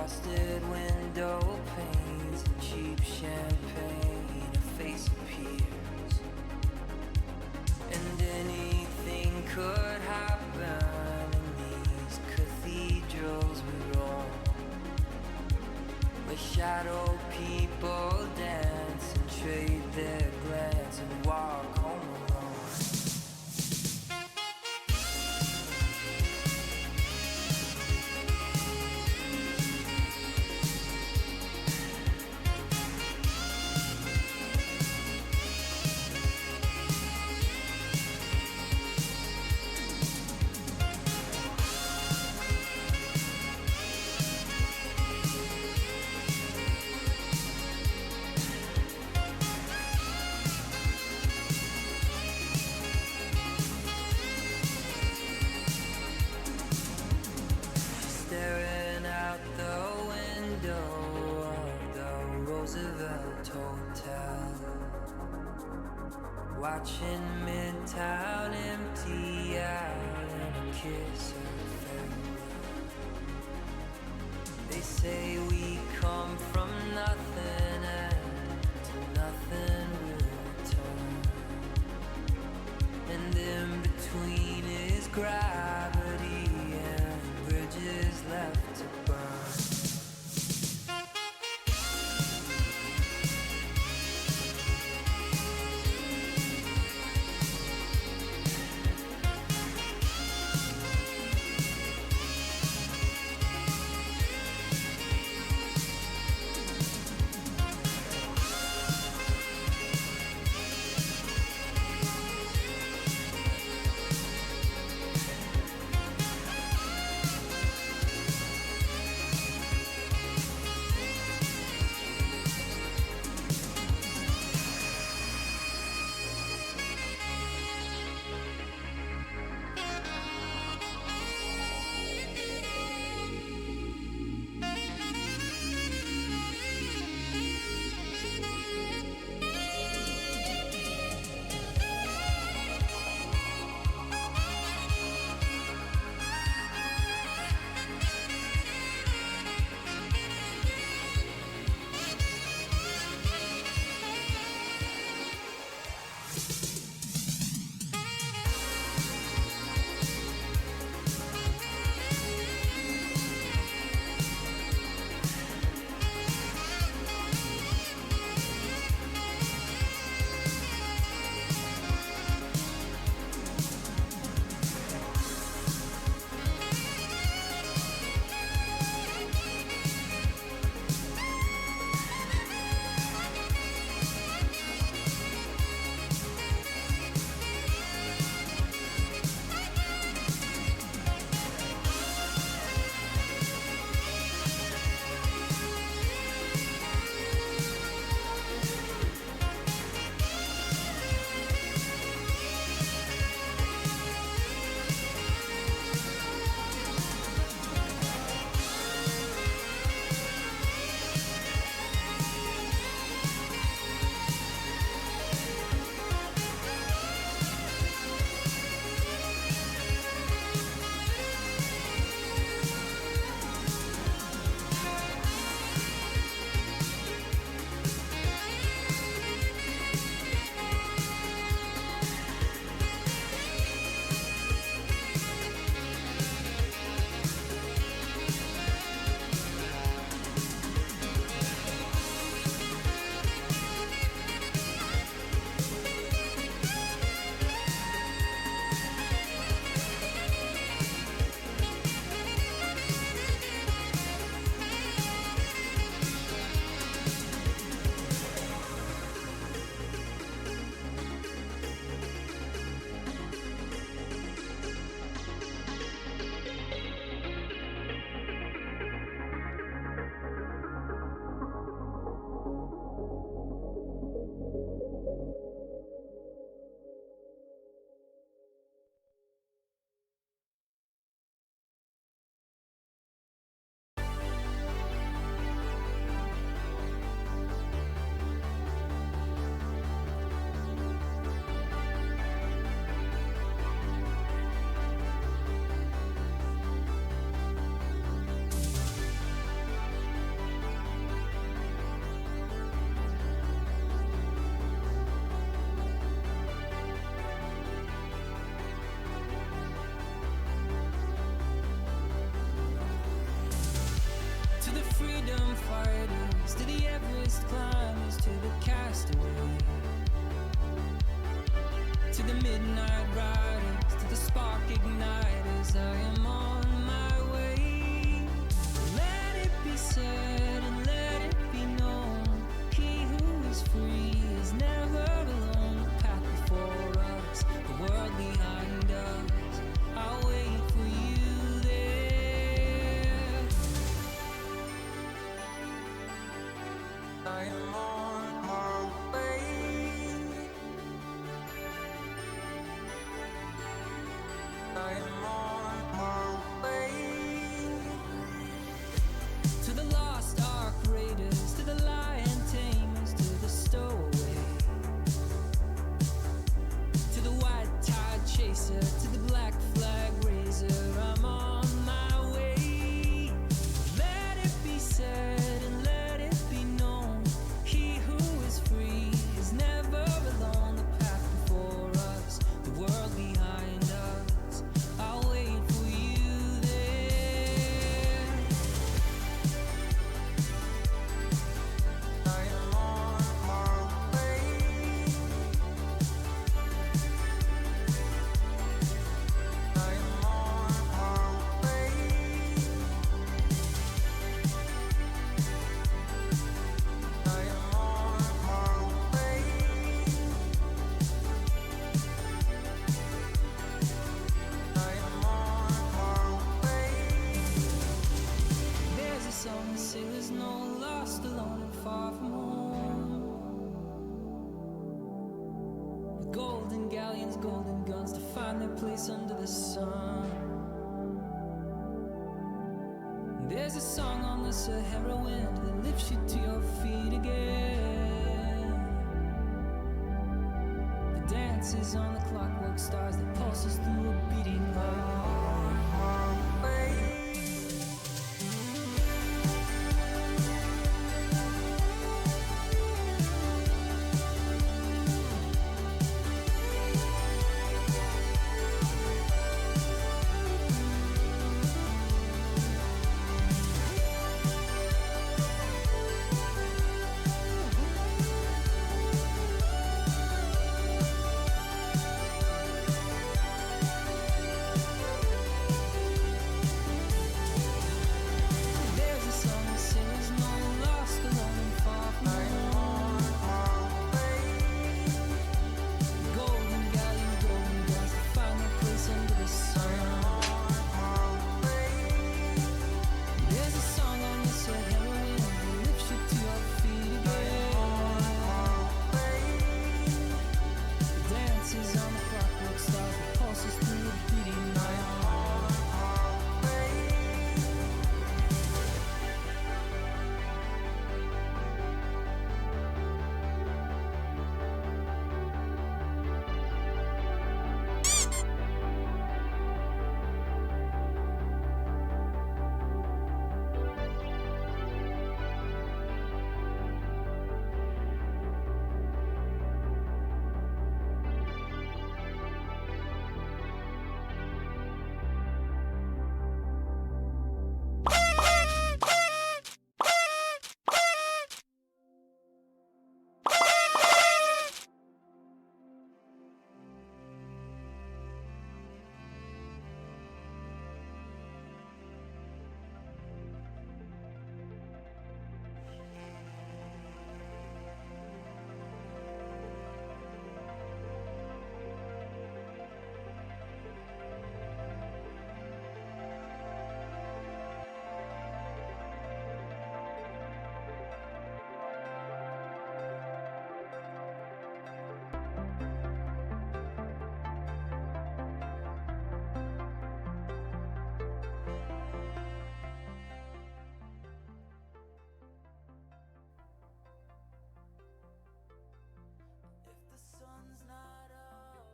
frosted window panes and cheap champagne, a face appears, and anything could happen in these cathedrals we roam, where shadow people dance and trade their glance and walk home alone. Staring out the window of the Roosevelt Hotel, watching Midtown empty out and a kiss of farewell. They say we come from nothing and to nothing we'll return, and in between is gravity and bridges left to burn. freedom fighters, to the Everest climbers, to the castaways, to the midnight riders, to the spark igniters, I am on my way. Let it be said and let it be known, he who is free is never alone. The path before us, the world behind us, I'll wait for you there. I am on my way. I am on my way. To the lost ark raiders, to the lion tamers, to the stowaway, to the white tide chaser, to the black flag raiser, I'm on my way. Let it be said and let it be known, he who is free is never alone. The path before us, the world behind us, I'll wait for you there. I am on my way. I am on my way. I am on my way. I am on my way. There's a song that sailors know, lost, alone, and far from home. With golden galleons, golden guns to find their place under the sun. There's a song on the Sahara wind that lifts you to your feet again. The dance is on the clockwork stars that pulses through a beating heart. There's a song that sailors know, lost, alone, and far from home. Golden galleons, golden guns to find their place under the sun. There's a song on the Sahara wind that lifts you to your feet again. The dance is on the clockwork stars that pulses through a beating heart.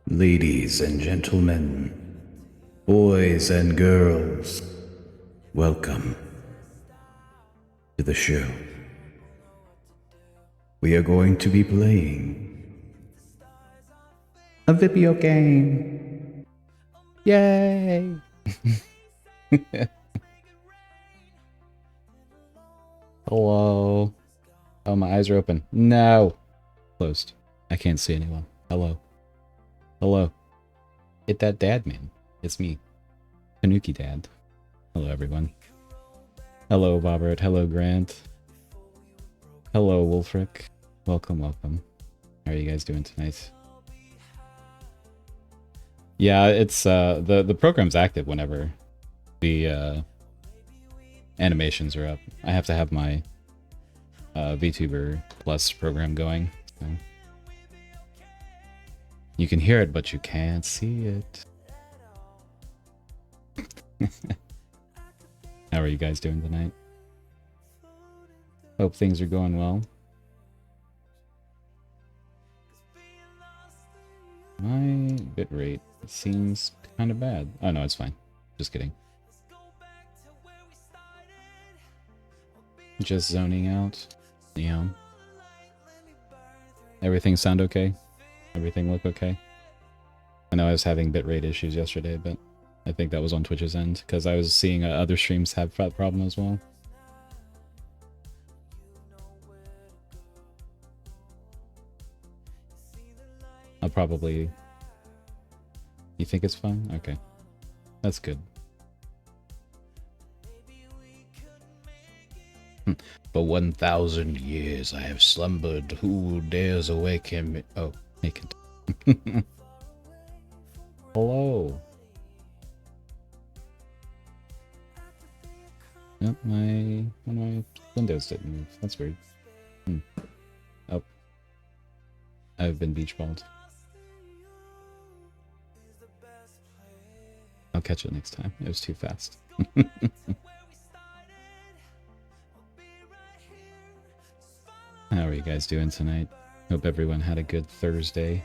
Ladies and gentlemen, boys and girls, welcome to the show. We are going to be playing a video game. Yay! Hello. Oh, my eyes are open. No. Closed. I can't see anyone. Hello. Hello. Hit that dad, man. It's me. Tanuki Dad. Hello, everyone. Hello, Robert. Hello, Grant. Hello, Wolfric. Welcome, welcome. How are you guys doing tonight? Yeah, it's the program's active whenever the animations are up. I have to have my VTuber Plus program going. So. You can hear it, but you can't see it. How are you guys doing tonight? Hope things are going well. My bitrate seems kind of bad. Oh no, it's fine. Just kidding. Just zoning out. Yeah. Everything sound okay? Everything look okay? I know I was having bitrate issues yesterday, but I think that was on Twitch's end, because I was seeing other streams have that problem as well. I'll probably... You think it's fine? Okay. That's good. For 1,000 years I have slumbered. Who dares awaken me? Oh, naked. Hello. Yep, one of my windows didn't move. That's weird. Oh. I've been beach balled. I'll catch it next time. It was too fast. How are you guys doing tonight? Hope everyone had a good Thursday.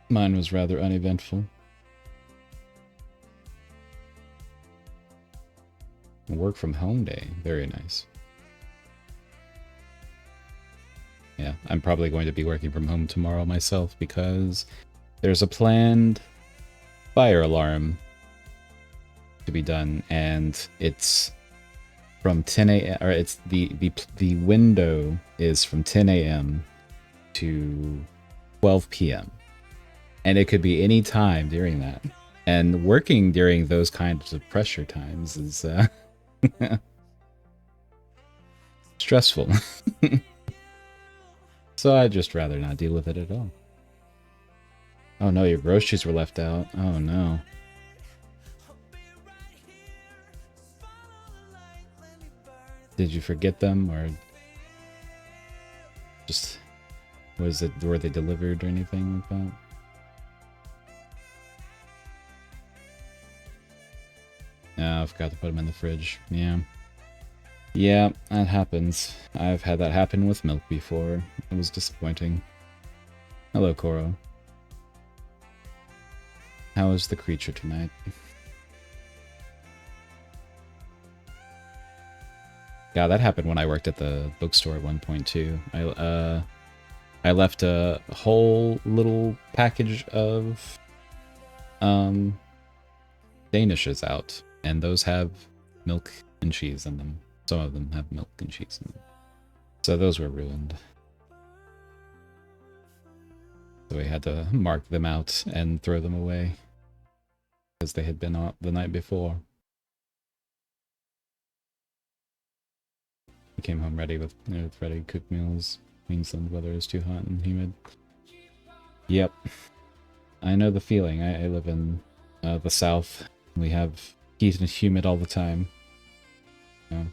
Mine was rather uneventful. Work from home day. Very nice. Yeah, I'm probably going to be working from home tomorrow myself because there's a planned fire alarm to be done, and it's from 10 a.m. or it's the window is from 10 a.m. to 12 p.m. and it could be any time during that. And working during those kinds of pressure times is stressful. So I'd just rather not deal with it at all. Oh no, your groceries were left out. Oh no. Did you forget them, or just were they delivered or anything like that? Yeah, I forgot to put them in the fridge. Yeah. Yeah, that happens. I've had that happen with milk before. It was disappointing. Hello, Koro. How is the creature tonight? Yeah, that happened when I worked at the bookstore at one point too. I left a whole little package of Danishes out, and those have milk and cheese in them. Some of them have milk and cheese in them. So those were ruined. So we had to mark them out and throw them away because they had been out the night before. We came home ready with ready cooked meals. Queensland weather is too hot and humid. Yep. I know the feeling. I live in the south. We have heat and humid all the time. Yeah.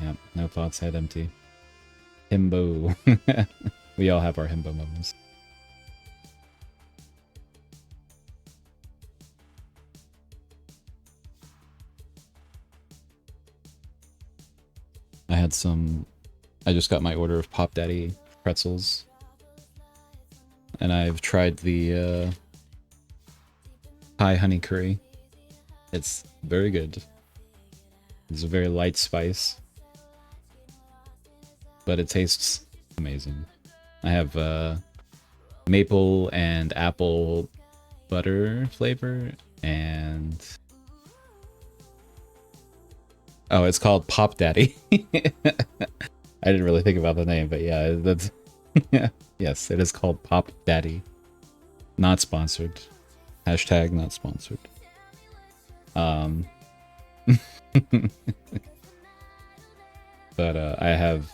Yep, no thoughts, head empty. Himbo. We all have our himbo moments. I just got my order of Pop Daddy pretzels. And I've tried the Thai honey curry. It's very good. It's a very light spice, but it tastes amazing. I have maple and apple butter flavor, and oh, it's called Pop Daddy. I didn't really think about the name, but yeah, that's yes, it is called Pop Daddy. Not sponsored. Hashtag not sponsored. But I have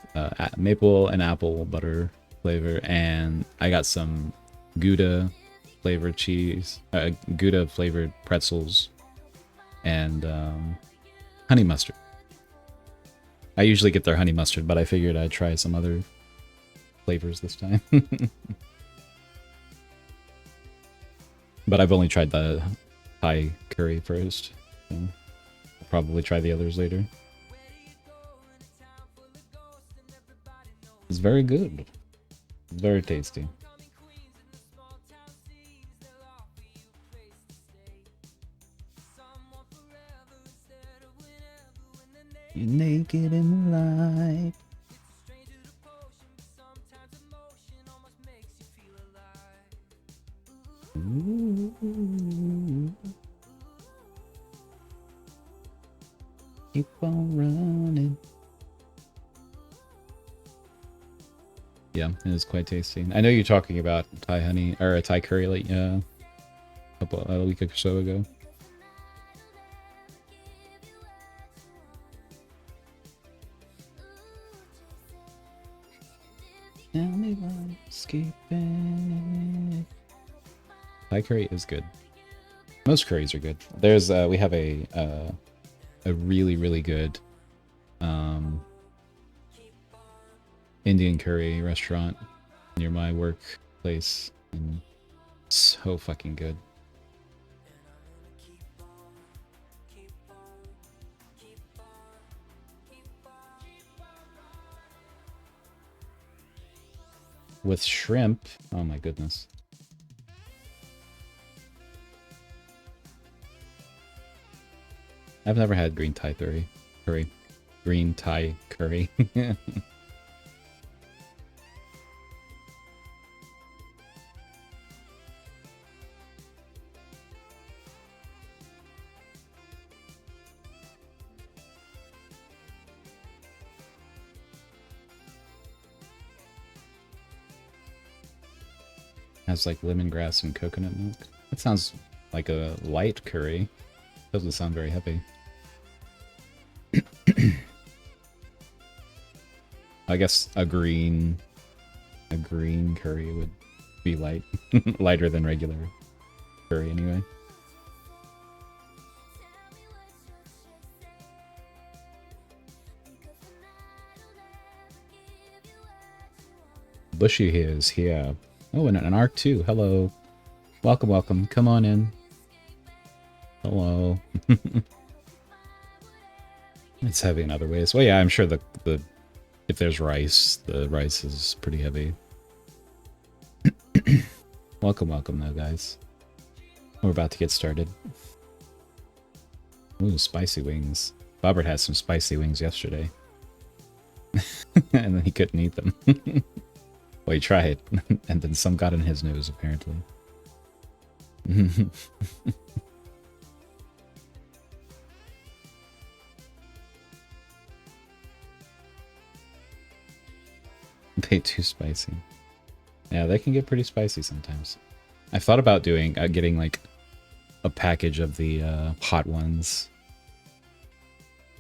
maple and apple butter flavor, and I got some Gouda flavored cheese, Gouda flavored pretzels, and honey mustard. I usually get their honey mustard, but I figured I'd try some other flavors this time. But I've only tried the Thai curry first, so I'll probably try the others later. It's very good. It's very tasty. You're naked in the light. Ooh. Keep on running. Yeah, it is quite tasty. I know you're talking about Thai honey or a Thai curry like a week or so ago. Tell me why I'm escaping. Thai curry is good. Most curries are good. There's we have a really good Indian curry restaurant near my workplace, and so fucking good. With shrimp, oh my goodness. I've never had green Thai curry. Green Thai curry. Has like lemongrass and coconut milk. That sounds like a light curry. Doesn't sound very heavy. I guess a green curry would be light, lighter than regular curry anyway. Bushy is here. Oh, and an arc too. Hello. Welcome, welcome. Come on in. Hello. It's heavy in other ways. Well, yeah, I'm sure the if there's rice, the rice is pretty heavy. Welcome, welcome though, guys. We're about to get started. Ooh, spicy wings. Bobbert had some spicy wings yesterday. And then he couldn't eat them. Well, he tried, and then some got in his nose, apparently. They too spicy. Yeah, they can get pretty spicy sometimes. I thought about doing getting like a package of the hot ones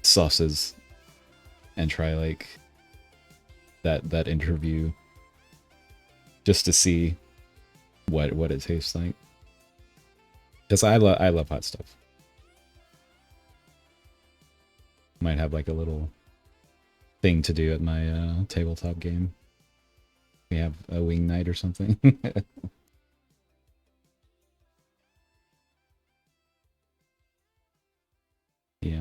sauces and try like that interview just to see what it tastes like. Because I love hot stuff. Might have like a little thing to do at my tabletop game. We have a wing night or something. Yeah.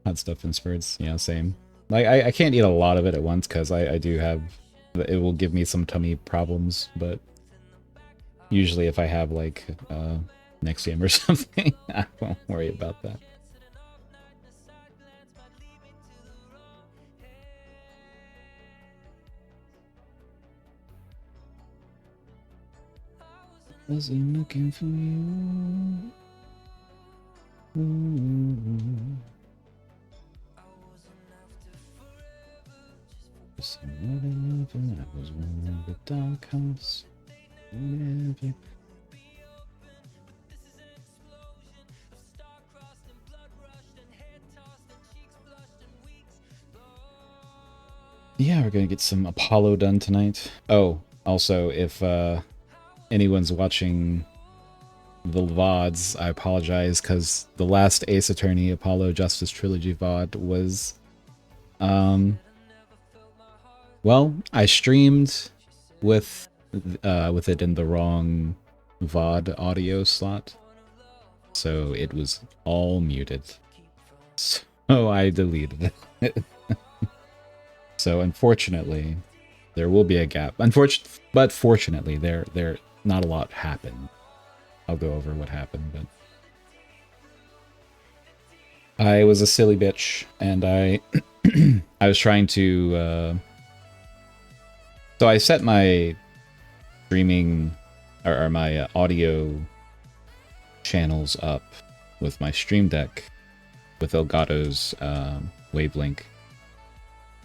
Hot stuff in spurts. Yeah, same. Like, I can't eat a lot of it at once because I do have... It will give me some tummy problems, but... Usually if I have, like, Nexium or something, I won't worry about that. Wasn't looking for you. Ooh. I was one of the dark house. Whatever. Yeah, we're gonna get some Apollo done tonight. Oh, also, if anyone's watching the VODs, I apologize, because the last Ace Attorney Apollo Justice Trilogy VOD was, well, I streamed with it in the wrong VOD audio slot, so it was all muted. So I deleted it. So unfortunately, there will be a gap. But fortunately, there not a lot happened. I'll go over what happened, but I was a silly bitch, and I I was trying to. So I set my streaming or my audio channels up with my Stream Deck with Elgato's Wavelink.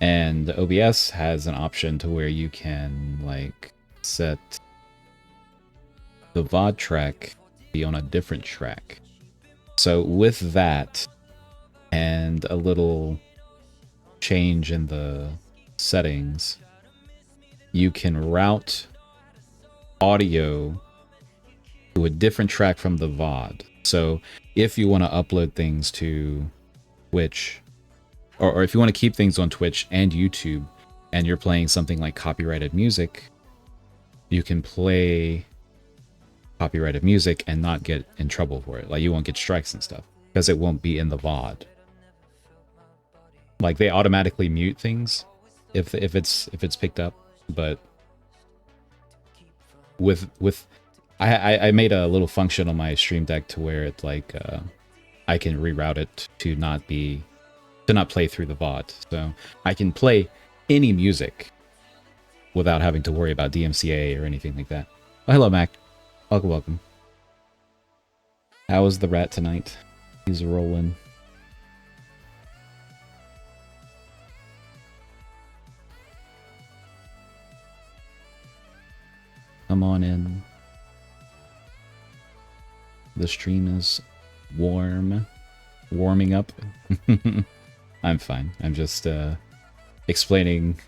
And OBS has an option to where you can like set the VOD track be on a different track. So with that and a little change in the settings, you can route audio to a different track from the VOD. So if you want to upload things to Twitch, or if you want to keep things on Twitch and YouTube, and you're playing something like copyrighted music, you can play copyrighted music and not get in trouble for it. Like, you won't get strikes and stuff, because it won't be in the VOD. Like, they automatically mute things if it's picked up, but I made a little function on my Stream Deck to where it like I can reroute it to not play through the VOD. So I can play any music without having to worry about DMCA or anything like that. Oh, hello, Mac. Welcome, welcome. How was the rat tonight? He's rolling. Come on in. The stream is warming up. I'm fine. I'm just explaining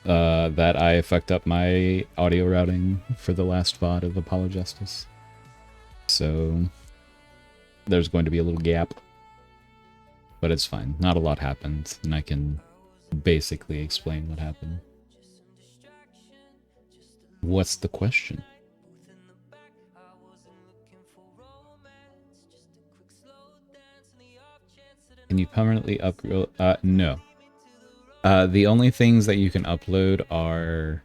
that I fucked up my audio routing for the last VOD of Apollo Justice. So there's going to be a little gap. But it's fine. Not a lot happened, and I can basically explain what happened. What's the question? Can you permanently upgrade? No. The only things that you can upload are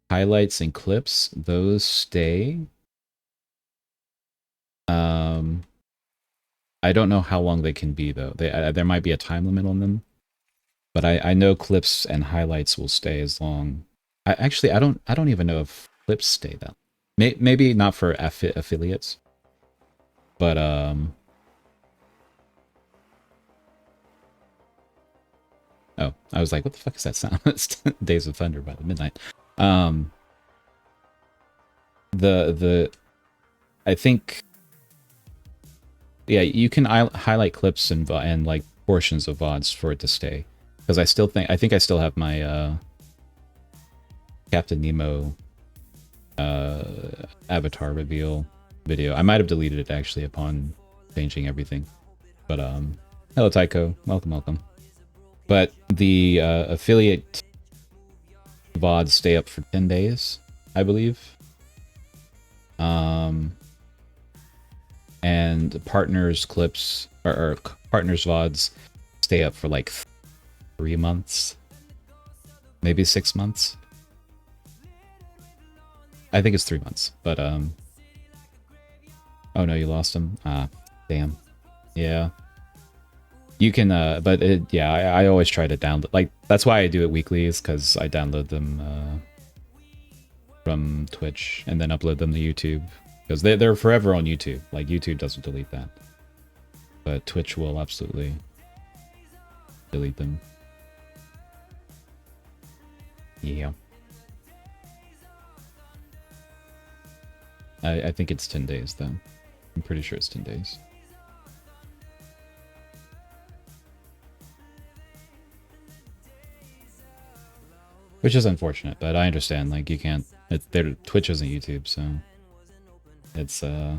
highlights and clips. Those stay. I don't know how long they can be though. There might be a time limit on them, but I know clips and highlights will stay as long. I don't even know if clips stay that. Maybe not for affiliates, but Oh, I was like, what the fuck is that sound? It's Days of Thunder by the Midnight. I think, yeah, you can highlight clips and like portions of VODs for it to stay. Because I think I still have my Captain Nemo avatar reveal video. I might have deleted it actually upon changing everything. But hello Tycho, welcome. But the affiliate VODs stay up for 10 days, I believe. And partners clips or partners VODs stay up for like 3 months, maybe 6 months. I think it's 3 months, but oh no, you lost them. Ah, damn. Yeah. You can, but yeah, I always try to download, like, that's why I do it weekly, is because I download them from Twitch and then upload them to YouTube. Because they're forever on YouTube. Like, YouTube doesn't delete that. But Twitch will absolutely delete them. Yeah. I think it's 10 days, though. I'm pretty sure it's 10 days. Which is unfortunate, but I understand. Like, you can't... Twitch isn't YouTube, so... It's, I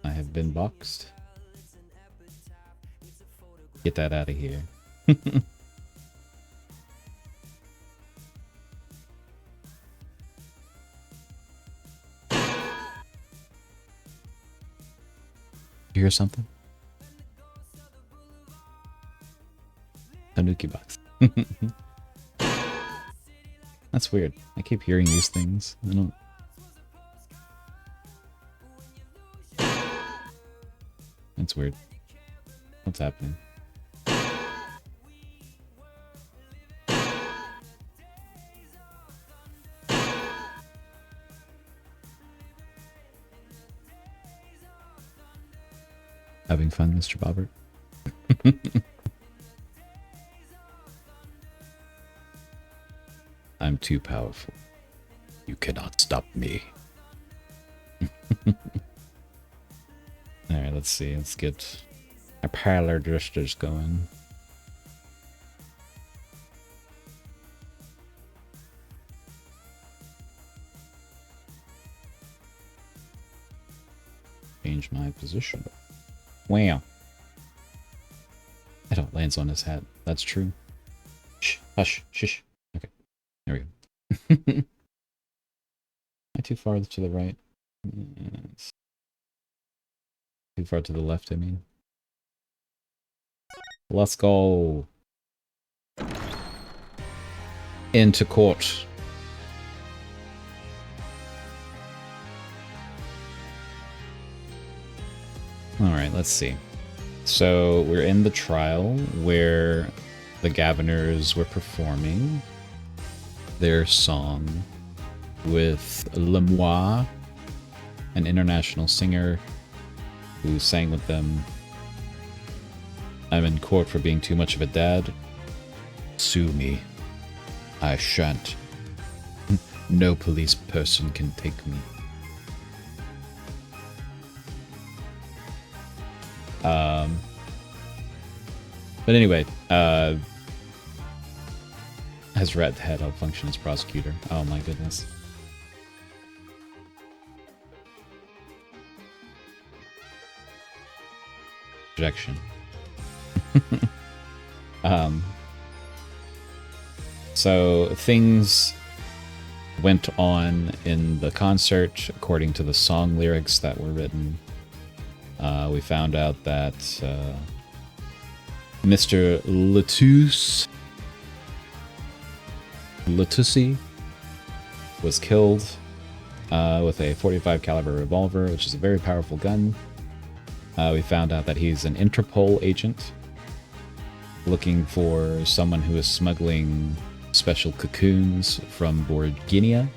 have been boxed. Get that out of here. You hear something? Tanuki box. That's weird. I keep hearing these things. I don't... That's weird. What's happening? Having fun, Mr. Bobbert? I'm too powerful. You cannot stop me. Alright, let's see. Let's get our parlor drifters going. Change my position. Wow. It all lands on his hat. That's true. Shh, hush, shush. Okay, there we go. Am I too far to the right? Yes. Too far to the left, I mean. Let's go. Into court. Alright, let's see. So, we're in the trial where the Governors were performing their song with Lemoire, an international singer who sang with them. I'm in court for being too much of a dad. Sue me. I shan't. No police person can take me. But anyway, has Rat had a function as prosecutor. Oh my goodness. Objection. So things went on in the concert according to the song lyrics that were written. We found out that Mr. Latusi was killed with a .45 caliber revolver, which is a very powerful gun. We found out that he's an Interpol agent looking for someone who is smuggling special cocoons from Guinea,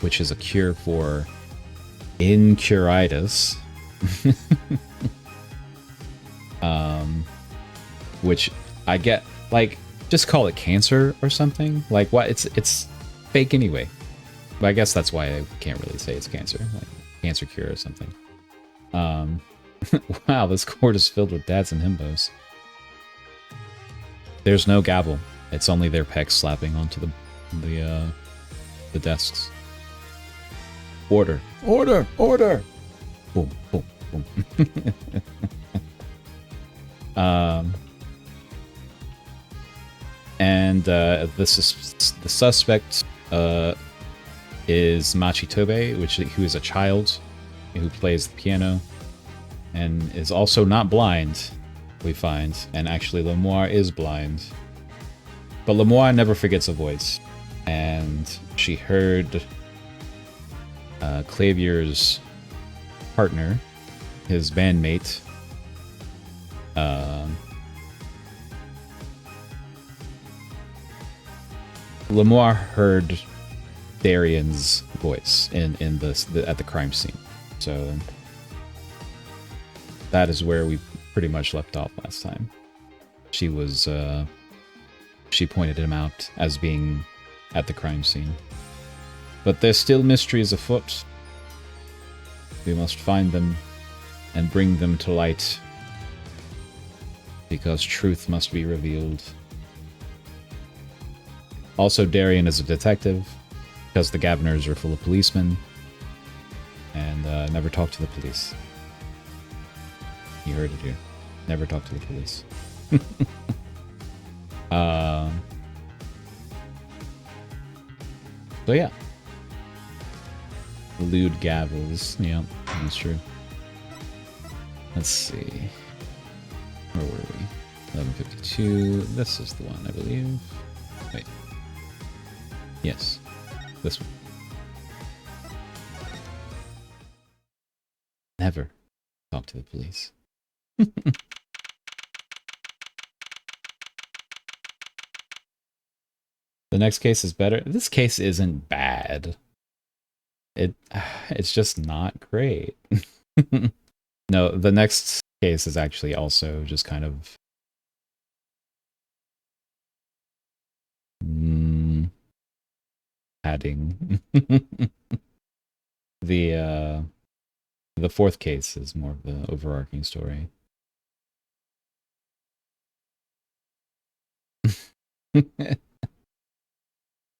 which is a cure for incuritis. Which I get, like, just call it cancer or something. Like, what? It's fake anyway. But I guess that's why I can't really say it's cancer. Like, cancer cure or something. Wow, this court is filled with dads and himbos. There's no gavel. It's only their pecs slapping onto the desks. Order. Order! Order! Boom, boom, boom. And the suspect is Machitobe, who is a child who plays the piano and is also not blind, we find. And actually, Lemoire is blind. But Lemoire never forgets a voice. And she heard Clavier's partner, his bandmate, Lamar heard Daryan's voice in at the crime scene. So that is where we pretty much left off last time. She was she pointed him out as being at the crime scene. But there's still mysteries afoot. We must find them and bring them to light, because truth must be revealed. Also, Daryan is a detective, because the Gavners are full of policemen, and never talk to the police. You heard it here. Never talk to the police. So yeah. Lewd gavels. Yeah, that's true. Let's see. Where were we? 1152. This is the one, I believe. Wait. Yes. This one. Never talk to the police. The next case is better. This case isn't bad. It's just not great. No, the next case is actually also just kind of adding. The fourth case is more of the overarching story.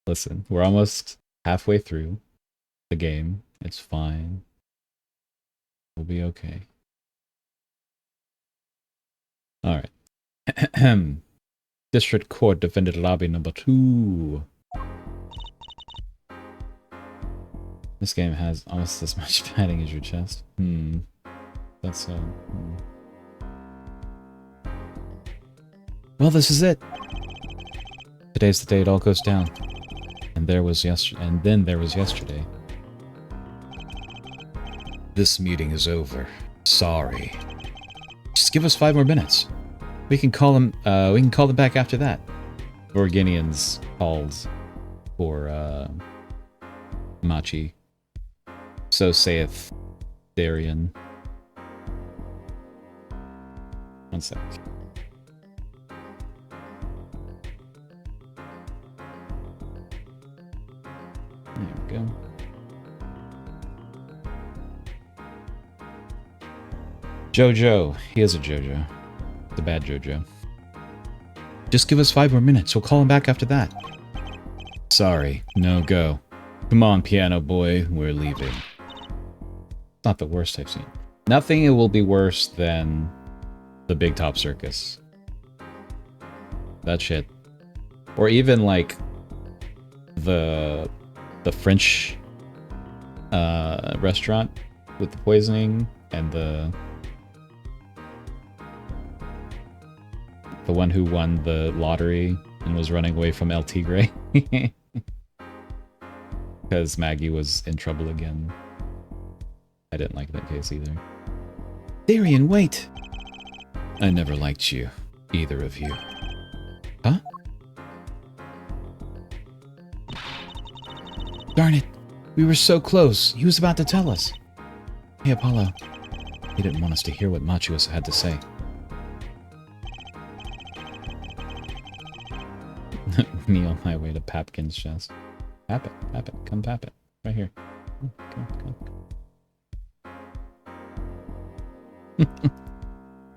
Listen, we're almost halfway through the game. It's fine. We'll be okay. Alright. District Court Defendant Lobby number 2. This game has almost as much padding as your chest. That's so... Well, this is it. Today's the day it all goes down. And then there was yesterday. This meeting is over. Sorry. Just give us 5 more minutes. We can call them back after that. Vorginians called for Machi. So saith Daryan. One sec. There we go. Jojo. He is a Jojo. The bad Jojo. Just give us 5 more minutes. We'll call him back after that. Sorry. No go. Come on, piano boy. We're leaving. It's not the worst I've seen. Nothing will be worse than the Big Top Circus. That shit. Or even, like, the French restaurant with the poisoning and the one who won the lottery and was running away from El Tigre. Because Maggie was in trouble again. I didn't like that case either. Daryan, wait! I never liked you. Either of you. Huh? Darn it! We were so close. He was about to tell us. Hey, Apollo. He didn't want us to hear what Machius had to say. Me on my way to Papkin's chest. Pap it, come pap it. Right here. Come.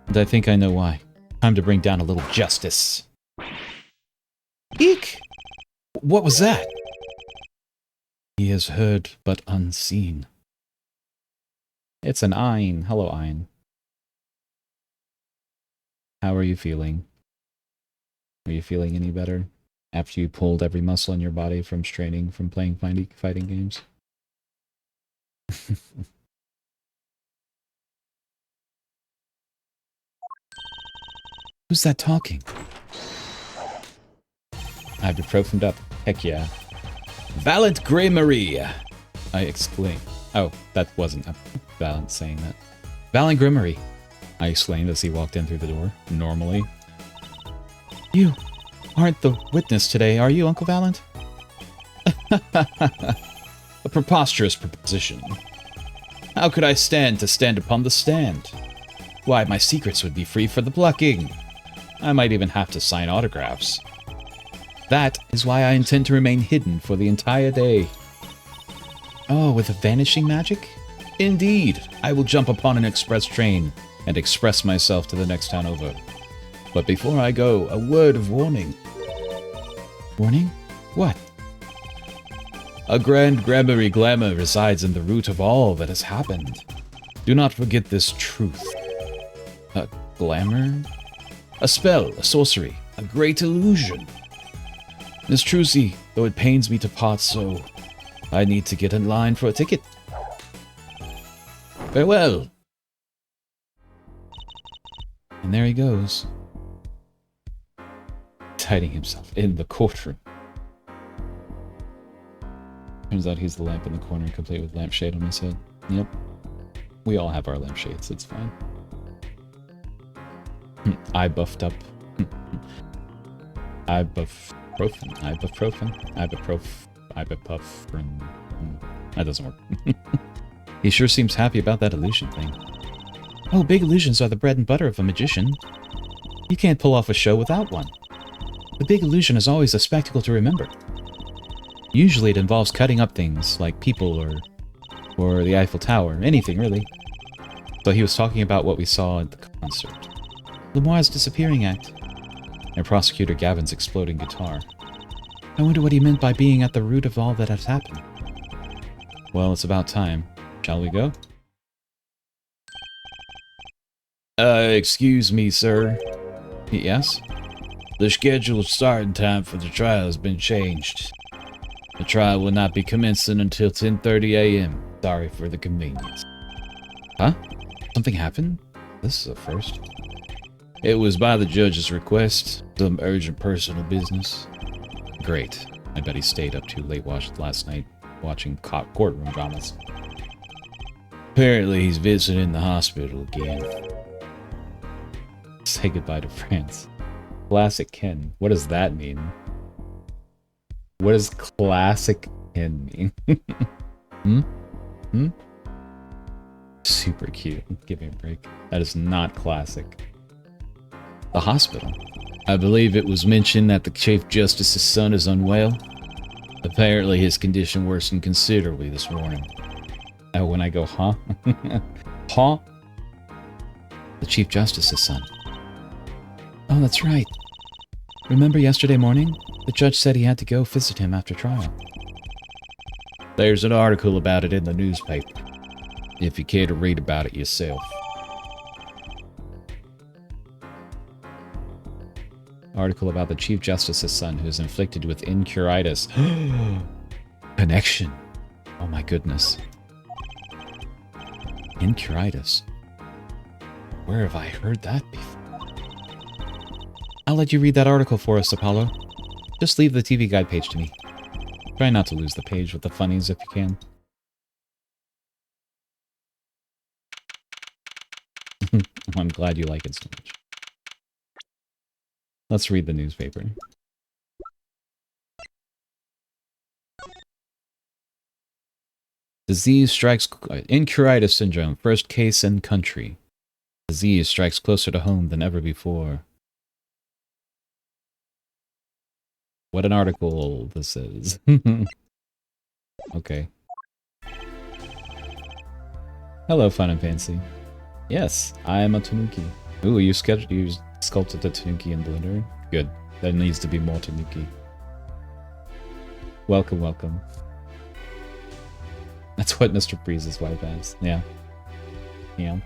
And I think I know why. Time to bring down a little justice. Eek! What was that? He has heard but unseen. It's an Ein. Hello, Ein. How are you feeling? Are you feeling any better? After you pulled every muscle in your body from straining from playing fighting games? Who's that talking? Ibuprofened up. Heck yeah. Valiant Grey Marie! I exclaimed. Oh, that wasn't Valiant saying that. Valiant Grey Marie! I exclaimed as he walked in through the door, normally. You aren't the witness today, are you, Uncle Valiant? A preposterous proposition. How could I stand to stand upon the stand? Why, my secrets would be free for the plucking. I might even have to sign autographs. That is why I intend to remain hidden for the entire day. Oh, with a vanishing magic? Indeed, I will jump upon an express train and express myself to the next town over. But before I go, a word of warning. Warning? What? A grand grammary glamour resides in the root of all that has happened. Do not forget this truth. A glamour? A spell, a sorcery, a great illusion. Miss Trucy, though it pains me to part so, I need to get in line for a ticket. Farewell. And there he goes. Hiding himself in the courtroom. Turns out he's the lamp in the corner, complete with lampshade on his head. Yep. We all have our lampshades, it's fine. I buffed up. Ibuprofen. That doesn't work. He sure seems happy about that illusion thing. Oh, big illusions are the bread and butter of a magician. You can't pull off a show without one. The big illusion is always a spectacle to remember. Usually it involves cutting up things, like people or the Eiffel Tower, anything really. So he was talking about what we saw at the concert. Lemoire's disappearing act. And Prosecutor Gavin's exploding guitar. I wonder what he meant by being at the root of all that has happened. Well, it's about time. Shall we go? Excuse me, sir. Yes? The scheduled starting time for the trial has been changed. The trial will not be commencing until 10:30 a.m. Sorry for the convenience. Huh? Something happened? This is a first. It was by the judge's request. Some urgent personal business. Great. I bet he stayed up too late last night watching courtroom dramas. Apparently he's visiting the hospital again. Say goodbye to France. Classic Ken. What does that mean? What does classic Ken mean? Super cute. Give me a break. That is not classic. The hospital. I believe it was mentioned that the Chief Justice's son is unwell. Apparently his condition worsened considerably this morning. Oh, when I go, huh? Huh? The Chief Justice's son. Oh, that's right. Remember yesterday morning? The judge said he had to go visit him after trial. There's an article about it in the newspaper, if you care to read about it yourself. Article about the Chief Justice's son who is inflicted with incuritis. Connection. Oh my goodness. Incuritis. Where have I heard that before? I'll let you read that article for us, Apollo. Just leave the TV guide page to me. Try not to lose the page with the funnies if you can. I'm glad you like it so much. Let's read the newspaper. Disease strikes... Incuritis syndrome, first case in country. Disease strikes closer to home than ever before. What an article this is. Okay. Hello, Fun and Fancy. Yes, I am a Tanuki. Ooh, you sculpted the Tanuki in Blender? Good. There needs to be more Tanuki. Welcome, welcome. That's what Mr. Breeze's wife has. Yeah. Yeah.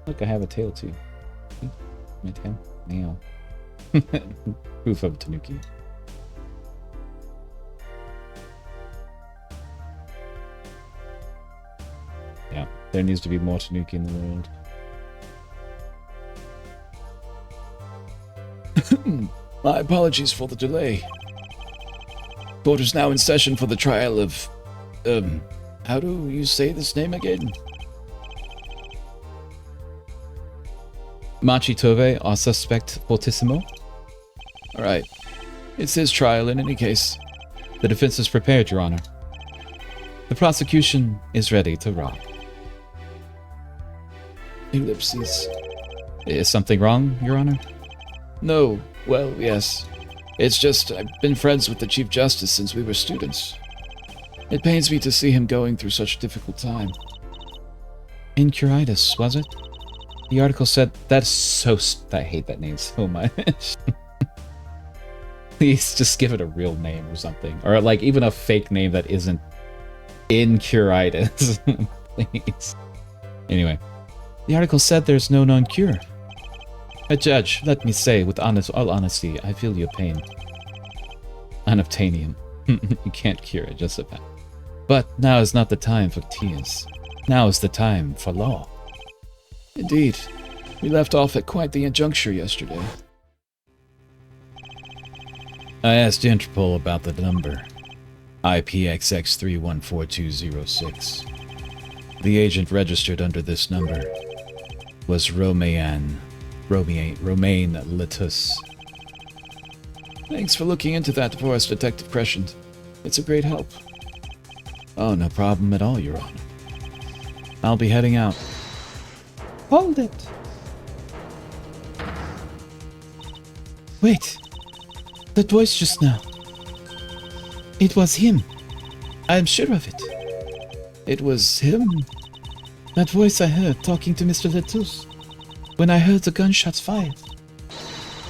Look, I have a tail too. See? My tail? Yeah. Proof of Tanuki. Yeah, there needs to be more Tanuki in the world. My apologies for the delay. Court is now in session for the trial of... how do you say this name again? Machitove, our suspect fortissimo? Alright. It's his trial in any case. The defense is prepared, Your Honor. The prosecution is ready to rob. Ellipses. Is something wrong, Your Honor? No. Well, yes. It's just I've been friends with the Chief Justice since we were students. It pains me to see him going through such a difficult time. Incuritis, was it? The article said that's so... I hate that name so much. Please just give it a real name or something. Or like even a fake name that isn't Incuritis. Please. Anyway. The article said there's no known cure. Judge, let me say with all honesty, I feel your pain. Unobtainium. You can't cure it, just about. But now is not the time for tears. Now is the time for law. Indeed. We left off at quite the juncture yesterday. I asked Interpol about the number. IPXX314206. The agent registered under this number was Romain Litus. Thanks for looking into that for us, Detective Crescent. It's a great help. Oh, no problem at all, Your Honor. I'll be heading out. Hold it! Wait. That voice just now. It was him. I'm sure of it. It was him? That voice I heard talking to Mr. Letus. When I heard the gunshots fired.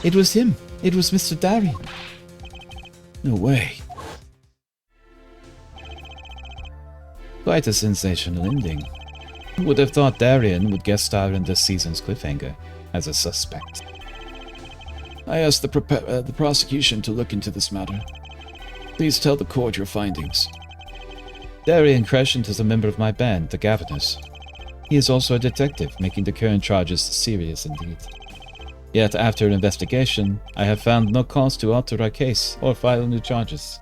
It was him. It was Mr. Daryan. No way. Quite a sensational ending. Who would have thought Daryan would guest star in this season's cliffhanger as a suspect? I asked the prosecution to look into this matter. Please tell the court your findings. Daryan Crescent is a member of my band, the Governors. He is also a detective, making the current charges serious indeed. Yet, after an investigation, I have found no cause to alter our case or file new charges.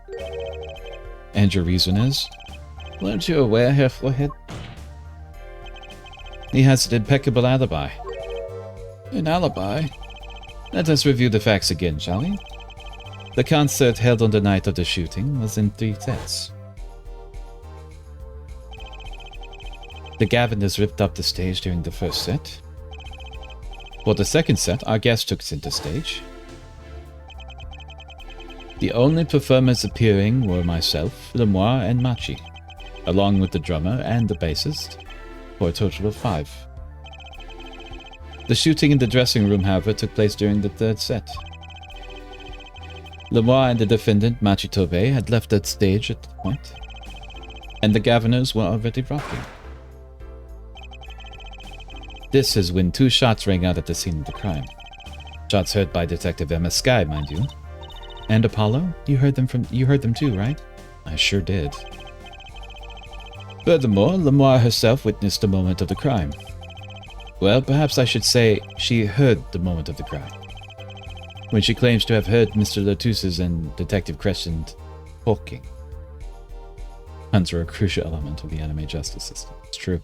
And your reason is? Weren't you aware, Herr Forehead? He has an impeccable alibi. An alibi? Let us review the facts again, shall we? The concert held on the night of the shooting was in 3 sets. The Governors ripped up the stage during the first set. For the second set, our guest took center stage. The only performers appearing were myself, Lemoire, and Machi, along with the drummer and the bassist, for a total of 5. The shooting in the dressing room, however, took place during the third set. Lemoire and the defendant, Machi Tobe, had left that stage at the point, and the Governors were already rocking. This is when 2 shots rang out at the scene of the crime. Shots heard by Detective Emma Sky, mind you. And Apollo? You heard them too, right? I sure did. Furthermore, Lemoire herself witnessed the moment of the crime. Well, perhaps I should say she heard the moment of the crime. When she claims to have heard Mr. Letus's and Detective Crescent talking. Puns are a crucial element of the anime justice system. It's true.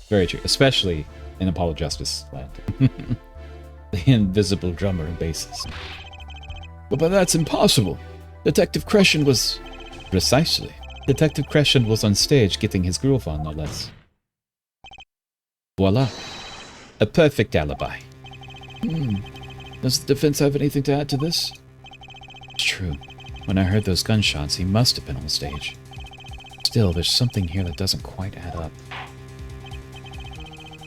Very true. Especially in Apollo Justice Land. The invisible drummer and bassist. But that's impossible. Detective Crescent was... Precisely. Detective Crescent was on stage getting his groove on, no less. Voila. A perfect alibi. Does the defense have anything to add to this? It's true. When I heard those gunshots, he must have been on stage. Still, there's something here that doesn't quite add up.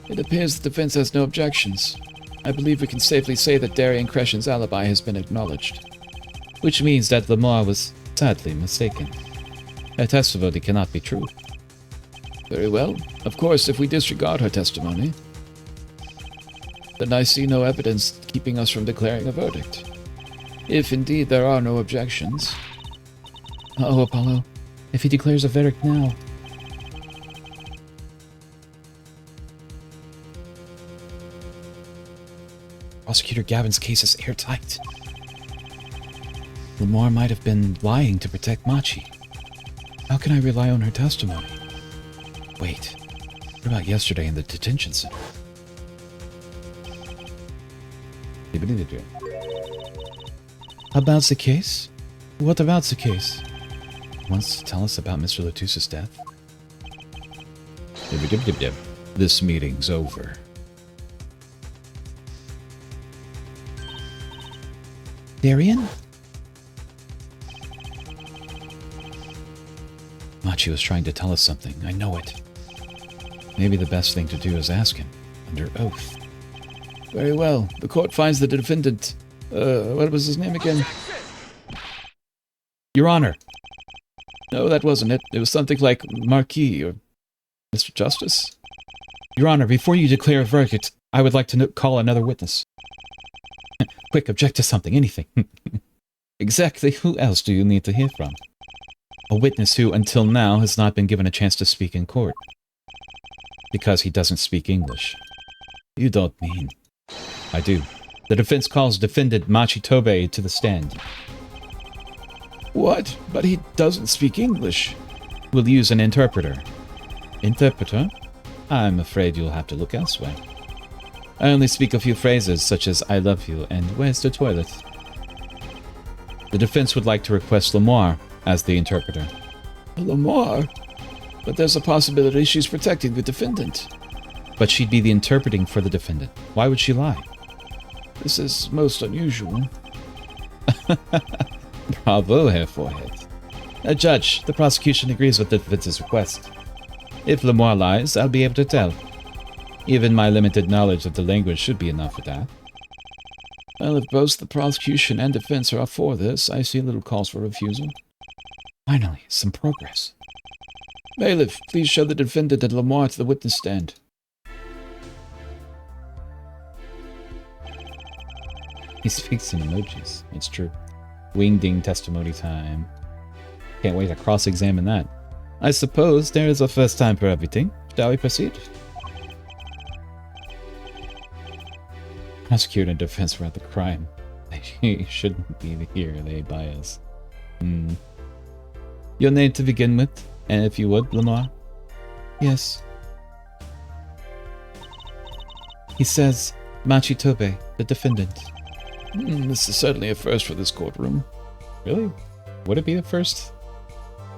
It appears the defense has no objections. I believe we can safely say that Daryan Crescent's alibi has been acknowledged. Which means that Lemoire was sadly mistaken. Her testimony cannot be true. Very well. Of course, if we disregard her testimony, then I see no evidence keeping us from declaring a verdict. If indeed there are no objections. Uh-oh, Apollo. If he declares a verdict now... Prosecutor Gavin's case is airtight. Lemoire might have been lying to protect Machi. How can I rely on her testimony? Wait, what about yesterday in the detention center? About the case? What about the case? wants to tell us about Mr. Latus's death? This meeting's over. Daryan? Machi was trying to tell us something. I know it. Maybe the best thing to do is ask him, under oath. Very well. The court finds the defendant. What was his name again? Your Honor. No, that wasn't it. It was something like Marquis or Mr. Justice. Your Honor, before you declare a verdict, I would like to call another witness. Quick, object to something, anything. Exactly who else do you need to hear from? A witness who, until now, has not been given a chance to speak in court. Because he doesn't speak English. You don't mean... I do. The defense calls defendant Machi Tobe to the stand. What? But he doesn't speak English. We'll use an interpreter. Interpreter? I'm afraid you'll have to look elsewhere. I only speak a few phrases, such as I love you and where's the toilet? The defense would like to request Lamar as the interpreter. Lamar? But there's a possibility she's protecting the defendant. But she'd be the interpreting for the defendant. Why would she lie? This is most unusual. Bravo, Herr Forehead. Judge, the prosecution agrees with the defense's request. If Lamar lies, I'll be able to tell. Even my limited knowledge of the language should be enough for that. Well, if both the prosecution and defense are for this, I see little cause for refusal. Finally, some progress. Bailiff, please show the defendant and Lamar to the witness stand. He speaks in emojis. It's true. Wingding testimony time. Can't wait to cross-examine that. I suppose there is a first time for everything. Shall we proceed? Prosecutor and defense were at the crime. They shouldn't be here. They bias. Your name to begin with, and if you would, Lamar? Yes. He says, Machi Tobe, the defendant. This is certainly a first for this courtroom. Really? Would it be the first?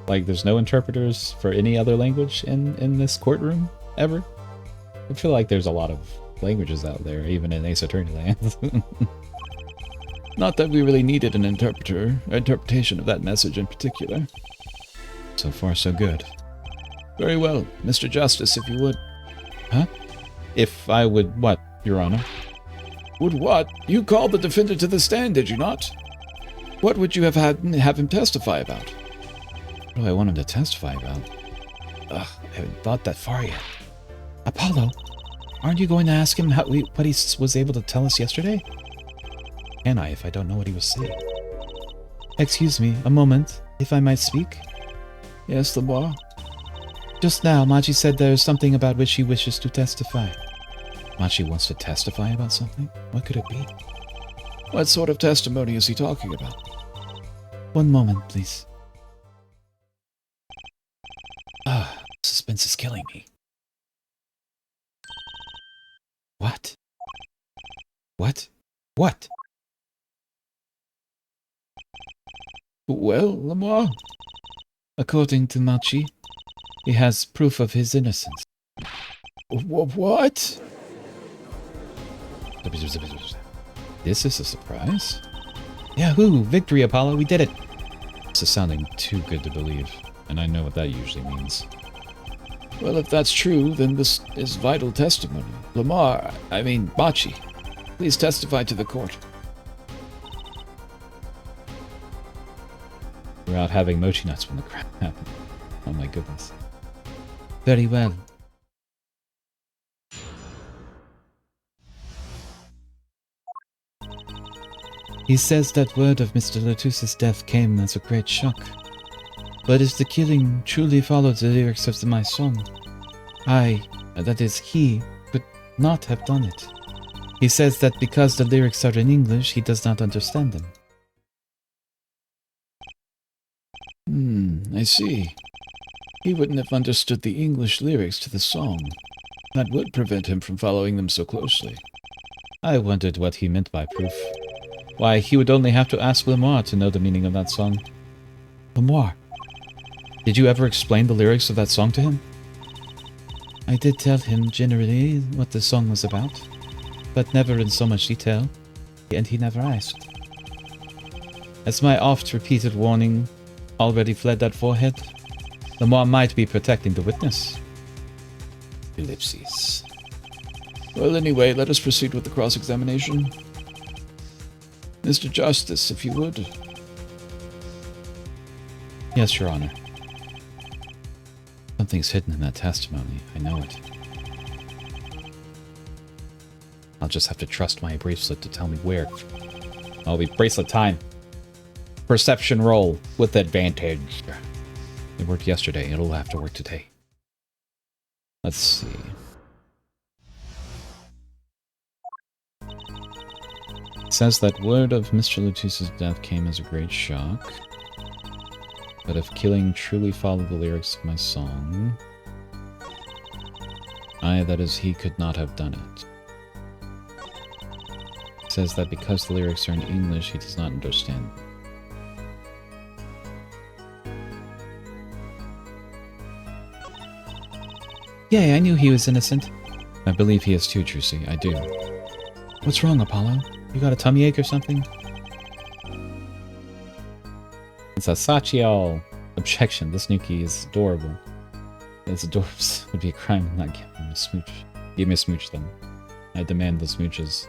Like, there's no interpreters for any other language in this courtroom, ever? I feel like there's a lot of languages out there, even in Ace Attorney Land. Not that we really needed an interpretation of that message in particular. So far, so good. Very well, Mr. Justice, if you would. Huh? If I would what, Your Honor? Would what? You called the defendant to the stand, did you not? What would you have him testify about? What do I want him to testify about? Ugh, I haven't thought that far yet. Apollo, aren't you going to ask him what he was able to tell us yesterday? Can I, if I don't know what he was saying? Excuse me, a moment, if I might speak? Yes, Lamar? Just now, Machi said there is something about which he wishes to testify. Machi wants to testify about something? What could it be? What sort of testimony is he talking about? One moment, please. Suspense is killing me. What? What? What? Well, Lamar, according to Machi, he has proof of his innocence. What? This is a surprise? Yahoo! Victory, Apollo! We did it! This is sounding too good to believe, and I know what that usually means. Well, if that's true, then this is vital testimony. Machi, please testify to the court. We're out having mochi nuts when the crap happened. Oh my goodness. Very well. He says that word of Mr. Latus's death came as a great shock. But if the killing truly followed the lyrics of my song, he, could not have done it. He says that because the lyrics are in English, he does not understand them. I see. He wouldn't have understood the English lyrics to the song. That would prevent him from following them so closely. I wondered what he meant by proof. Why, he would only have to ask Lamar to know the meaning of that song. Lamar, Did you ever explain the lyrics of that song to him? I did tell him generally what the song was about, but never in so much detail, and he never asked. As my oft-repeated warning already fled that forehead, the more might be protecting the witness. Ellipses. Well, anyway, let us proceed with the cross-examination. Mr. Justice, if you would. Yes, Your Honor. Something's hidden in that testimony. I know it. I'll just have to trust my bracelet to tell me where. I'll be bracelet time. Perception roll with advantage. It worked yesterday. It'll have to work today. Let's see. It says that word of Mr. Lutus's death came as a great shock. But if killing truly followed the lyrics of my song, that is, he could not have done it. It says that because the lyrics are in English, he does not understand. Yeah, I knew he was innocent. I believe he is too, Trucy. I do. What's wrong, Apollo? You got a tummy ache or something? It's a Sachiel. Objection. This Nuki is adorable. It's adorable. It would be a crime to not give him a smooch. Give me a smooch, then. I demand the smooches.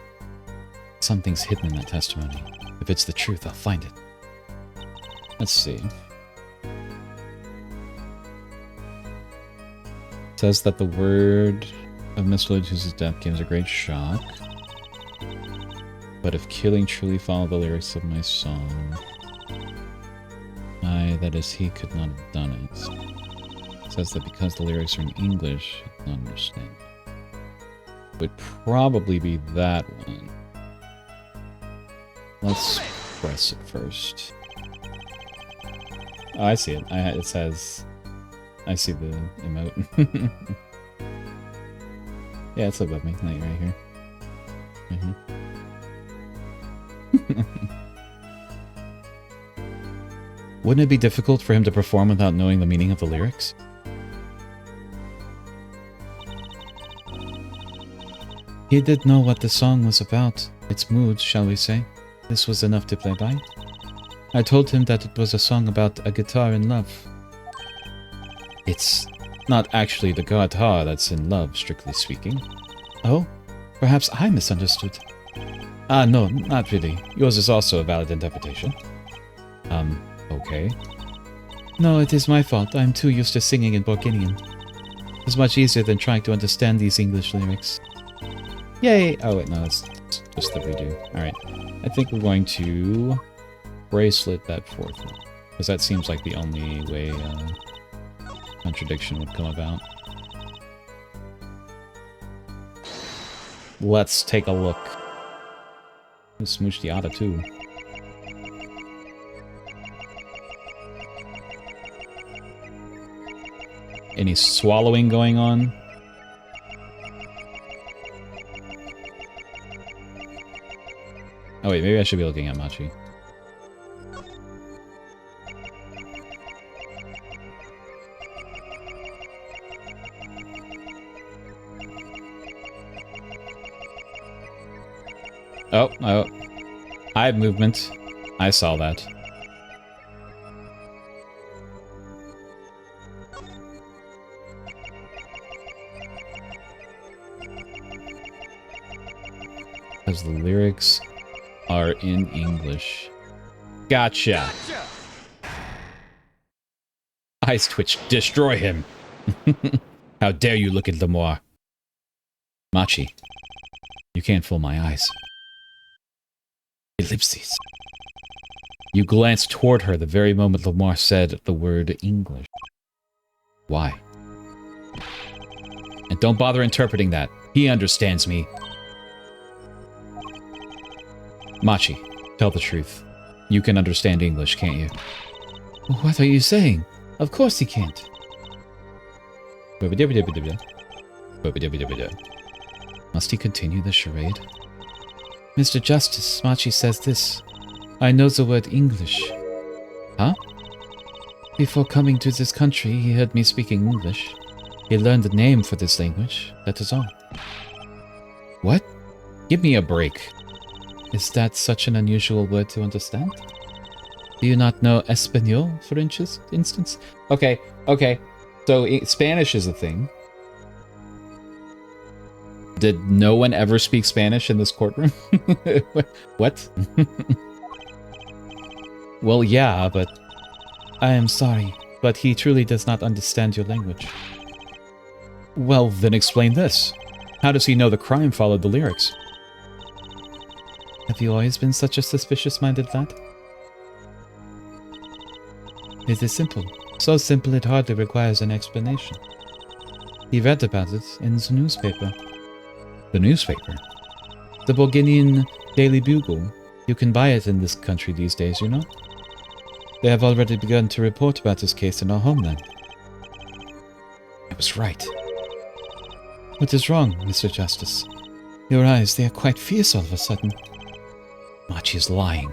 Something's hidden in that testimony. If it's the truth, I'll find it. Let's see. It says that the word of Miss Lutus's death gives a great shock. But if killing truly followed the lyrics of my song, that is, he could not have done it. It says that because the lyrics are in English, he could not understand. Would probably be that one. Let's press it first. Oh, I see it. It says... I see the emote. Yeah, it's above me. Like right here. Right here. Wouldn't it be difficult for him to perform without knowing the meaning of the lyrics? He did know what the song was about, its mood, shall we say. This was enough to play by. I told him that it was a song about a guitar in love. It's not actually the guitar that's in love, strictly speaking. Oh? Perhaps I misunderstood. No, not really. Yours is also a valid interpretation. Okay. No, it is my fault. I'm too used to singing in Borginian. It's much easier than trying to understand these English lyrics. Yay! Oh wait, no, that's just the redo. Alright. I think we're going to bracelet that fourth one. Because that seems like the only way contradiction would come about. Let's take a look. Smooch the Otta too. Any swallowing going on? Oh wait, maybe I should be looking at Machi. Oh, I have movement. I saw that. Because the lyrics are in English. Gotcha! Eyes twitch. Destroy him! How dare you look at Lemoir? Machi, you can't fool my eyes. Ellipses. You glanced toward her the very moment Lemoir said the word English. Why? And don't bother interpreting that. He understands me. Machi, tell the truth. You can understand English, can't you? What are you saying? Of course he can't. Must he continue the charade? Mr. Justice, Machi says this. I know the word English. Huh? Before coming to this country, he heard me speaking English. He learned the name for this language, that is all. What? Give me a break. Is that such an unusual word to understand? Do you not know Espanol, for instance? Okay. So Spanish is a thing. Did no one ever speak Spanish in this courtroom? What? Well, yeah, but... I am sorry, but he truly does not understand your language. Well, then explain this. How does he know the crime followed the lyrics? Have you always been such a suspicious-minded lad? It is simple. So simple it hardly requires an explanation. He read about it in the newspaper. The newspaper? The Bulgarian Daily Bugle. You can buy it in this country these days, you know? They have already begun to report about this case in our homeland. I was right. What is wrong, Mr. Justice? Your eyes, they are quite fierce all of a sudden. Machi is lying.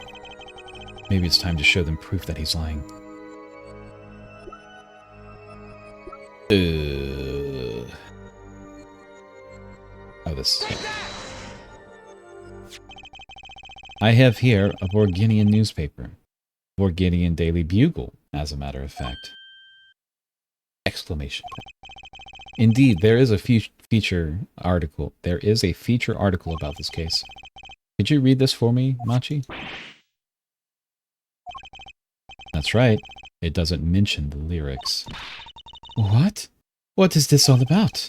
Maybe it's time to show them proof that he's lying. Oh, this. I have here a Borginian newspaper. Borginian Daily Bugle, as a matter of fact. Exclamation point. Indeed, there is a feature article. There is a feature article about this case. Could you read this for me, Machi? That's right. It doesn't mention the lyrics. What? What is this all about?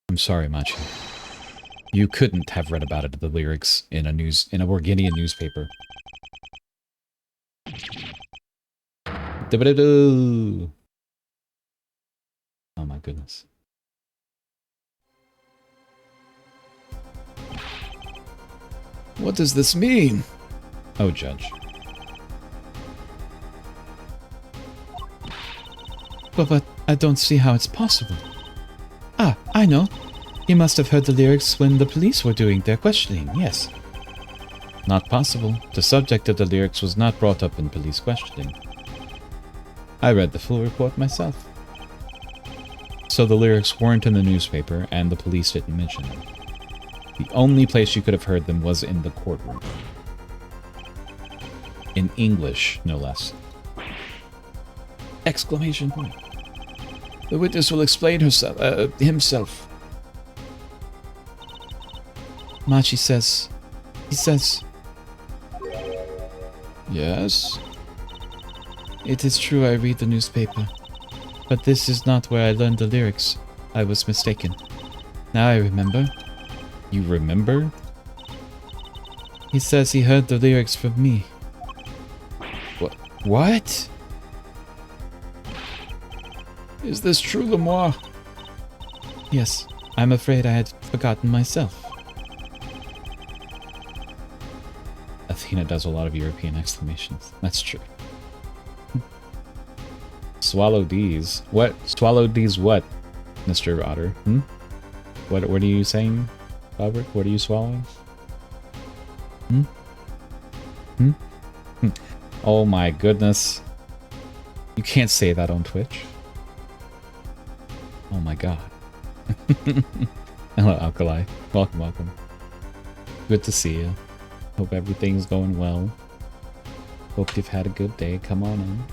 I'm sorry, Machi. You couldn't have read about it, the lyrics, in a Borginian newspaper. Oh my goodness. What does this mean? Oh, Judge. But I don't see how it's possible. Ah, I know. He must have heard the lyrics when the police were doing their questioning, yes. Not possible. The subject of the lyrics was not brought up in police questioning. I read the full report myself. So the lyrics weren't in the newspaper, and the police didn't mention them. The only place you could have heard them was in the courtroom. In English, no less. Exclamation point. The witness will explain himself. Machi says... He says... Yes? It is true I read the newspaper. But this is not where I learned the lyrics. I was mistaken. Now I remember. You remember? He says he heard the lyrics from me. What? Is this true, Lemoire? Yes, I'm afraid I had forgotten myself. Athena does a lot of European exclamations. That's true. Swallow these. What? Swallow these what, Mr. Otter? What are you saying, Robert? What are you swallowing? Oh my goodness. You can't say that on Twitch. Oh my god. Hello, Alkali. Welcome. Good to see you. Hope everything's going well. Hope you've had a good day. Come on in.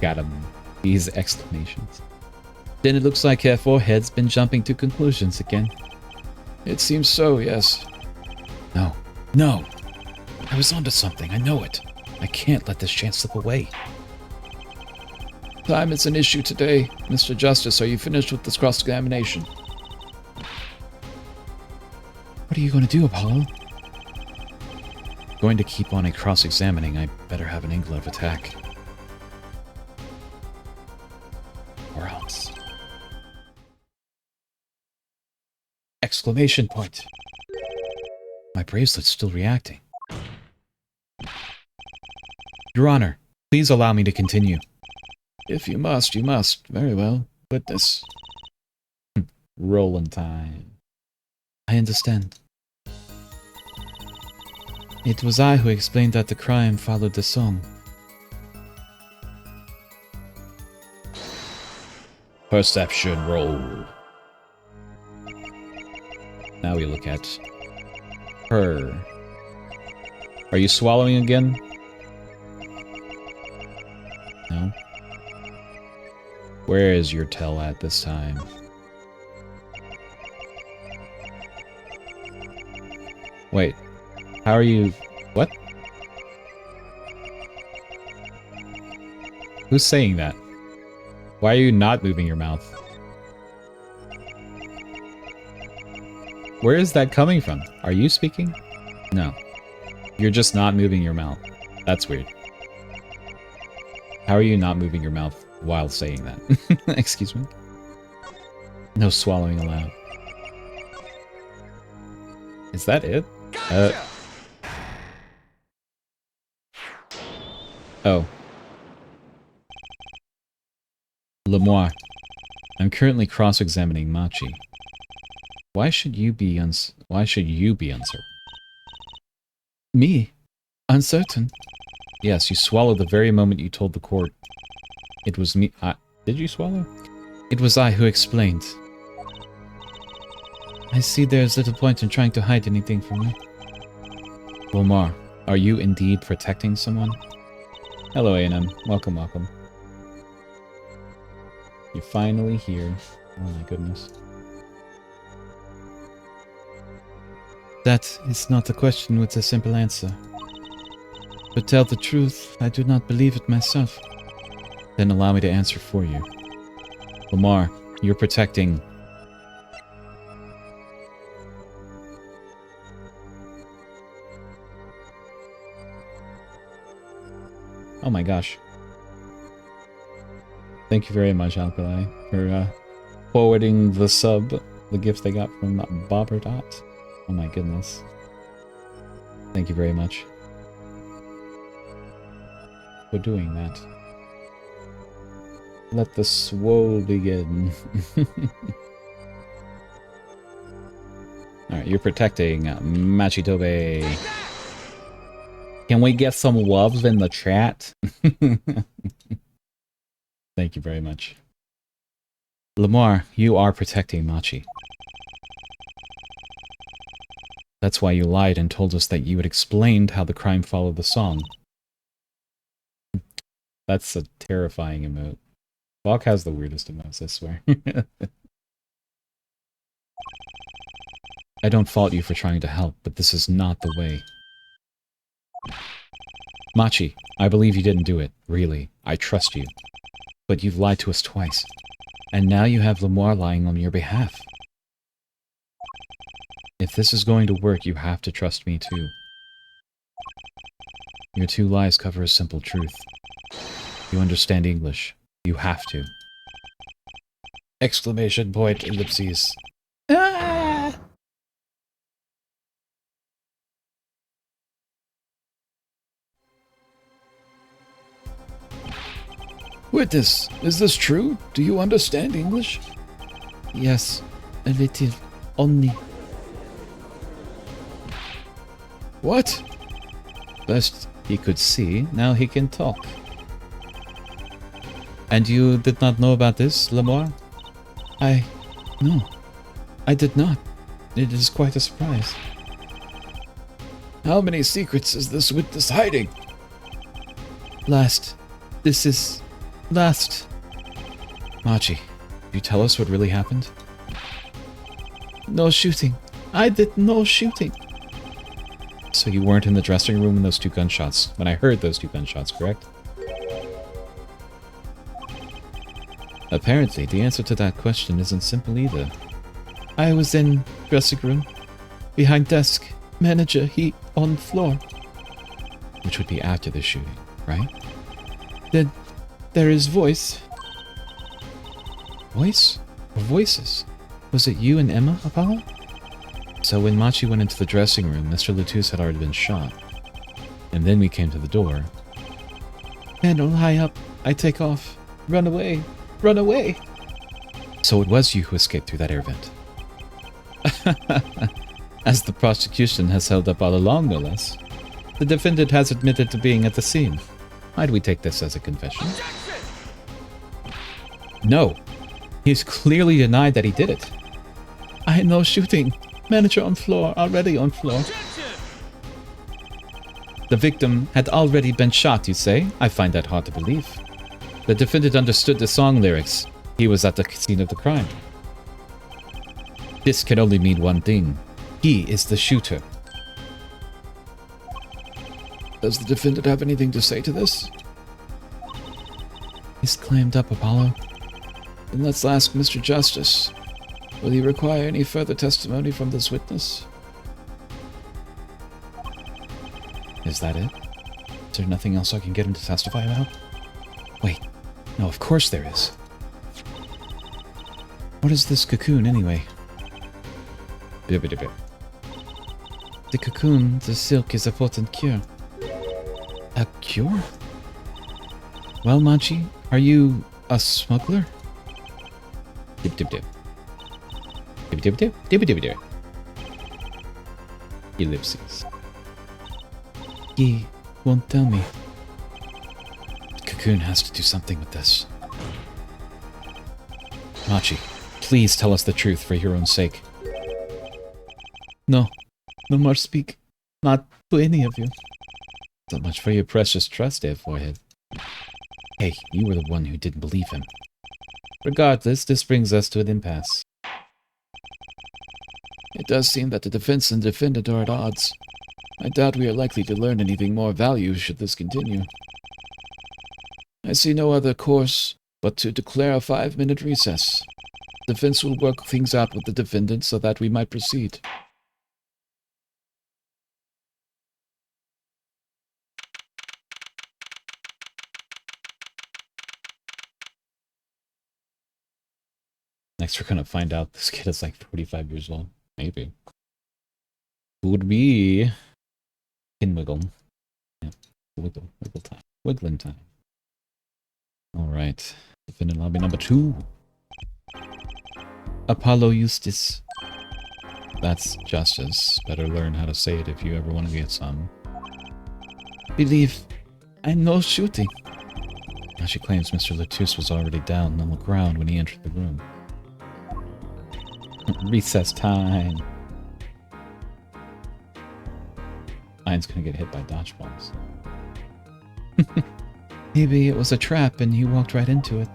Got him. These exclamations. Then it looks like our forehead's been jumping to conclusions again. It seems so, yes. No. I was onto something. I know it. I can't let this chance slip away. Time is an issue today. Mr. Justice, are you finished with this cross-examination? What are you going to do, Apollo? Going to keep on cross-examining. I better have an angle of attack. Or else. Exclamation point. My bracelet's still reacting. Your Honor, please allow me to continue. If you must, you must. Very well. Witness. Rolling time. I understand. It was I who explained that the crime followed the song. Perception roll. Now we look at her. Are you swallowing again? No? Where is your tail at this time? Wait. How are you... What? Who's saying that? Why are you not moving your mouth? Where is that coming from? Are you speaking? No. You're just not moving your mouth. That's weird. How are you not moving your mouth while saying that? Excuse me? No swallowing allowed. Is that it? Oh. Lemoire. I'm currently cross-examining Machi. Why should you be uncertain? Me? Uncertain? Yes, you swallowed the very moment you told the court. It was me. Did you swallow? It was I who explained. I see there's little point in trying to hide anything from me. Lemoire, are you indeed protecting someone? Hello, A&M. Welcome, welcome. You're finally here. Oh my goodness. That is not a question with a simple answer. To tell the truth, I do not believe it myself. Then allow me to answer for you. Lemoire, you're protecting... Oh my gosh. Thank you very much, Alkali, for forwarding the sub, the gift they got from Bobber Dot. Oh my goodness. Thank you very much for doing that. Let the swole begin. Alright, you're protecting Machitobe. Can we get some loves in the chat? Thank you very much. Lemoire, you are protecting Machi. That's why you lied and told us that you had explained how the crime followed the song. That's a terrifying emote. Valk has the weirdest emotes, I swear. I don't fault you for trying to help, but this is not the way. Machi, I believe you didn't do it, really. I trust you. But you've lied to us twice. And now you have Lemoire lying on your behalf. If this is going to work, you have to trust me too. Your two lies cover a simple truth. You understand English. You have to. Exclamation point, ellipses. Ah! Witness, is this true? Do you understand English? Yes, a little, only. What? First he could see, now he can talk. And you did not know about this, Lemoire? No, I did not. It is quite a surprise. How many secrets is this witness hiding? Last. This is... last. Machi, you tell us what really happened? No shooting. I did no shooting. So you weren't in the dressing room when those two gunshots, when I heard those two gunshots, correct? Apparently, the answer to that question isn't simple either. I was in dressing room, behind desk, manager, he on floor. Which would be after the shooting, right? Then there is voice. Voice? Or voices? Was it you and Emma, Apollo? So when Machi went into the dressing room, Mr. Latus had already been shot. And then we came to the door. Panel high up, I take off. Run away. Run away! So it was you who escaped through that air vent. As the prosecution has held up all along, no less. The defendant has admitted to being at the scene. Might we take this as a confession? No! He's clearly denied that he did it. I had no shooting. Manager on floor, already on floor. The victim had already been shot, you say? I find that hard to believe. The defendant understood the song lyrics. He was at the scene of the crime. This can only mean one thing. He is the shooter. Does the defendant have anything to say to this? He's clammed up, Apollo. Then let's ask Mr. Justice. Will he require any further testimony from this witness? Is that it? Is there nothing else I can get him to testify about? Wait, no, of course there is. What is this cocoon, anyway? The cocoon, the silk, is a potent cure. A cure? Well, Machi, are you a smuggler? Dip dip dip. Dip dip dip. Dip dip dip. Ellipses. He won't tell me. Cocoon has to do something with this. Machi, please tell us the truth for your own sake. No. No more speak. Not to any of you. So much for your precious trust there, forehead. Hey, you were the one who didn't believe him. Regardless, this brings us to an impasse. It does seem that the defense and defendant are at odds. I doubt we are likely to learn anything more of value should this continue. I see no other course but to declare a 5-minute recess. The defense will work things out with the defendant so that we might proceed. Next, we're gonna find out this kid is like 45 years old. Maybe. Would be in Wiggle. Yeah. Wiggle time. Wiggling time. Alright. Defendant lobby number 2. Apollo Justice. That's justice. Better learn how to say it if you ever want to get some. Believe I know shooting. Now she claims Mr. Latouche was already down on the ground when he entered the room. Recess time. Mine's gonna get hit by dodgeballs. Maybe it was a trap and he walked right into it.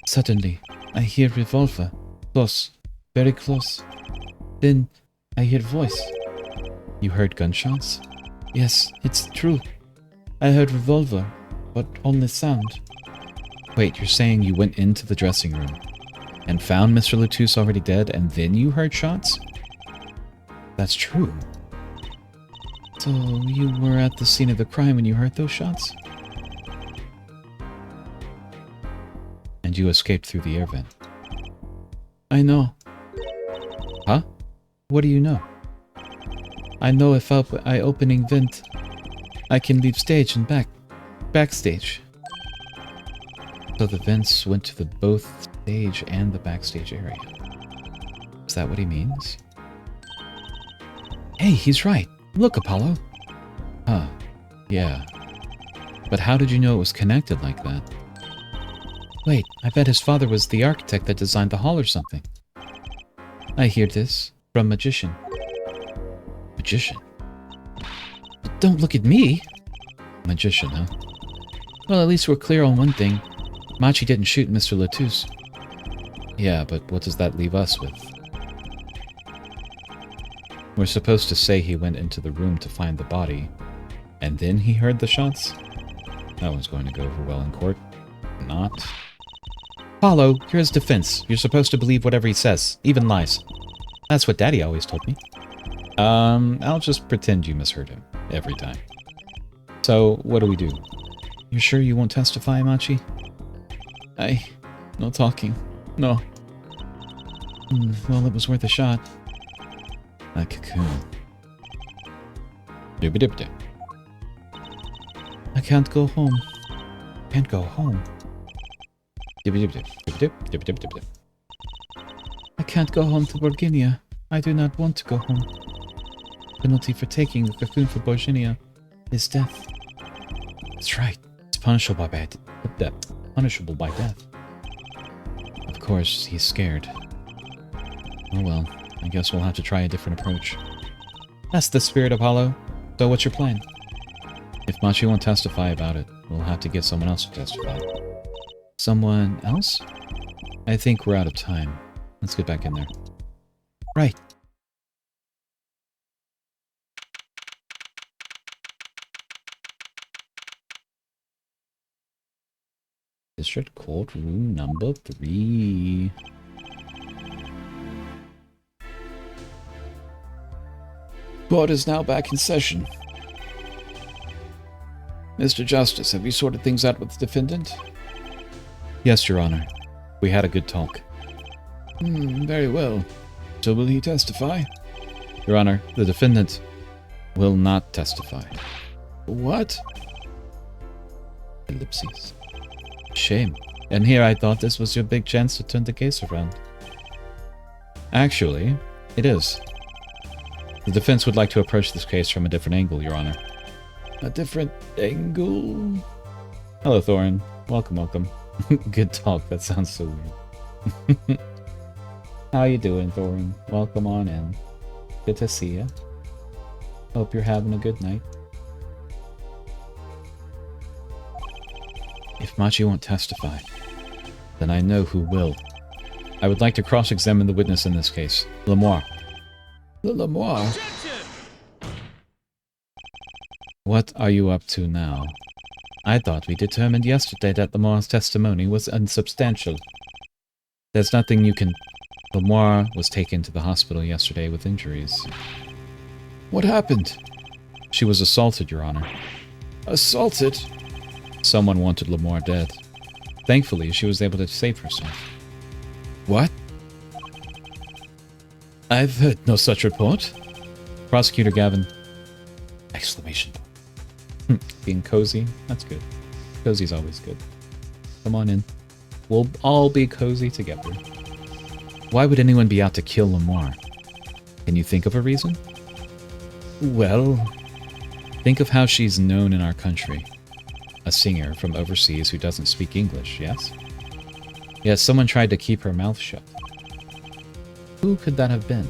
Suddenly, I hear revolver. Close. Very close. Then, I hear voice. You heard gunshots? Yes, it's true. I heard revolver, but only sound. Wait, you're saying you went into the dressing room and found Mr. Latouche already dead, and then you heard shots? That's true. So, you were at the scene of the crime when you heard those shots? And you escaped through the air vent. I know. Huh? What do you know? I know if I opening vent, I can leave stage and backstage. So the vents went to the both stage and the backstage area. Is that what he means? Hey, he's right. Look, Apollo. Huh. Yeah. But how did you know it was connected like that? Wait, I bet his father was the architect that designed the hall or something. I hear this from Magician. Magician? But don't look at me! Magician, huh? Well, at least we're clear on one thing. Machi didn't shoot Mr. Latouche. Yeah, but what does that leave us with? We're supposed to say he went into the room to find the body, and then he heard the shots? That one's going to go over well in court. Not. Apollo, you're his defense. You're supposed to believe whatever he says, even lies. That's what Daddy always told me. I'll just pretend you misheard him, every time. So, what do we do? You're sure you won't testify, Machi? No talking. No. Well, it was worth a shot. A cocoon. Doobie-dip-dip. I can't go home. Can't go home. Doobie-dip-dip. Doobie-dip. Doobie-dip-dip-dip. I can't go home to Borginia. I do not want to go home. Penalty for taking the cocoon for Borginia is death. That's right. It's punishable by death. Of course, he's scared. Oh well, I guess we'll have to try a different approach. That's the spirit, Apollo. So what's your plan? If Machi won't testify about it, we'll have to get someone else to testify. Someone else? I think we're out of time. Let's get back in there. Right. District Courtroom number 3. Court is now back in session. Mr. Justice, have you sorted things out with the defendant? Yes, Your Honor. We had a good talk. Very well. So will he testify? Your Honor, the defendant will not testify. What? Ellipses. Shame. And here I thought this was your big chance to turn the case around. Actually, it is. The defense would like to approach this case from a different angle, Your Honor. A different angle? Hello, Thorin. Welcome, welcome. Good talk. That sounds so weird. How you doing, Thorin? Welcome on in. Good to see you. Hope you're having a good night. If Machi won't testify, then I know who will. I would like to cross-examine the witness in this case, Lemoire. Lemoire? What are you up to now? I thought we determined yesterday that Lemoire's testimony was unsubstantial. There's nothing you can... Lemoire was taken to the hospital yesterday with injuries. What happened? She was assaulted, Your Honor. Assaulted? Someone wanted Lemoire dead. Thankfully, she was able to save herself. What? I've heard no such report. Prosecutor Gavin. Exclamation point. Being cozy? That's good. Cozy's always good. Come on in. We'll all be cozy together. Why would anyone be out to kill Lemoire? Can you think of a reason? Well, think of how she's known in our country. A singer from overseas who doesn't speak English, yes? Yes, someone tried to keep her mouth shut. Who could that have been?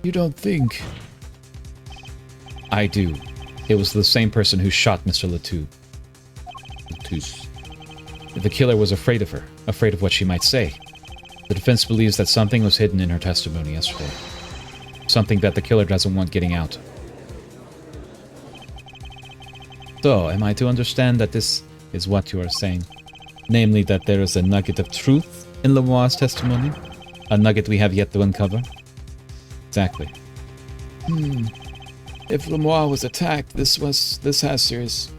You don't think... I do. It was the same person who shot Mr. Letou. The killer was afraid of her, afraid of what she might say. The defense believes that something was hidden in her testimony yesterday. Something that the killer doesn't want getting out. So, am I to understand that this is what you are saying? Namely, that there is a nugget of truth in Lemoire's testimony? A nugget we have yet to uncover? Exactly. If Lemoire was attacked, this has serious...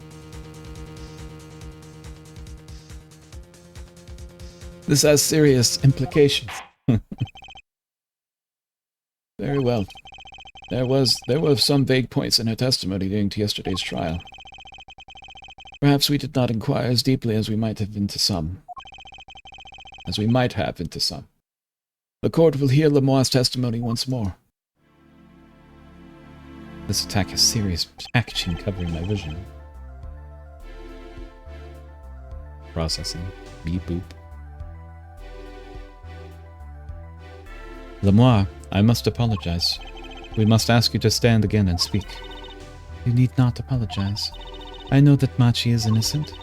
This has serious implications. Very well. There were some vague points in her testimony leading to yesterday's trial. Perhaps we did not inquire as deeply as we might have into some. The court will hear Lemoire's testimony once more. This attack has serious packaging covering my vision. Processing. Beep boop. Lemoire, I must apologize. We must ask you to stand again and speak. You need not apologize. I know that Machi is innocent,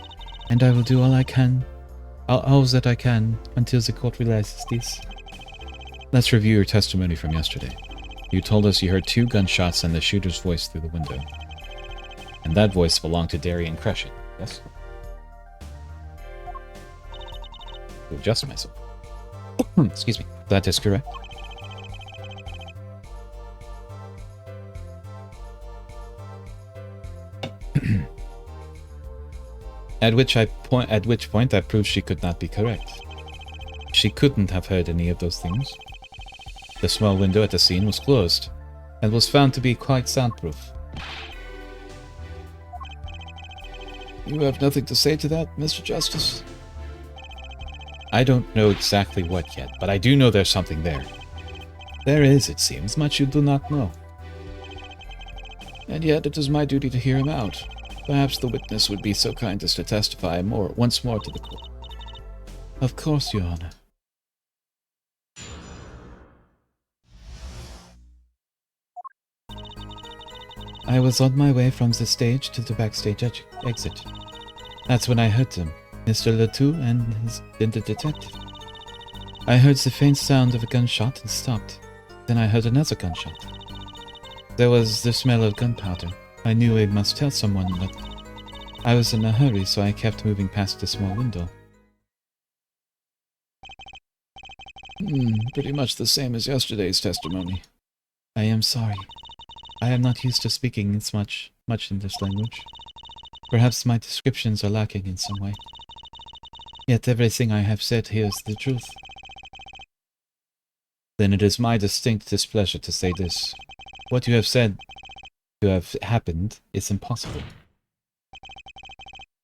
and I will do all I can, all that I can, until the court realizes this. Let's review your testimony from yesterday. You told us you heard 2 gunshots and the shooter's voice through the window. And that voice belonged to Daryan Crescent, yes? To adjust myself. Excuse me. That is correct. At which point I proved she could not be correct. She couldn't have heard any of those things. The small window at the scene was closed, and was found to be quite soundproof. You have nothing to say to that, Mr. Justice? I don't know exactly what yet, but I do know there's something there. There is, it seems, much you do not know. And yet it is my duty to hear him out. Perhaps the witness would be so kind as to testify once more to the court. Of course, Your Honor. I was on my way from the stage to the backstage exit. That's when I heard them, Mr. Letou and the detective. I heard the faint sound of a gunshot and stopped. Then I heard another gunshot. There was the smell of gunpowder. I knew I must tell someone, but I was in a hurry, so I kept moving past the small window. Pretty much the same as yesterday's testimony. I am sorry. I am not used to speaking this much in this language. Perhaps my descriptions are lacking in some way. Yet everything I have said here is the truth. Then it is my distinct displeasure to say this. What you have said to have happened is impossible.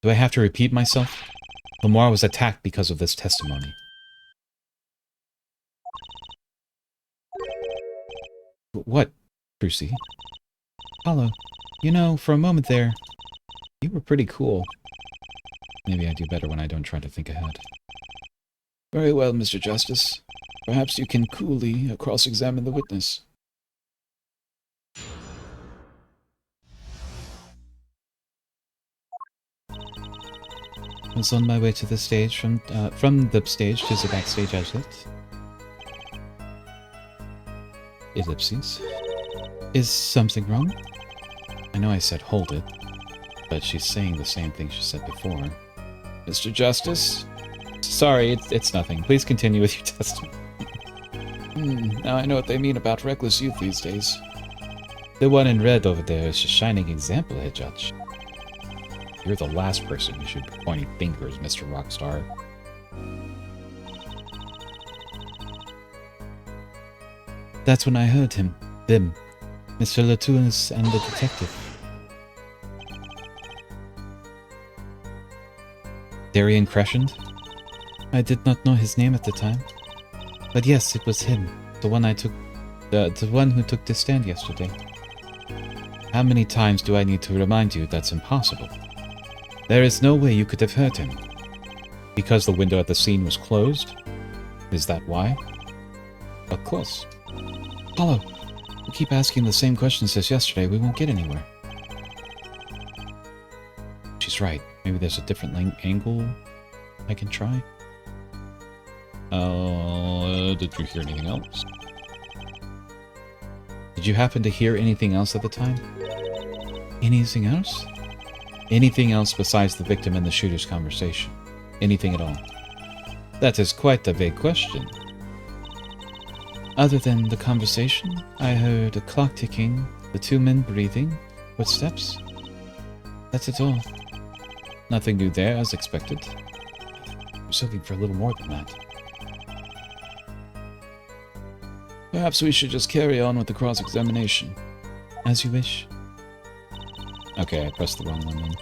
Do I have to repeat myself? Lamar was attacked because of this testimony. What, Brucey? Apollo, you know, for a moment there, you were pretty cool. Maybe I do better when I don't try to think ahead. Very well, Mr. Justice. Perhaps you can coolly cross-examine the witness. I was on my way to the stage from the stage to the backstage exit. Ellipses. Is something wrong? I know I said hold it, but she's saying the same thing she said before. Mr. Justice? Sorry, it's nothing. Please continue with your testimony. Now I know what they mean about reckless youth these days. The one in red over there is a shining example, Head Judge. You're the last person you should be pointing fingers, Mr. Rockstar. That's when I heard them, Mr. Letou and the detective. Daryan Crescent? I did not know his name at the time. But yes, it was him, the one who took the stand yesterday. How many times do I need to remind you that's impossible? There is no way you could have heard him. Because the window at the scene was closed? Is that why? Of course. Apollo, we keep asking the same questions as yesterday, we won't get anywhere. She's right. Maybe there's a different angle I can try? Did you hear anything else? Did you happen to hear anything else at the time? Anything else? Anything else besides the victim and the shooter's conversation? Anything at all? That is quite a vague question. Other than the conversation, I heard a clock ticking, the two men breathing, footsteps. That's it all. Nothing new there, as expected. I was hoping for a little more than that. Perhaps we should just carry on with the cross-examination. As you wish. Okay, I pressed the wrong one then.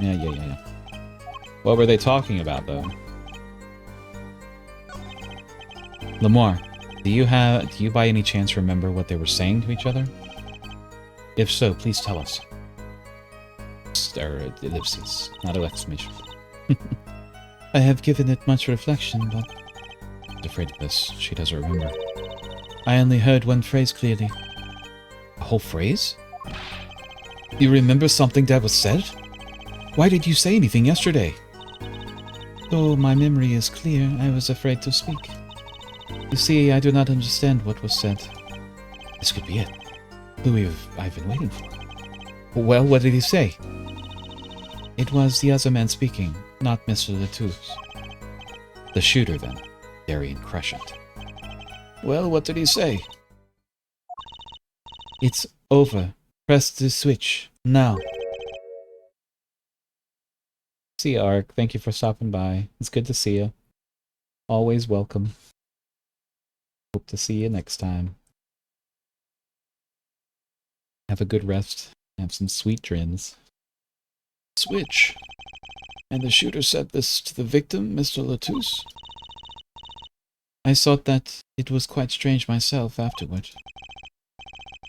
Yeah. What were they talking about, though? Lamar, do you by any chance remember what they were saying to each other? If so, please tell us. Ellipses, not an exclamation. I have given it much reflection, but I'm afraid of this. She doesn't remember. I only heard one phrase clearly. A whole phrase? You remember something that was said? Why did you say anything yesterday? Though my memory is clear, I was afraid to speak. You see, I do not understand what was said. This could be it. Who I've been waiting for. Well, what did he say? It was the other man speaking, not Mr. Letou. The shooter, then. Daryan Crescent. Well, what did he say? It's over. Press the switch. Now. See you, Ark. Thank you for stopping by. It's good to see you. Always welcome. Hope to see you next time. Have a good rest. Have some sweet dreams. Switch. And the shooter said this to the victim, Mr. Letou? I thought that it was quite strange myself afterward.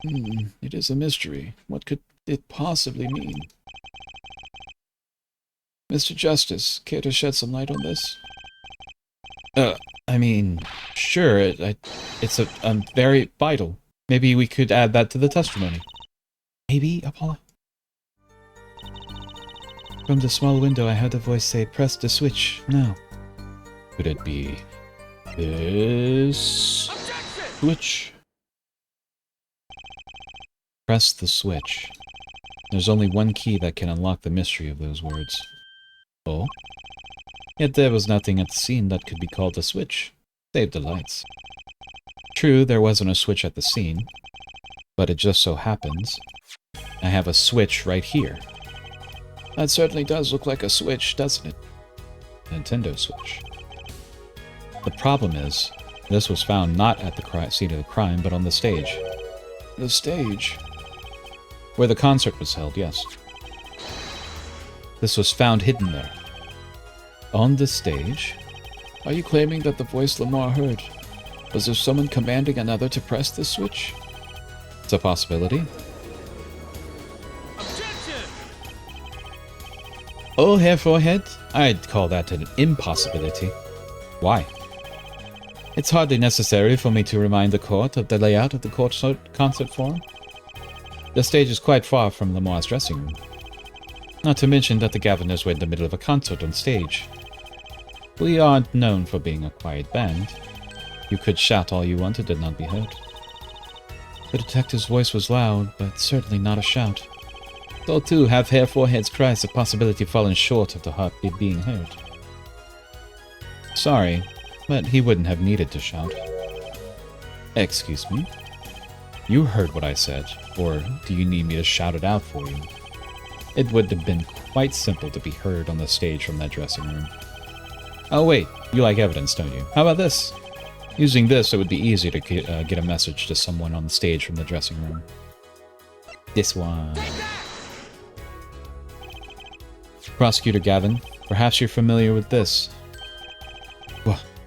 It is a mystery. What could it possibly mean? Mr. Justice, care to shed some light on this? I mean, sure, it's a very vital. Maybe we could add that to the testimony. Maybe, Apollo? From the small window, I heard a voice say, "Press the switch now." Could it be this switch? Press the switch. There's only one key that can unlock the mystery of those words. Oh? Yet there was nothing at the scene that could be called a switch, save the lights. True, there wasn't a switch at the scene, but it just so happens I have a switch right here. That certainly does look like a switch, doesn't it? Nintendo Switch. The problem is, this was found not at the scene of the crime, but on the stage. The stage? Where the concert was held, yes. This was found hidden there. On the stage? Are you claiming that the voice Lamar heard was there someone commanding another to press the switch? It's a possibility. Oh, Hair Forehead? I'd call that an impossibility. Why? It's hardly necessary for me to remind the court of the layout of the concert forum. The stage is quite far from Lamar's dressing room. Not to mention that the Governors were in the middle of a concert on stage. We aren't known for being a quiet band. You could shout all you wanted and not be heard. The detective's voice was loud, but certainly not a shout. So too have Hair Forehead's cries of possibility fallen short of the heartbeat being heard. Sorry, but he wouldn't have needed to shout. Excuse me? You heard what I said, or do you need me to shout it out for you? It would have been quite simple to be heard on the stage from that dressing room. Oh wait, you like evidence, don't you? How about this? Using this, it would be easy to get a message to someone on the stage from the dressing room. This one. Prosecutor Gavin, perhaps you're familiar with this.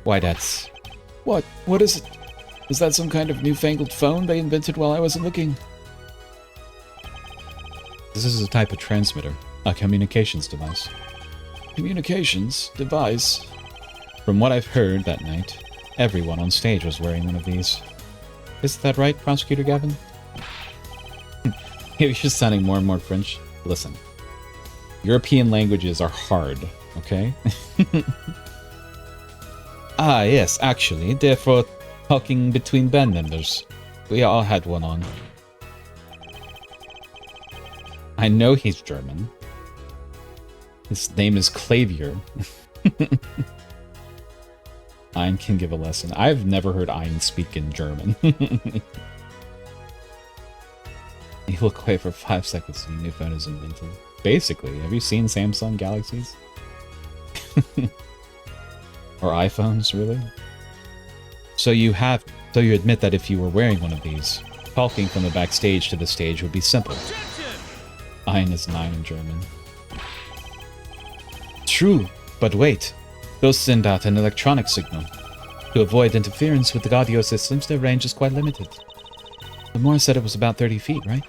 Why, that's... What? What is it? Is that some kind of newfangled phone they invented while I wasn't looking? This is a type of transmitter, a communications device. Communications device? From what I've heard that night, everyone on stage was wearing one of these. Is that right, Prosecutor Gavin? You're just sounding more and more French. Listen. European languages are hard, okay? Ah, yes, actually, they're for talking between band members. We all had one on. I know he's German. His name is Clavier. Ein can give a lesson. I've never heard Ein speak in German. You look away for 5 seconds and your new phone is invented. Basically, have you seen Samsung Galaxies? Or iPhones, really? So you admit that if you were wearing one of these, talking from the backstage to the stage would be simple. Ein is 9 in German. True, but wait. Those send out an electronic signal. To avoid interference with the audio systems, their range is quite limited. Lamar said it was about 30 feet, right?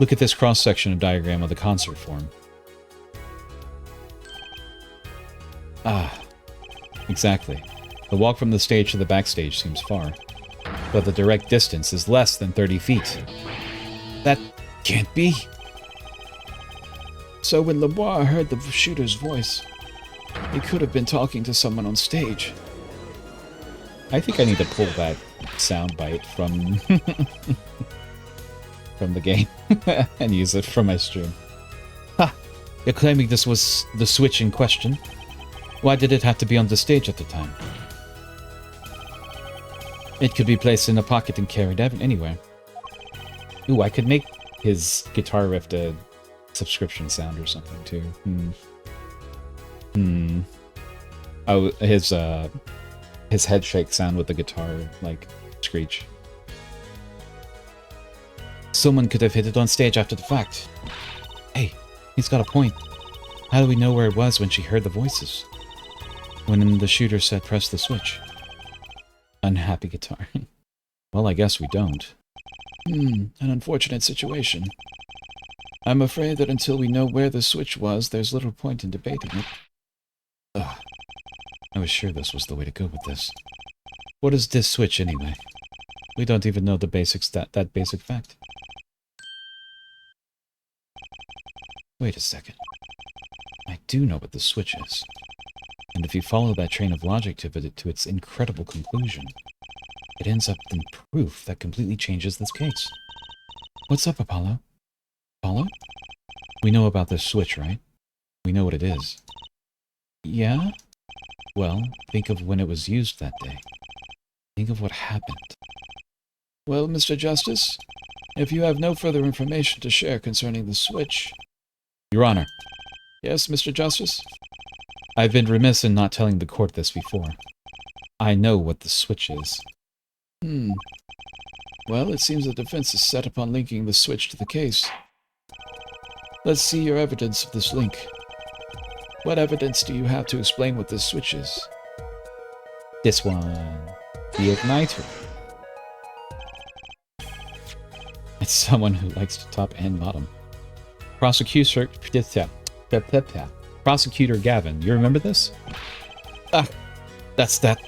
Look at this cross-section of diagram of the concert forum. Ah, exactly. The walk from the stage to the backstage seems far, but the direct distance is less than 30 feet. That can't be. So when Lamar heard the shooter's voice, he could have been talking to someone on stage. I think I need to pull that soundbite from from the game and use it for my stream. Ha! You're claiming this was the switch in question? Why did it have to be on the stage at the time? It could be placed in a pocket and carried anywhere. Ooh, I could make his guitar riff a subscription sound or something too. Oh, his head shake sound with the guitar, like, screech. Someone could have hit it on stage after the fact. Hey, he's got a point. How do we know where it was when she heard the voices? When the shooter said press the switch. Unhappy guitar. Well, I guess we don't. An unfortunate situation. I'm afraid that until we know where the switch was, there's little point in debating it. Ugh. I was sure this was the way to go with this. What is this switch, anyway? We don't even know the basics that basic fact. Wait a second. I do know what the switch is. And if you follow that train of logic to its incredible conclusion, it ends up in proof that completely changes this case. What's up, Apollo? Apollo? We know about this switch, right? We know what it is. Yeah? Well, think of when it was used that day. Think of what happened. Well, Mr. Justice, if you have no further information to share concerning the switch... Your Honor. Yes, Mr. Justice? I've been remiss in not telling the court this before. I know what the switch is. Well, it seems the defense is set upon linking the switch to the case. Let's see your evidence of this link. What evidence do you have to explain what this switch is? This one. The igniter. It's someone who likes to top and bottom. Prosecutor Gavin, you remember this? Ah, that's that.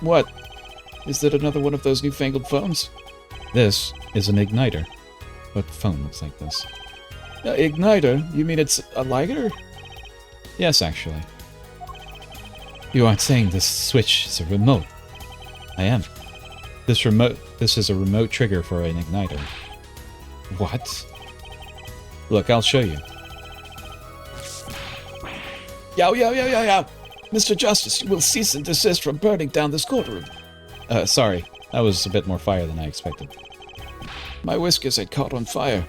What? Is that another one of those newfangled phones? This is an igniter. What phone looks like this? Igniter? You mean it's a lighter? Yes, actually. You aren't saying this switch is a remote. I am. This is a remote trigger for an igniter. What? Look, I'll show you. Yow, yow, yow, yow, yow! Mr. Justice, you will cease and desist from burning down this courtroom. Sorry. That was a bit more fire than I expected. My whiskers had caught on fire.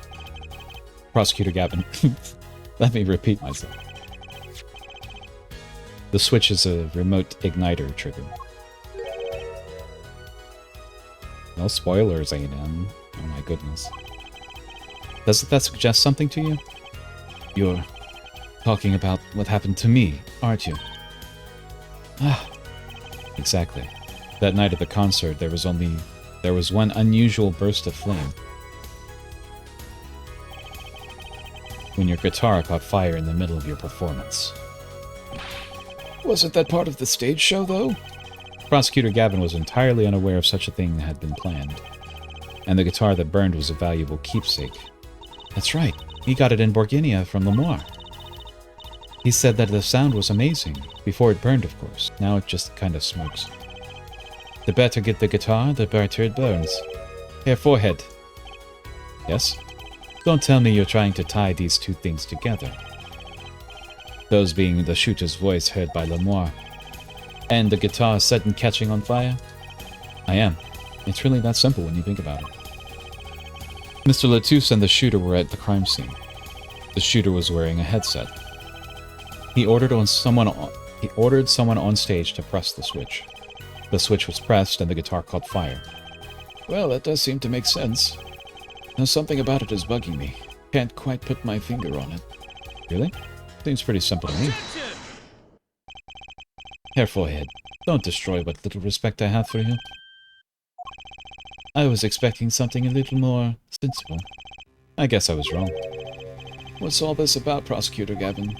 Prosecutor Gavin. Let me repeat myself. The switch is a remote igniter trigger. No spoilers, A&M. Oh my goodness. Doesn't that suggest something to you? You're talking about what happened to me, aren't you? Ah, exactly. That night at the concert, there was one unusual burst of flame. When your guitar caught fire in the middle of your performance. Wasn't that part of the stage show, though? Prosecutor Gavin was entirely unaware of such a thing had been planned. And the guitar that burned was a valuable keepsake. That's right. He got it in Borginia from Lamar. He said that the sound was amazing. Before it burned, of course. Now it just kind of smokes. The better get the guitar, the better it burns. Here, forehead. Yes? Don't tell me you're trying to tie these two things together. Those being the shooter's voice heard by Lamar, and the guitar sudden catching on fire? I am. It's really that simple when you think about it. Mr. Latouche and the shooter were at the crime scene. The shooter was wearing a headset. He ordered someone on stage to press the switch. The switch was pressed and the guitar caught fire. Well, that does seem to make sense. Now something about it is bugging me. Can't quite put my finger on it. Really? Seems pretty simple to me. Hair forehead, don't destroy what little respect I have for you. I was expecting something a little more sensible. I guess I was wrong. What's all this about, Prosecutor Gavin?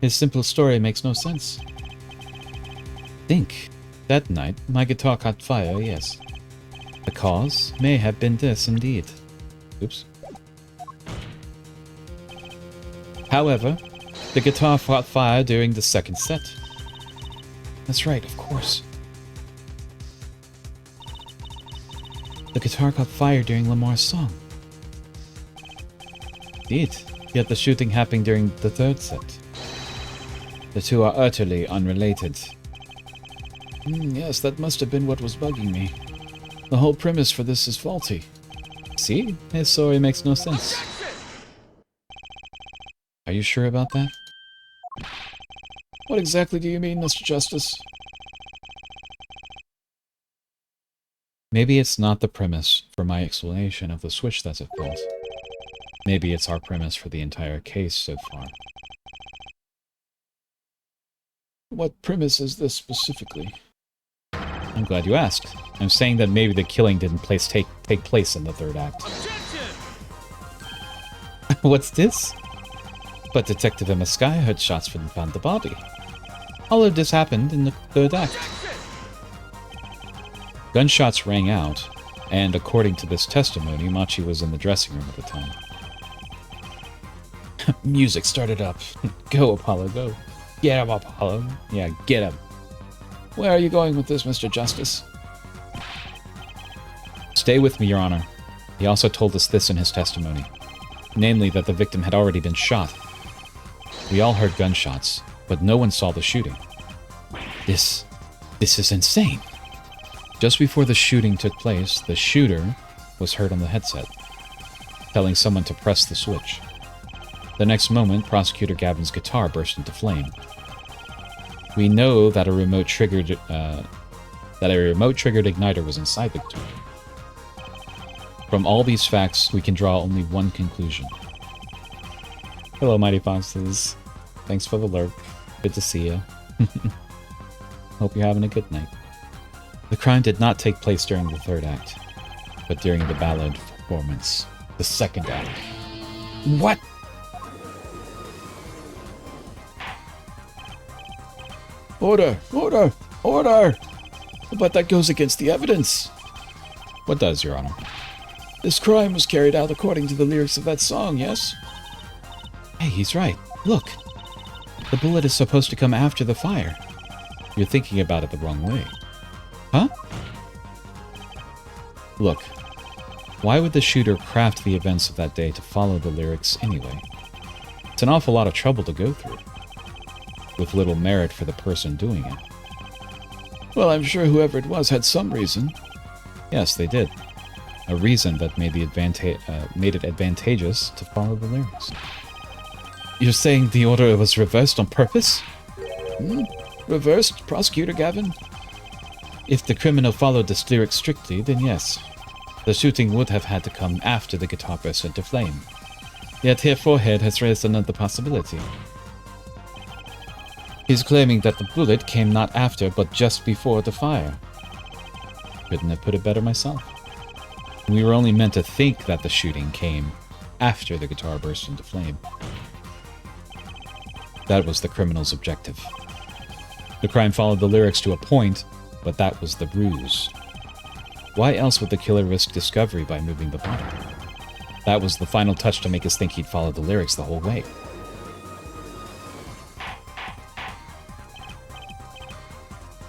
His simple story makes no sense. Think. That night, my guitar caught fire, yes. The cause may have been this indeed. Oops. However, the guitar caught fire during the second set. That's right, of course. The guitar caught fire during Lamar's song. Indeed, yet the shooting happened during the third set. The two are utterly unrelated. Yes, that must have been what was bugging me. The whole premise for this is faulty. See? His story makes no sense. Are you sure about that? What exactly do you mean, Mr. Justice? Maybe it's not the premise for my explanation of the switch that's at fault. Maybe it's our premise for the entire case so far. What premise is this specifically? I'm glad you asked. I'm saying that maybe the killing didn't take place in the third act. What's this? But Detective Emma Sky heard shots from the body. All of this happened in the third act. Gunshots rang out, and according to this testimony, Machi was in the dressing room at the time. Music started up. Go, Apollo, go. Get him, Apollo. Yeah, get him. Where are you going with this, Mr. Justice? Stay with me, Your Honor. He also told us this in his testimony. Namely, that the victim had already been shot. We all heard gunshots, but no one saw the shooting. This is insane. Just before the shooting took place, the shooter was heard on the headset, telling someone to press the switch. The next moment, Prosecutor Gavin's guitar burst into flame. We know that a remote-triggered igniter was inside the guitar. From all these facts, we can draw only one conclusion. Hello, Mighty Foxes. Thanks for the lurk. Good to see you. Hope you're having a good night. The crime did not take place during the third act, but during the ballad performance, the second act. What? Order! Order! Order! But that goes against the evidence. What does, Your Honor? This crime was carried out according to the lyrics of that song, yes? Hey, he's right. Look. The bullet is supposed to come after the fire. You're thinking about it the wrong way. Huh? Look. Why would the shooter craft the events of that day to follow the lyrics anyway? It's an awful lot of trouble to go through, with little merit for the person doing it. Well, I'm sure whoever it was had some reason. Yes, they did. A reason that made it advantageous to follow the lyrics. You're saying the order was reversed on purpose? Reversed, Prosecutor Gavin? If the criminal followed the lyrics strictly, then yes. The shooting would have had to come after the guitar burst into flame. Yet here Forehead has raised another possibility. He's claiming that the bullet came not after, but just before the fire. Couldn't have put it better myself. We were only meant to think that the shooting came after the guitar burst into flame. That was the criminal's objective. The crime followed the lyrics to a point, but that was the ruse. Why else would the killer risk discovery by moving the body? That was the final touch to make us think he'd followed the lyrics the whole way.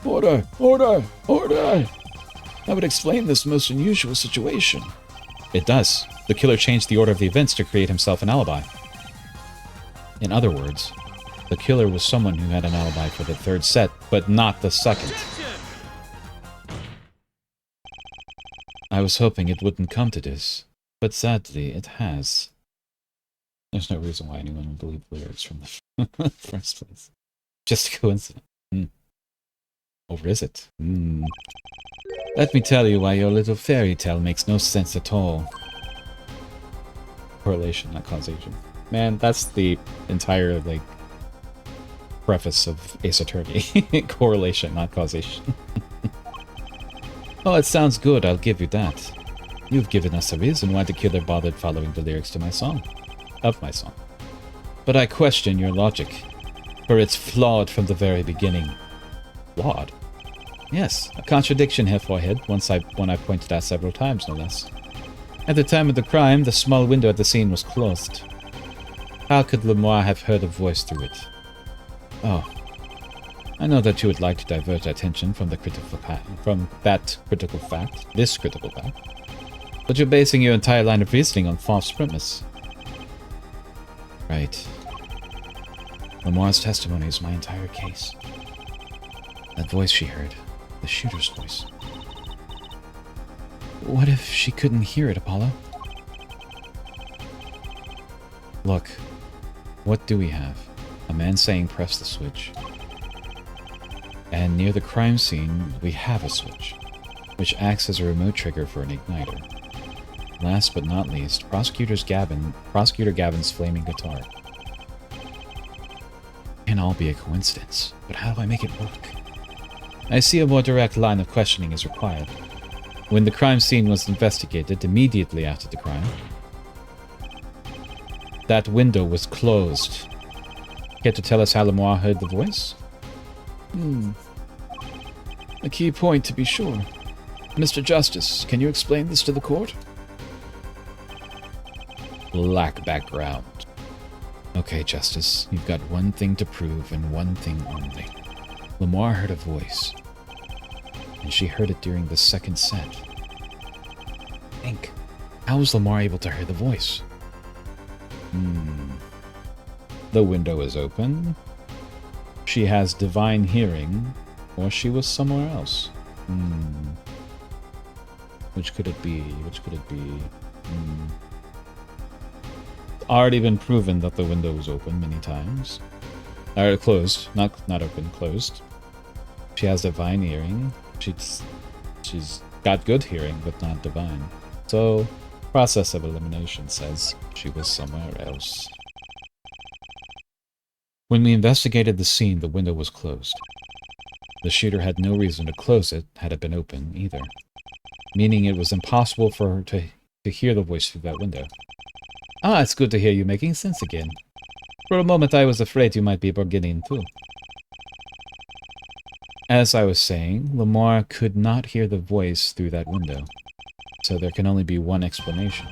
Order! Order! Order! That would explain this most unusual situation. It does. The killer changed the order of the events to create himself an alibi. In other words, the killer was someone who had an alibi for the third set, but not the second. I was hoping it wouldn't come to this, but sadly it has. There's no reason why anyone would believe the lyrics from the first place. Just a coincidence. Or is it? Let me tell you why your little fairy tale makes no sense at all. Correlation, not causation. Man, that's the entire, like, preface of Ace Attorney. Correlation, not causation. Oh, it sounds good, I'll give you that. You've given us a reason why the killer bothered following the lyrics to my song. Of my song. But I question your logic, for it's flawed from the very beginning. Flawed? Yes, a contradiction here, Forehead, one I've pointed out several times, no less. At the time of the crime, the small window at the scene was closed. How could Lemoire have heard a voice through it? Oh. I know that you would like to divert attention from this critical fact, but you're basing your entire line of reasoning on false premise. Right. Lemoire's testimony is my entire case. That voice she heard, the shooter's voice. What if she couldn't hear it, Apollo? Look, what do we have? A man saying press the switch. And near the crime scene, we have a switch, which acts as a remote trigger for an igniter. Last but not least, Prosecutor Gavin's flaming guitar. Can all be a coincidence, but how do I make it work? I see a more direct line of questioning is required. When the crime scene was investigated immediately after the crime, that window was closed. Care to tell us how Lemoire heard the voice? A key point, to be sure. Mr. Justice, can you explain this to the court? Black background. Okay, Justice, you've got one thing to prove and one thing only. Lamar heard a voice, and she heard it during the second set. Think, how was Lamar able to hear the voice? The window is open. She has divine hearing, or she was somewhere else. Which could it be? Which could it be? It's already been proven that the window was open many times. Or closed. Not open, closed. She has divine hearing. She's got good hearing, but not divine. So, process of elimination says she was somewhere else. When we investigated the scene, the window was closed. The shooter had no reason to close it had it been open, either. Meaning it was impossible for her to hear the voice through that window. Ah, it's good to hear you making sense again. For a moment I was afraid you might be beginning too. As I was saying, Lamar could not hear the voice through that window. So there can only be one explanation.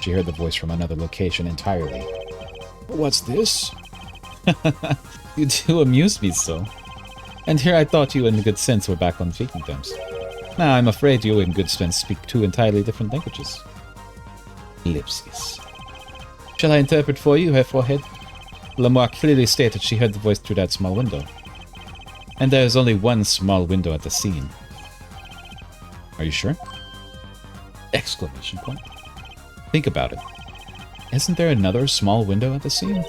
She heard the voice from another location entirely. What's this? You do amuse me so. And here I thought you in good sense were back on speaking terms. Now I'm afraid you in good sense speak two entirely different languages. Ellipses. Shall I interpret for you, her forehead? Lamar clearly stated she heard the voice through that small window. And there is only one small window at the scene. Are you sure? Exclamation point. Think about it. Isn't there another small window at the scene?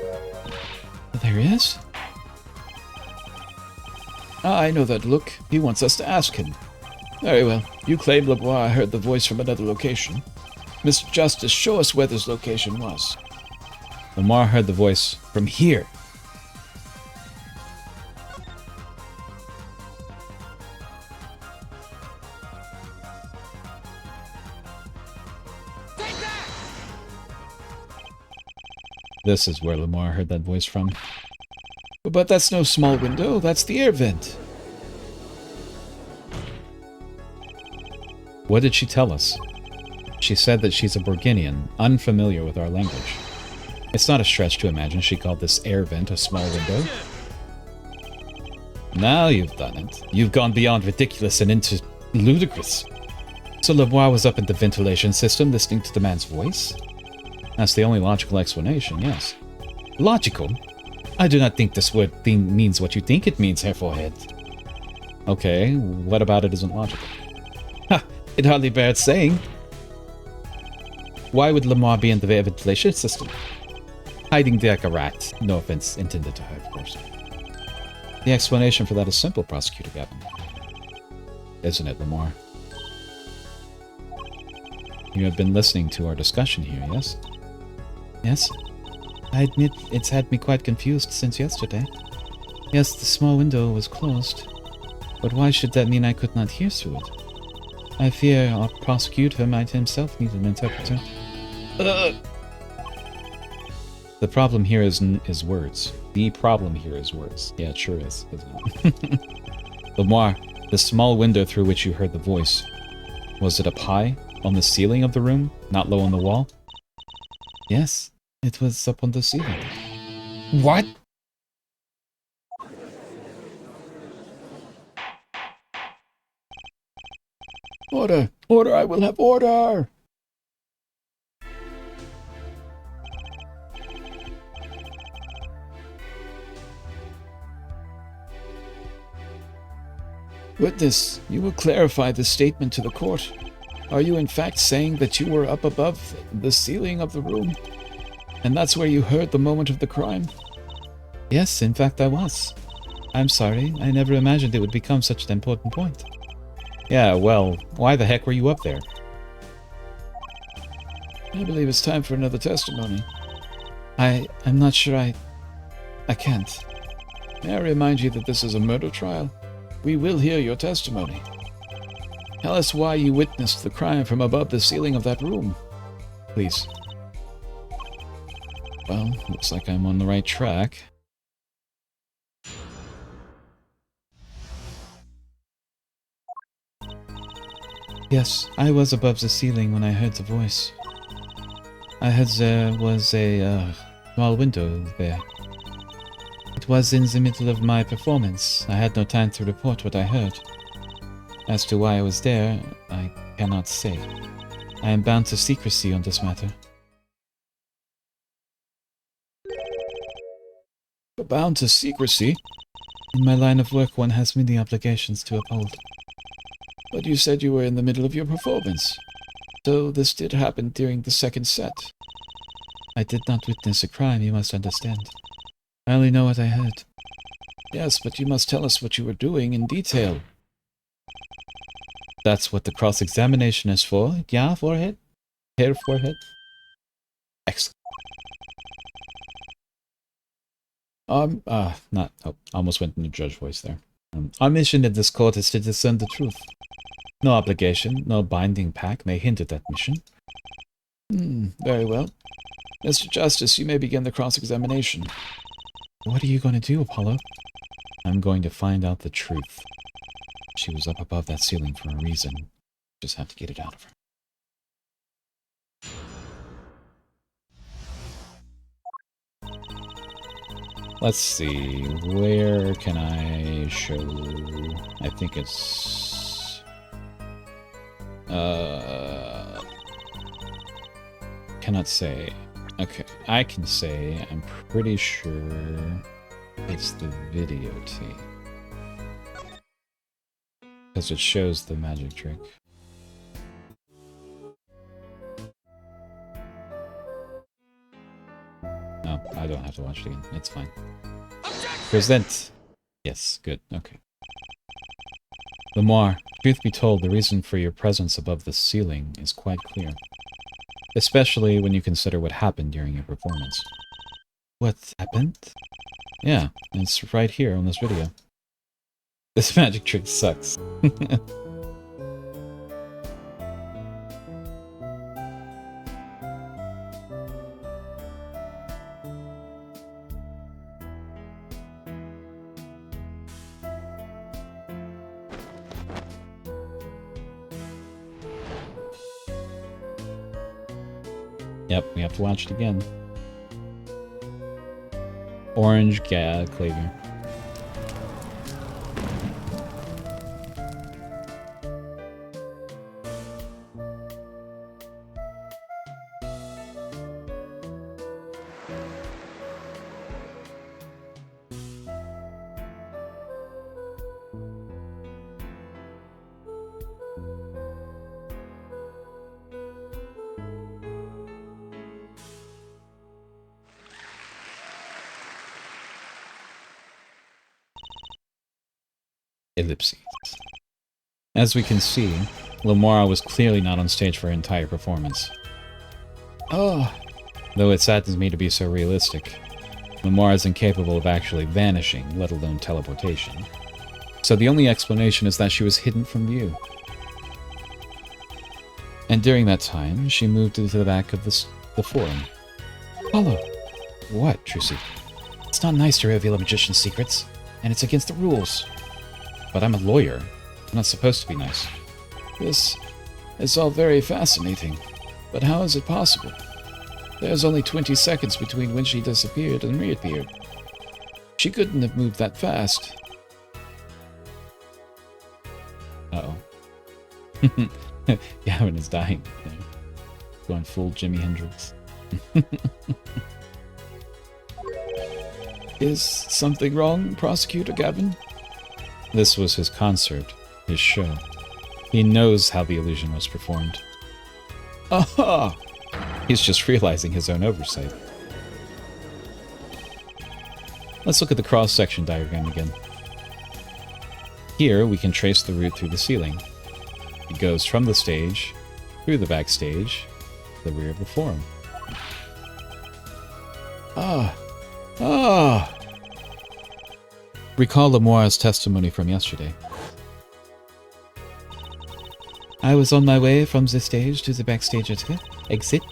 There is? Ah, I know that look. He wants us to ask him. Very well. You claim Lamar heard the voice from another location. Mr. Justice, show us where this location was. Lamar heard the voice from here. This is where Lamar heard that voice from. But that's no small window, that's the air vent. What did she tell us? She said that she's a Borginian, unfamiliar with our language. It's not a stretch to imagine she called this air vent a small window. Now you've done it. You've gone beyond ridiculous and into ludicrous. So Lamar was up in the ventilation system listening to the man's voice? That's the only logical explanation, yes. Logical? I do not think this word thing means what you think it means, Herr Forehead. Okay, what about it isn't logical? Ha! It hardly bears saying. Why would Lamar be in the ventilation system? Hiding there like a rat. No offense intended to her, of course. The explanation for that is simple, Prosecutor Gavin. Isn't it, Lamar? You have been listening to our discussion here, yes? Yes. I admit it's had me quite confused since yesterday. Yes, the small window was closed. But why should that mean I could not hear through it? I fear our prosecutor might himself need an interpreter. The problem here is words. The problem here is words. Yeah, it sure is, isn't it? Lamar, the small window through which you heard the voice, was it up high, on the ceiling of the room, not low on the wall? Yes, it was up on the ceiling. What? Order! Order! I will have order! Witness, you will clarify this statement to the court. Are you in fact saying that you were up above the ceiling of the room? And that's where you heard the moment of the crime? Yes, in fact I was. I'm sorry, I never imagined it would become such an important point. Yeah, well, why the heck were you up there? I believe it's time for another testimony. I'm not sure I can't. May I remind you that this is a murder trial? We will hear your testimony. Tell us why you witnessed the crime from above the ceiling of that room. Please. Well, looks like I'm on the right track. Yes, I was above the ceiling when I heard the voice. I heard there was a small window there. It was in the middle of my performance. I had no time to report what I heard. As to why I was there, I cannot say. I am bound to secrecy on this matter. Bound to secrecy? In my line of work, one has many obligations to uphold. But you said you were in the middle of your performance. So this did happen during the second set. I did not witness a crime, you must understand. I only know what I heard. Yes, but you must tell us what you were doing in detail. That's what the cross-examination is for. Yeah, forehead? Hair forehead? Excellent. Almost went into judge voice there. Our mission in this court is to discern the truth. No obligation, no binding pact may hinder that mission. Very well. Mr. Justice, you may begin the cross-examination. What are you going to do, Apollo? I'm going to find out the truth. She was up above that ceiling for a reason. Just have to get it out of her. Let's see, where can I show? I think it's... cannot say. Okay, I can say, I'm pretty sure it's the video tape. Because it shows the magic trick. No, I don't have to watch it again. It's fine. Present! Yes, good, okay. Lamar, truth be told, the reason for your presence above the ceiling is quite clear. Especially when you consider what happened during your performance. What happened? Yeah, it's right here on this video. This magic trick sucks. Yep, we have to watch it again. Orange clavier. Ellipses. As we can see, Lamora was clearly not on stage for her entire performance. Oh, though it saddens me to be so realistic. Lamora is incapable of actually vanishing, let alone teleportation. So the only explanation is that she was hidden from view. And during that time, she moved into the back of the forum. Apollo! What, Trucy? It's not nice to reveal a magician's secrets, and it's against the rules. But I'm a lawyer. I'm not supposed to be nice. This is all very fascinating, but how is it possible? There's only 20 seconds between when she disappeared and reappeared. She couldn't have moved that fast. Uh-oh. Gavin is dying. Going full Jimi Hendrix. Is something wrong, Prosecutor Gavin? This was his concert, his show. He knows how the illusion was performed. Aha! He's just realizing his own oversight. Let's look at the cross-section diagram again. Here we can trace the route through the ceiling. It goes from the stage, through the backstage, to the rear of the forum. Recall Lamora's testimony from yesterday. I was on my way from the stage to the backstage exit.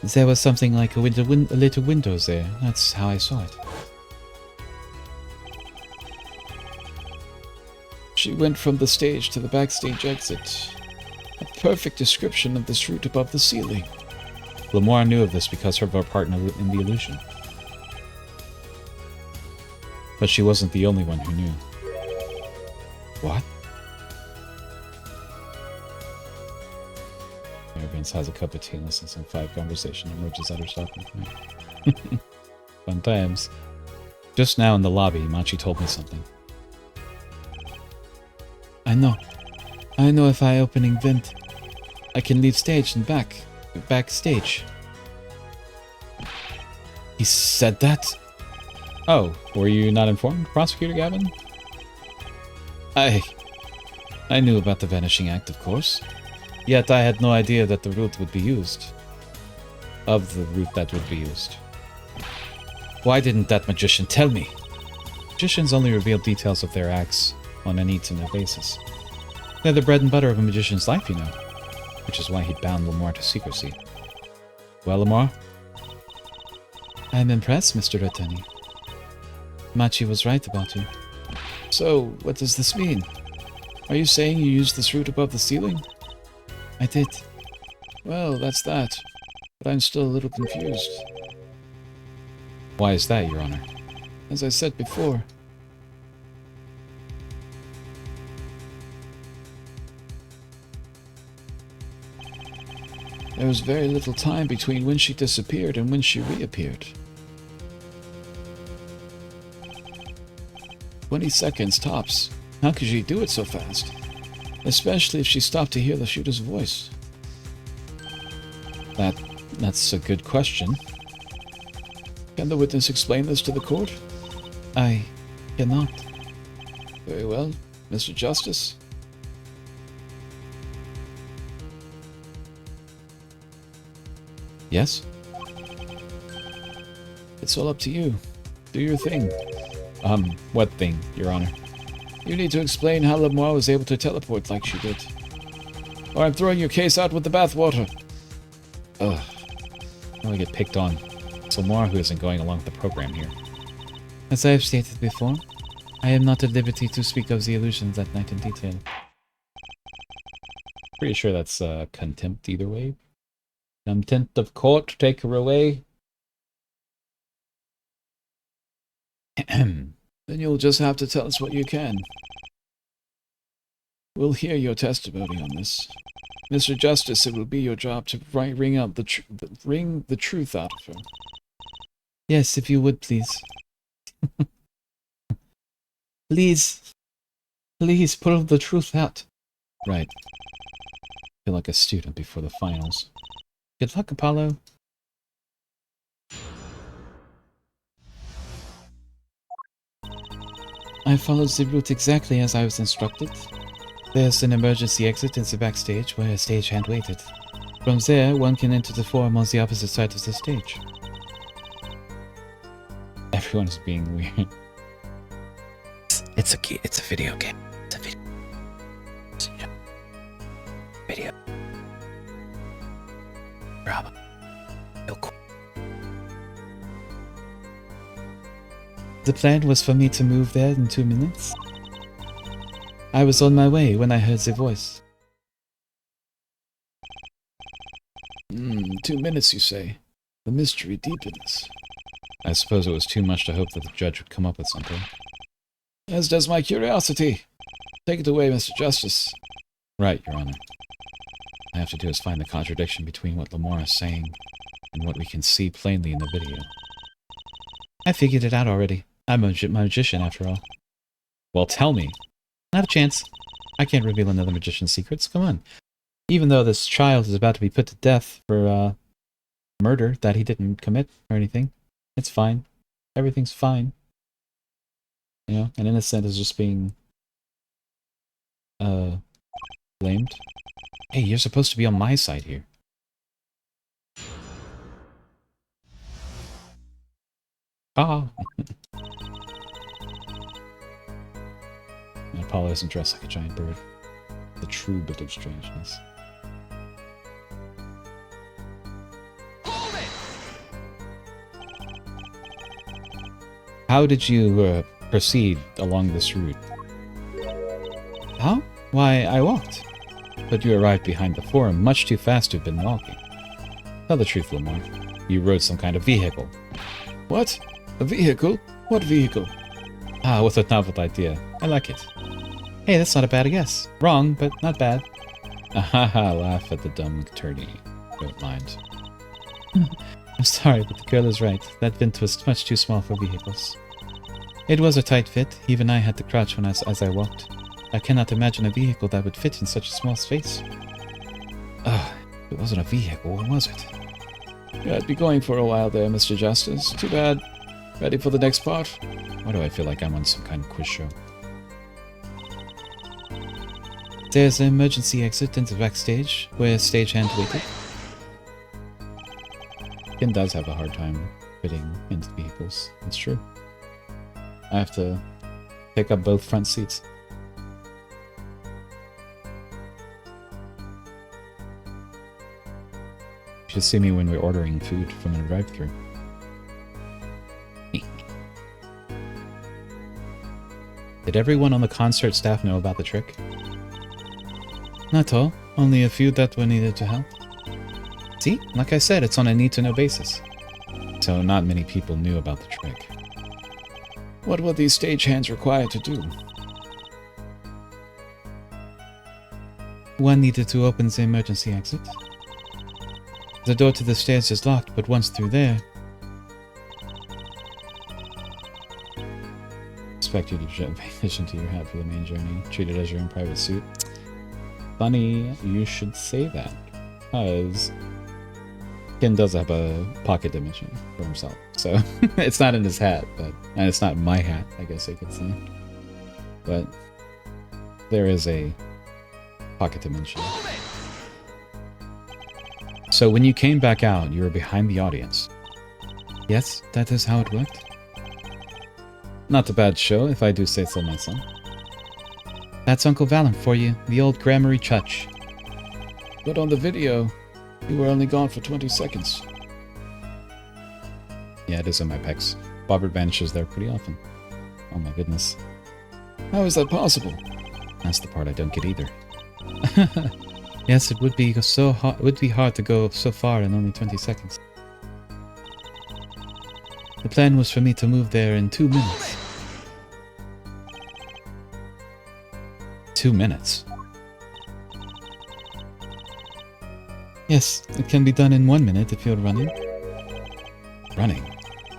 There was something like a little windows there. That's how I saw it. She went from the stage to the backstage exit. A perfect description of this route above the ceiling. Lamora knew of this because of her partner in the illusion. But she wasn't the only one who knew. What? Vince has a cup of tea and listens to 5 conversation emerges at her stopping point. Fun times. Just now in the lobby, Machi told me something. I know if I opening vent, I can leave stage and backstage. He said that? Oh, were you not informed, Prosecutor Gavin? I knew about the Vanishing Act, of course. Yet I had no idea that the route would be used. Of the route that would be used. Why didn't that magician tell me? Magicians only reveal details of their acts on a need-to-know basis. They're the bread and butter of a magician's life, you know. Which is why he bound Lamar to secrecy. Well, Lamar? I'm impressed, Mr. Rotani. Machi was right about you. So, what does this mean? Are you saying you used this route above the ceiling? I did. Well, that's that. But I'm still a little confused. Why is that, Your Honor? As I said before, there was very little time between when she disappeared and when she reappeared. 20 seconds tops. How could she do it so fast? Especially if she stopped to hear the shooter's voice. That's a good question. Can the witness explain this to the court? I cannot. Very well, Mr. Justice. Yes? It's all up to you. Do your thing. What thing, Your Honor? You need to explain how Lamar was able to teleport like she did. Or I'm throwing your case out with the bathwater. Ugh. Now I get picked on. It's Lamar who isn't going along with the program here. As I have stated before, I am not at liberty to speak of the illusions that night in detail. Pretty sure that's contempt either way. Contempt of court, take her away. Then you'll just have to tell us what you can. We'll hear your testimony on this. Mr. Justice, it will be your job to wring the truth out of her. Yes, if you would, please. Please, pull the truth out. Right. Feel like a student before the finals. Good luck, Apollo. I followed the route exactly as I was instructed. There's an emergency exit in the backstage where a stagehand waited. From there, one can enter the forum on the opposite side of the stage. Everyone's being weird. It's a video game. It's a video. Drama. The plan was for me to move there in 2 minutes. I was on my way when I heard the voice. 2 minutes, you say? The mystery deepens. I suppose it was too much to hope that the judge would come up with something. As does my curiosity. Take it away, Mr. Justice. Right, Your Honor. All I have to do is find the contradiction between what Lamar is saying and what we can see plainly in the video. I figured it out already. I'm a magician, after all. Well, tell me. Not a chance. I can't reveal another magician's secrets. Come on. Even though this child is about to be put to death for murder that he didn't commit or anything, it's fine. Everything's fine. You know, an innocent is just being blamed. Hey, you're supposed to be on my side here. Ah. And Apollo isn't dressed like a giant bird. The true bit of strangeness. Hold it! How did you proceed along this route? How? Why, I walked. But you arrived behind the forum much too fast to have been walking. Tell the truth, Lamar. You rode some kind of vehicle. What? A vehicle? What vehicle? Ah, with a novel idea. I like it. Hey, that's not a bad guess. Wrong, but not bad. Ahaha, laugh at the dumb attorney. Don't mind. I'm sorry, but the girl is right. That vent was much too small for vehicles. It was a tight fit. Even I had to crouch as I walked. I cannot imagine a vehicle that would fit in such a small space. Ugh, it wasn't a vehicle, what was it? Yeah, I'd be going for a while there, Mr. Justice. Too bad. Ready for the next part? Why do I feel like I'm on some kind of quiz show? There's an emergency exit into the backstage, where a stagehand waited. Ken does have a hard time fitting into vehicles. It's true. I have to pick up both front seats. You should see me when we're ordering food from a drive-thru. Did everyone on the concert staff know about the trick? Not all. Only a few that were needed to help. See? Like I said, it's on a need-to-know basis. So not many people knew about the trick. What were these stagehands required to do? One needed to open the emergency exit. The door to the stairs is locked, but once through there... Expect you to pay attention to your hat for the main journey. Treat it as your own private suit. Funny you should say that, because Ken does have a pocket dimension for himself. So it's not in his hat, and it's not in my hat, I guess I could say. But there is a pocket dimension. So when you came back out, you were behind the audience. Yes, that is how it worked. Not a bad show, if I do say so myself. That's Uncle Valen for you, the old grammary chutch. But on the video, you were only gone for 20 seconds. Yeah, it is in my pecs. Bobbert vanishes there pretty often. Oh my goodness. How is that possible? That's the part I don't get either. Yes, it would be so hard. It would be hard to go so far in only 20 seconds. The plan was for me to move there in 2 minutes. 2 minutes? Yes, it can be done in 1 minute if you're running. Running?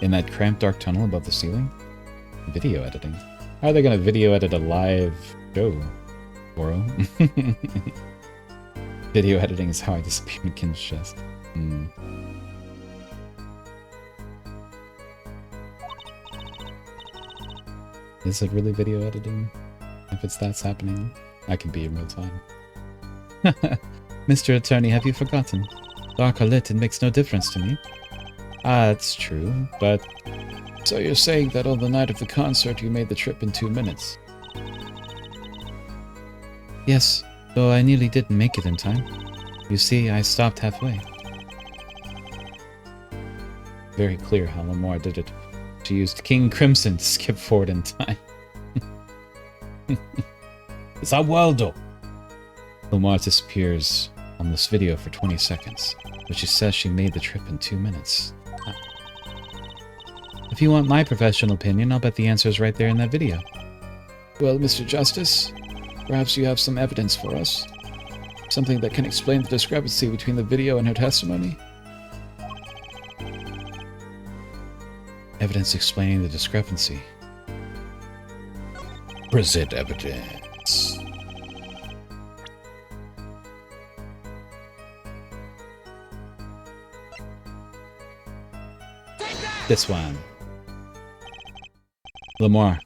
In that cramped dark tunnel above the ceiling? Video editing. How are they gonna video edit a live show, Boro? Video editing is how I disappear in Ken's chest. Is it really video editing? If that's happening, I can be in real time. Mr. Attorney, have you forgotten? Dark or lit, it makes no difference to me. That's true, but... So you're saying that on the night of the concert you made the trip in 2 minutes? Yes, though I nearly didn't make it in time. You see, I stopped halfway. Very clear how Lamar did it. She used King Crimson to skip forward in time. It's a world. Lamar disappears on this video for 20 seconds, but she says she made the trip in 2 minutes. If you want my professional opinion, I'll bet the answer is right there in that video. Well, Mr. Justice, perhaps you have some evidence for us? Something that can explain the discrepancy between the video and her testimony? Evidence explaining the discrepancy. Present evidence. This one. Lamar,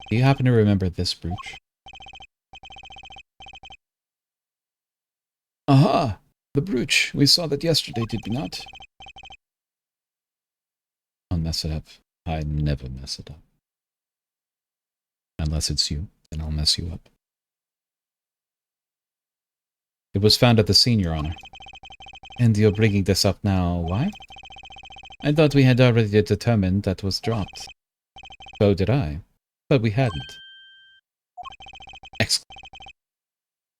do you happen to remember this brooch? Aha! The brooch. We saw that yesterday, did we not? I'll mess it up. I never mess it up. Unless it's you, then I'll mess you up. It was found at the scene, Your Honor. And you're bringing this up now, why? I thought we had already determined that was dropped. So did I, but we hadn't.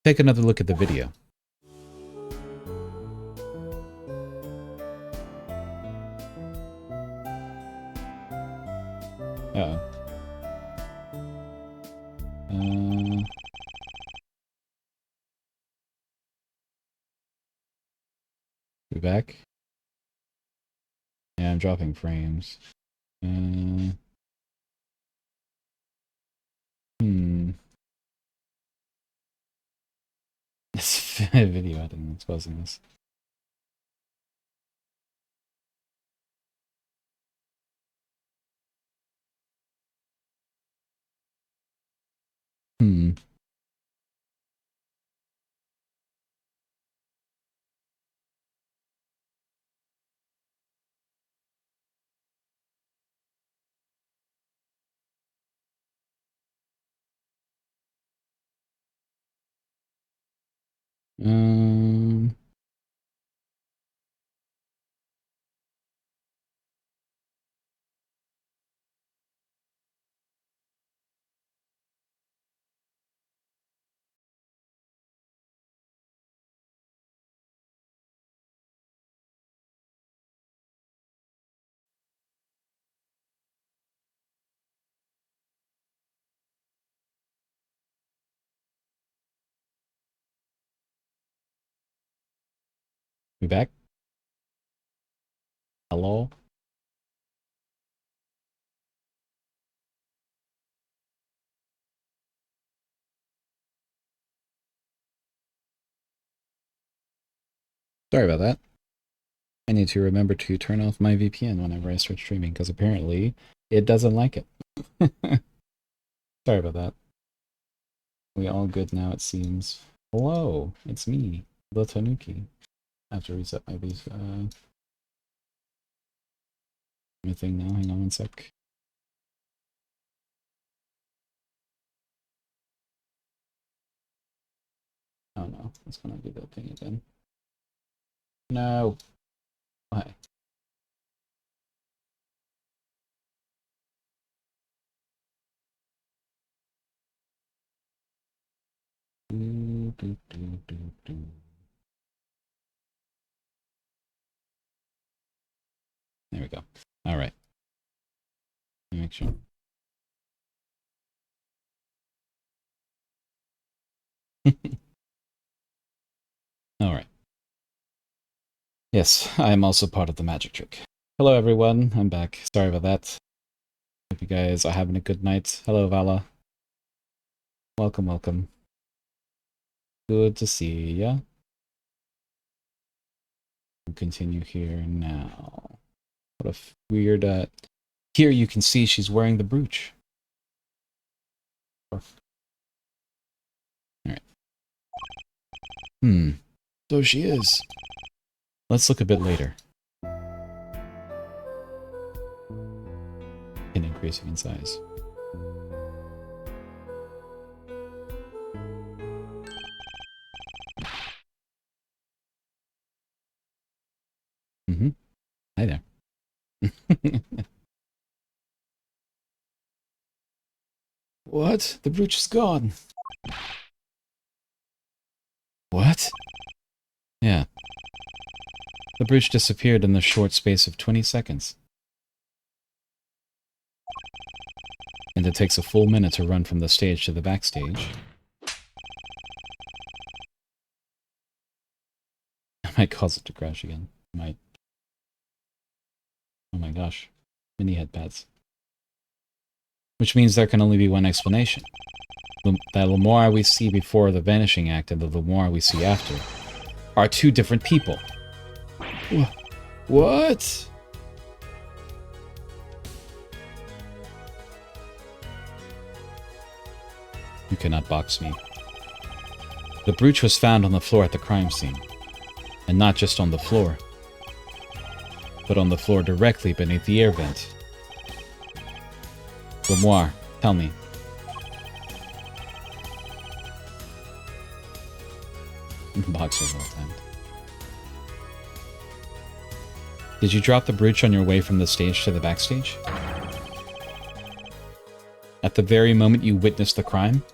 take another look at the video. Uh-oh. We back? Yeah, I'm dropping frames. This video editing that's causing this. We back? Hello? Sorry about that. I need to remember to turn off my VPN whenever I start streaming, because apparently it doesn't like it. Sorry about that. We all good now, it seems. Hello, it's me, the Tanuki. I have to reset my my thing now. Hang on one sec. Oh no, it's gonna do that thing again. No. Why? There we go. All right. Let me make sure. All right. Yes, I am also part of the magic trick. Hello, everyone. I'm back. Sorry about that. Hope you guys are having a good night. Hello, Vala. Welcome, welcome. Good to see ya. We'll continue here now. What a weird, here you can see she's wearing the brooch. Alright. So she is. Let's look a bit later. And increasing in size. Hi there. What? The brooch is gone. What? Yeah. The brooch disappeared in the short space of 20 seconds. And it takes a full minute to run from the stage to the backstage. I might cause it to crash again. I might. Oh my gosh. Mini headpads. Which means there can only be one explanation. The Lamora we see before the Vanishing Act and the Lamora we see after are two different people. What? You cannot box me. The brooch was found on the floor at the crime scene. And not just on the floor, but on the floor directly beneath the air vent. Grimoire, tell me. Box was well timed. Did you drop the brooch on your way from the stage to the backstage? At the very moment you witnessed the crime?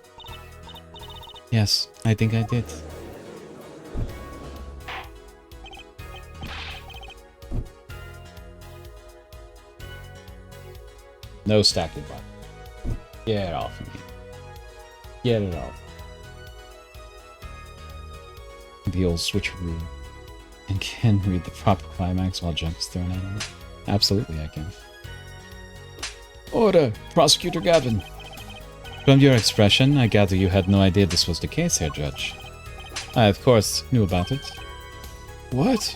Yes, I think I did. No stacking button. Get it off of me. Get it off. The old switcheroo. And can read the proper climax while junk is thrown at him. Absolutely, I can. Order, Prosecutor Gavin. From your expression, I gather you had no idea this was the case here, Judge. I, of course, knew about it. What?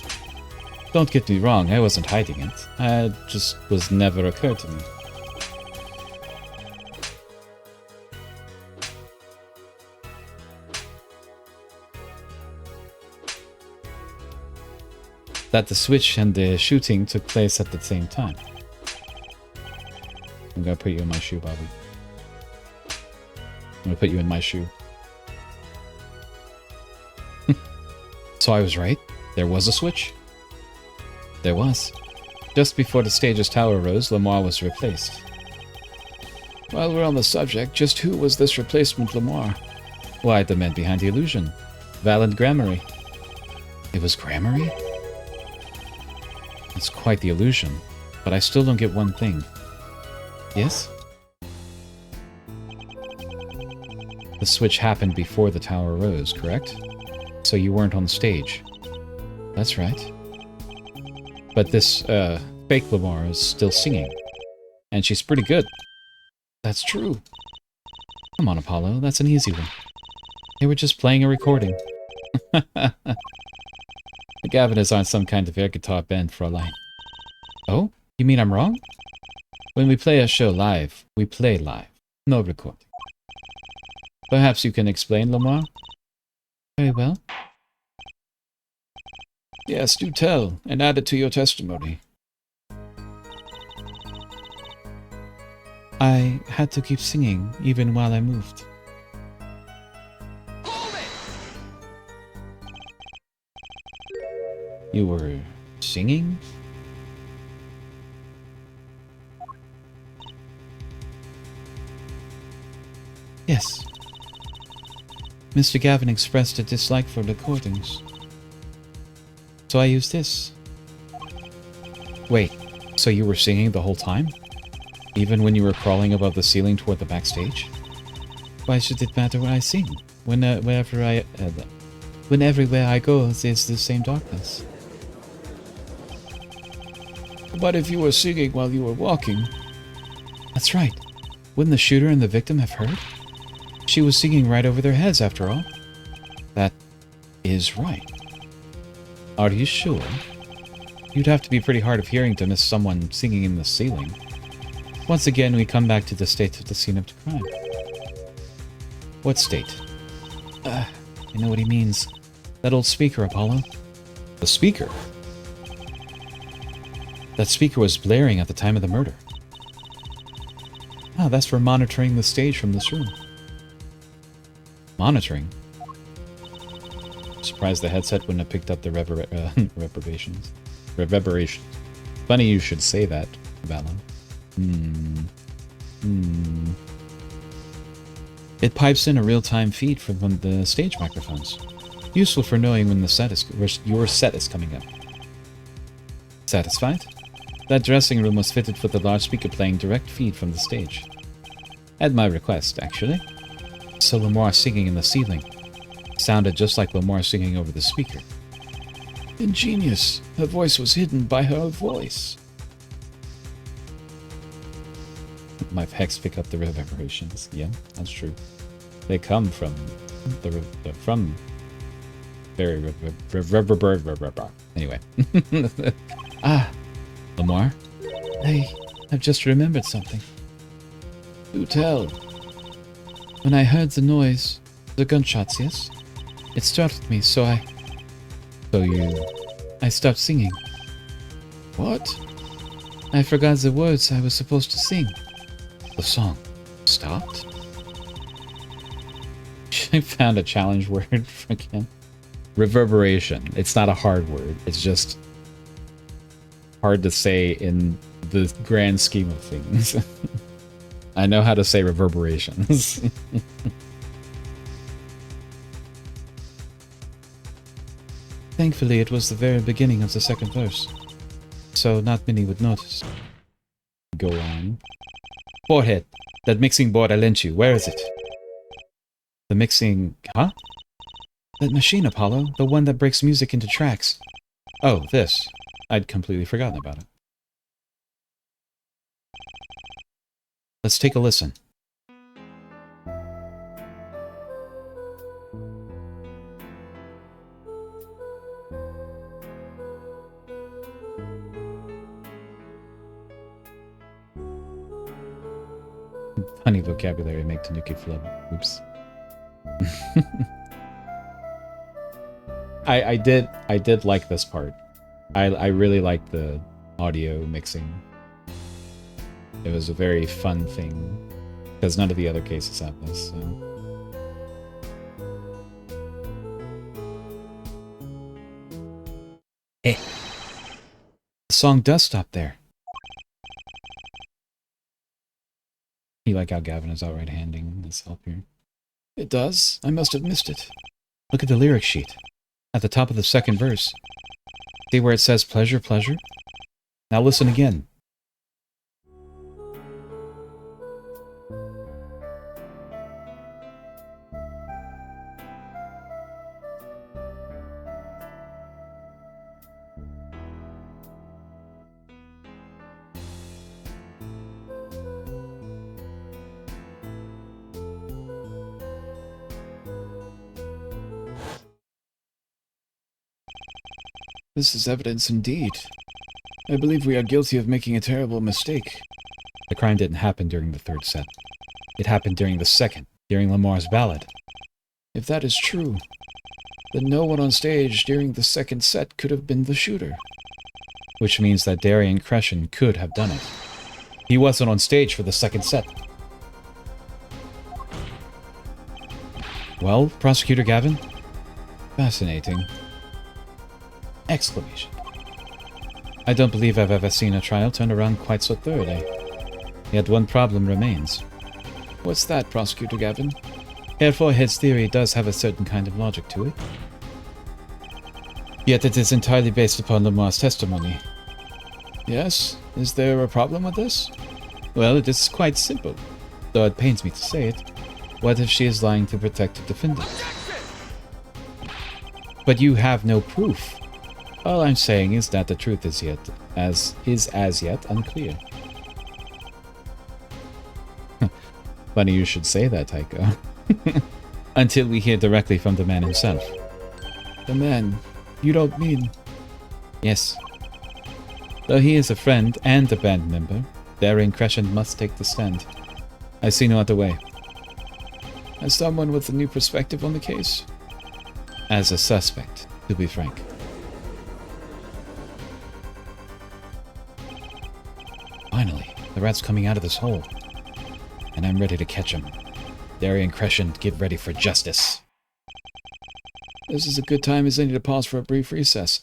Don't get me wrong, I wasn't hiding it. It just was never occurred to me. That the switch and the shooting took place at the same time. I'm gonna put you in my shoe, Bobby. I'm gonna put you in my shoe. So I was right? There was a switch? There was. Just before the stage's tower rose, Lamar was replaced. While we're on the subject, just who was this replacement Lamar? Why, the man behind the illusion. Valent Gramarye. It was Gramarye? It's quite the illusion, but I still don't get one thing. Yes? The switch happened before the tower rose, correct? So you weren't on the stage. That's right. But this, fake Lamar is still singing. And she's pretty good. That's true. Come on, Apollo, that's an easy one. They were just playing a recording. The Gavin is on some kind of air guitar band for a line. Oh? You mean I'm wrong? When we play a show live, we play live. No recording. Perhaps you can explain, Lamar? Very well. Yes, do tell, and add it to your testimony. I had to keep singing even while I moved. You were singing? Yes. Mr. Gavin expressed a dislike for recordings. So I used this. Wait, so you were singing the whole time? Even when you were crawling above the ceiling toward the backstage? Why should it matter where I sing? When everywhere I go, there's the same darkness. But if you were singing while you were walking... That's right. Wouldn't the shooter and the victim have heard? She was singing right over their heads, after all. That is right. Are you sure? You'd have to be pretty hard of hearing to miss someone singing in the ceiling. Once again, we come back to the state of the scene of the crime. What state? I know what he means. That old speaker, Apollo. The speaker? That speaker was blaring at the time of the murder. Ah, that's for monitoring the stage from this room. Monitoring? Surprised the headset wouldn't have picked up the reverberations. Reverberations. Funny you should say that, Valen. It pipes in a real-time feed from the stage microphones. Useful for knowing when your set is coming up. Satisfied? That dressing room was fitted for the large speaker playing direct feed from the stage. At my request, actually. So Lamar singing in the ceiling. Sounded just like Lamar singing over the speaker. Ingenious. Her voice was hidden by her voice. My pecs pick up the reverberations. Yeah, that's true. They come from very reverberate. Anyway. Ah, Lamar. I've just remembered something. Do tell. When I heard the noise, the gunshots, yes? It startled me, so I stopped singing. What? I forgot the words I was supposed to sing. The song stopped? I found a challenge word again. Reverberation. It's not a hard word. It's just hard to say in the grand scheme of things. I know how to say reverberations. Thankfully, it was the very beginning of the second verse, so not many would notice. Go on. Forehead. That mixing board I lent you, where is it? The mixing... Huh? That machine, Apollo. The one that breaks music into tracks. Oh, this. I'd completely forgotten about it. Let's take a listen. Funny vocabulary make Tanuki flub. Oops. I did like this part. I really liked the audio mixing. It was a very fun thing because none of the other cases have this. So. Hey, the song does stop there. You like how Gavin is outright handing his help here? It does. I must have missed it. Look at the lyric sheet. At the top of the second verse. See where it says pleasure, pleasure? Now listen again. This is evidence indeed. I believe we are guilty of making a terrible mistake. The crime didn't happen during the third set. It happened during the second, during Lamar's ballad. If that is true, then no one on stage during the second set could have been the shooter. Which means that Daryan Crescent could have done it. He wasn't on stage for the second set. Well, Prosecutor Gavin? Fascinating. Exclamation. I don't believe I've ever seen a trial turn around quite so thoroughly. Yet one problem remains. What's that, Prosecutor Gavin? Herr Forehead's theory does have a certain kind of logic to it. Yet it is entirely based upon Lamar's testimony. Yes? Is there a problem with this? Well, it is quite simple, though it pains me to say it. What if she is lying to protect the defendant? But you have no proof. All I'm saying is that the truth is as yet unclear. Funny you should say that, Taiko. Until we hear directly from the man himself. The man? You don't mean... Yes. Though he is a friend and a band member, Daryan Crescent must take the stand. I see no other way. As someone with a new perspective on the case? As a suspect, to be frank. Finally, the rat's coming out of this hole. And I'm ready to catch him. Daryan Crescent, get ready for justice. This is a good time as any to pause for a brief recess.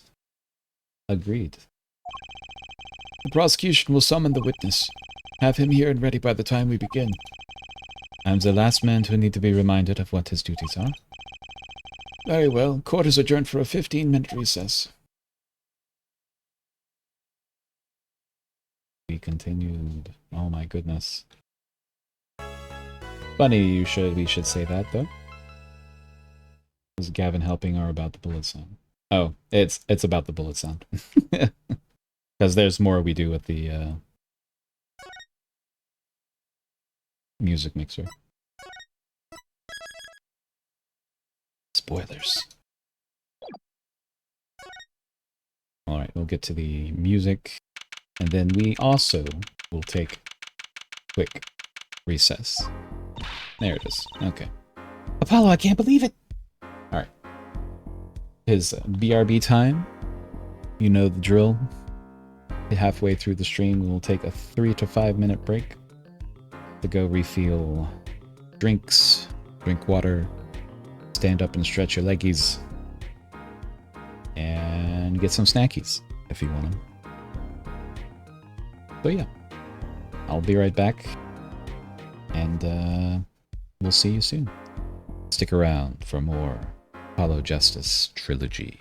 Agreed. The prosecution will summon the witness. Have him here and ready by the time we begin. I'm the last man to need to be reminded of what his duties are. Very well. Court is adjourned for a 15-minute recess. We continued. Oh my goodness. Funny we should say that though. Was Gavin helping or about the bullet sound? Oh, it's about the bullet sound. Because there's more we do with the music mixer. Spoilers. Alright, we'll get to the music. And then we also will take a quick recess. There it is. Okay. Apollo, I can't believe it! Alright. His BRB time. You know the drill. Halfway through the stream, we'll take a 3 to 5 minute break to go refill drinks, drink water, stand up and stretch your leggies, and get some snackies if you want them. So yeah, I'll be right back, and we'll see you soon. Stick around for more Apollo Justice Trilogy.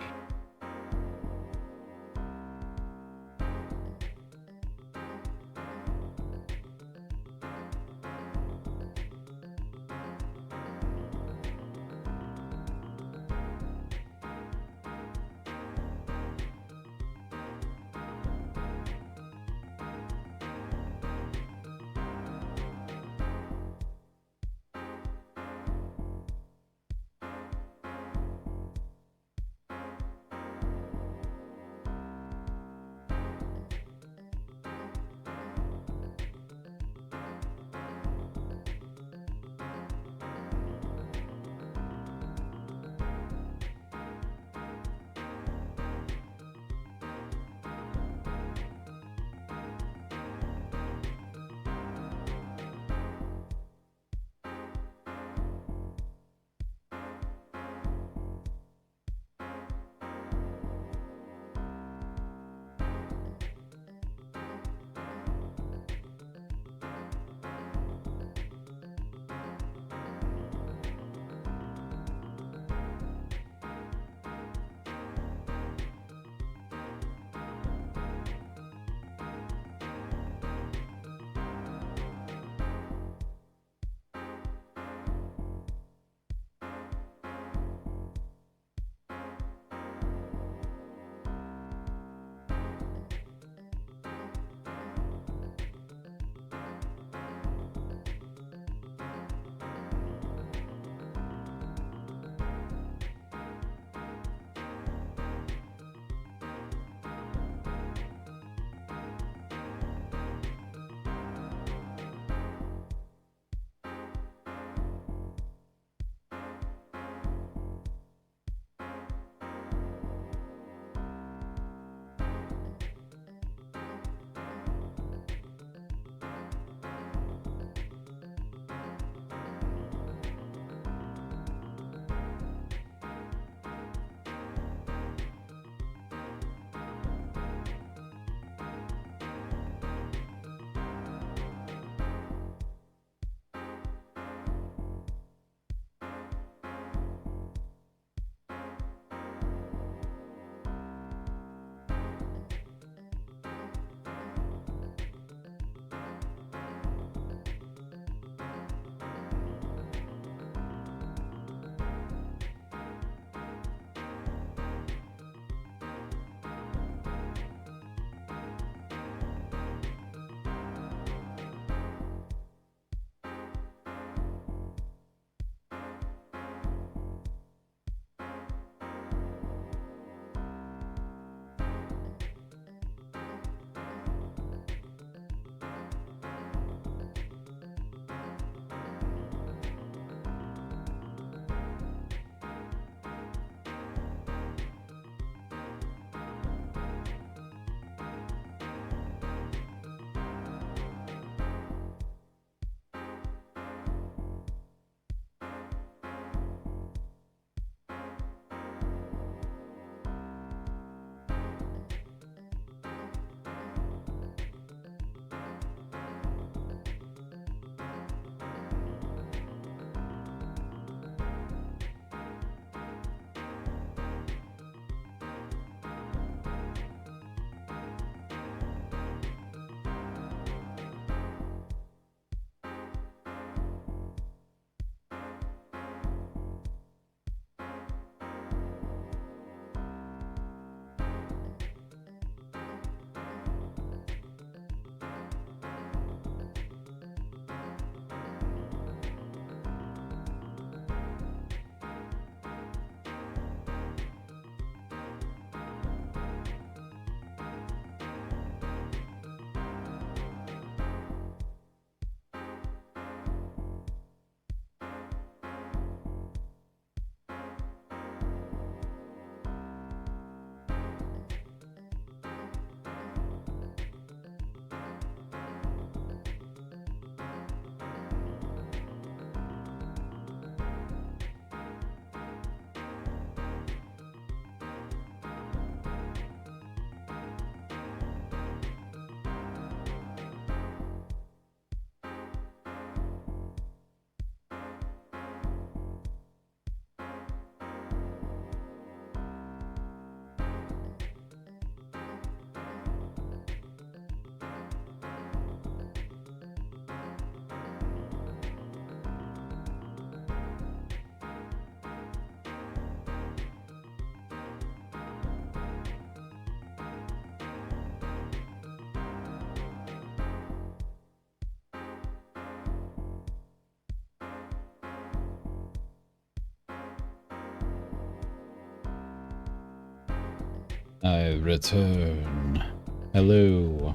I return. Hello.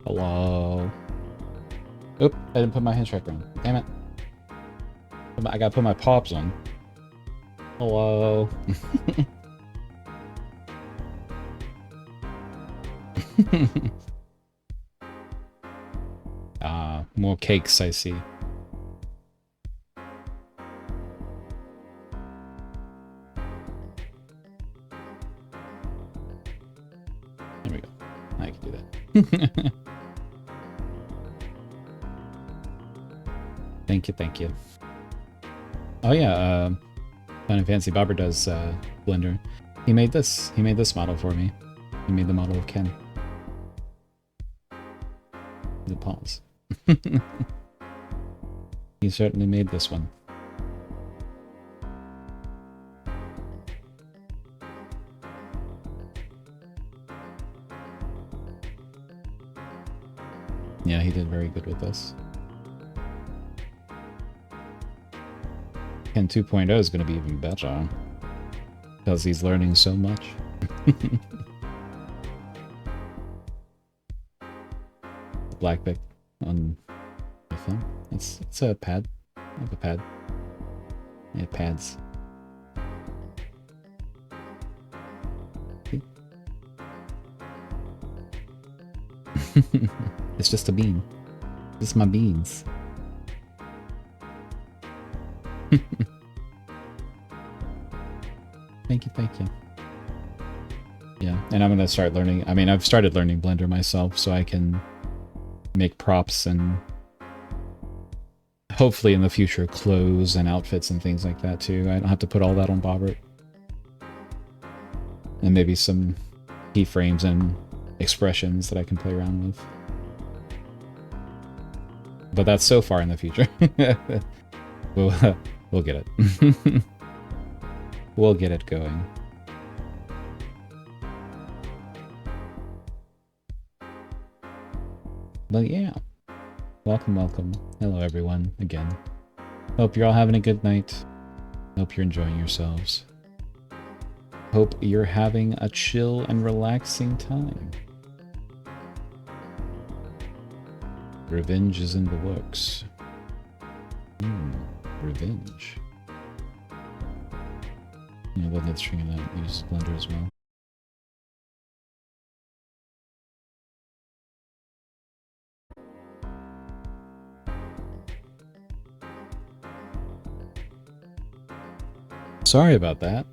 Hello. Oop, I didn't put my hand tracker on. Damn it. I gotta put my pops on. Hello. More cakes I see. There we go. I can do that. Thank you, thank you. Oh yeah, Fun and Fancy Bobber does Blender. He made this. He made this model for me. He made the model of Ken. The pause. He certainly made this one. Yeah, he did very good with this. Ken 2.0 is going to be even better. Because he's learning so much. Black pick on my phone. It's a pad. I have a pad. I have pads. It's just a bean. Just my beans. Thank you, thank you. Yeah, and I'm gonna start learning. I mean, I've started learning Blender myself, so I can make props and hopefully in the future clothes and outfits and things like that too. I don't have to put all that on Bobbert. And maybe some keyframes and expressions that I can play around with. But that's so far in the future. We'll get it. We'll get it going. But yeah. Welcome, welcome. Hello everyone, again. Hope you're all having a good night. Hope you're enjoying yourselves. Hope you're having a chill and relaxing time. Revenge is in the works. Revenge. Yeah, but that's string that uses Blender as well. Sorry about that.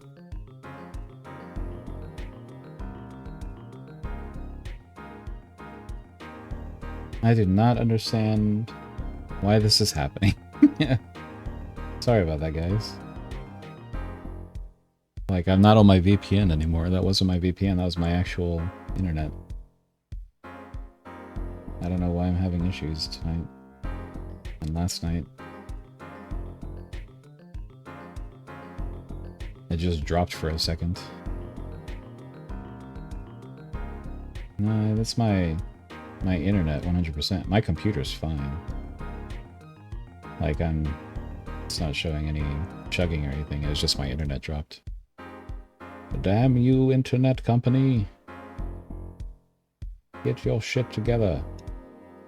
I do not understand why this is happening. Sorry about that, guys. Like, I'm not on my VPN anymore. That wasn't my VPN, that was my actual internet. I don't know why I'm having issues tonight. And last night. It just dropped for a second. No, that's my internet, 100%. My computer's fine. Like, it's not showing any chugging or anything, it's just my internet dropped. Damn you, internet company! Get your shit together.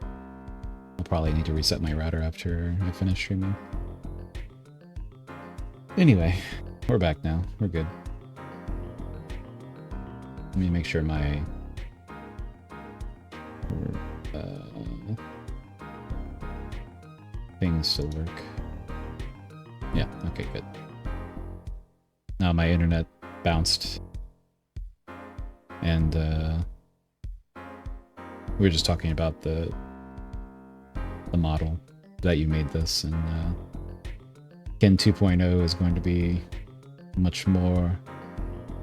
I'll probably need to reset my router after I finish streaming. Anyway, we're back now. We're good. Let me make sure my things still work. Yeah, okay, good. Now my internet bounced. And we were just talking about the model that you made this, and Ken 2.0 is going to be much more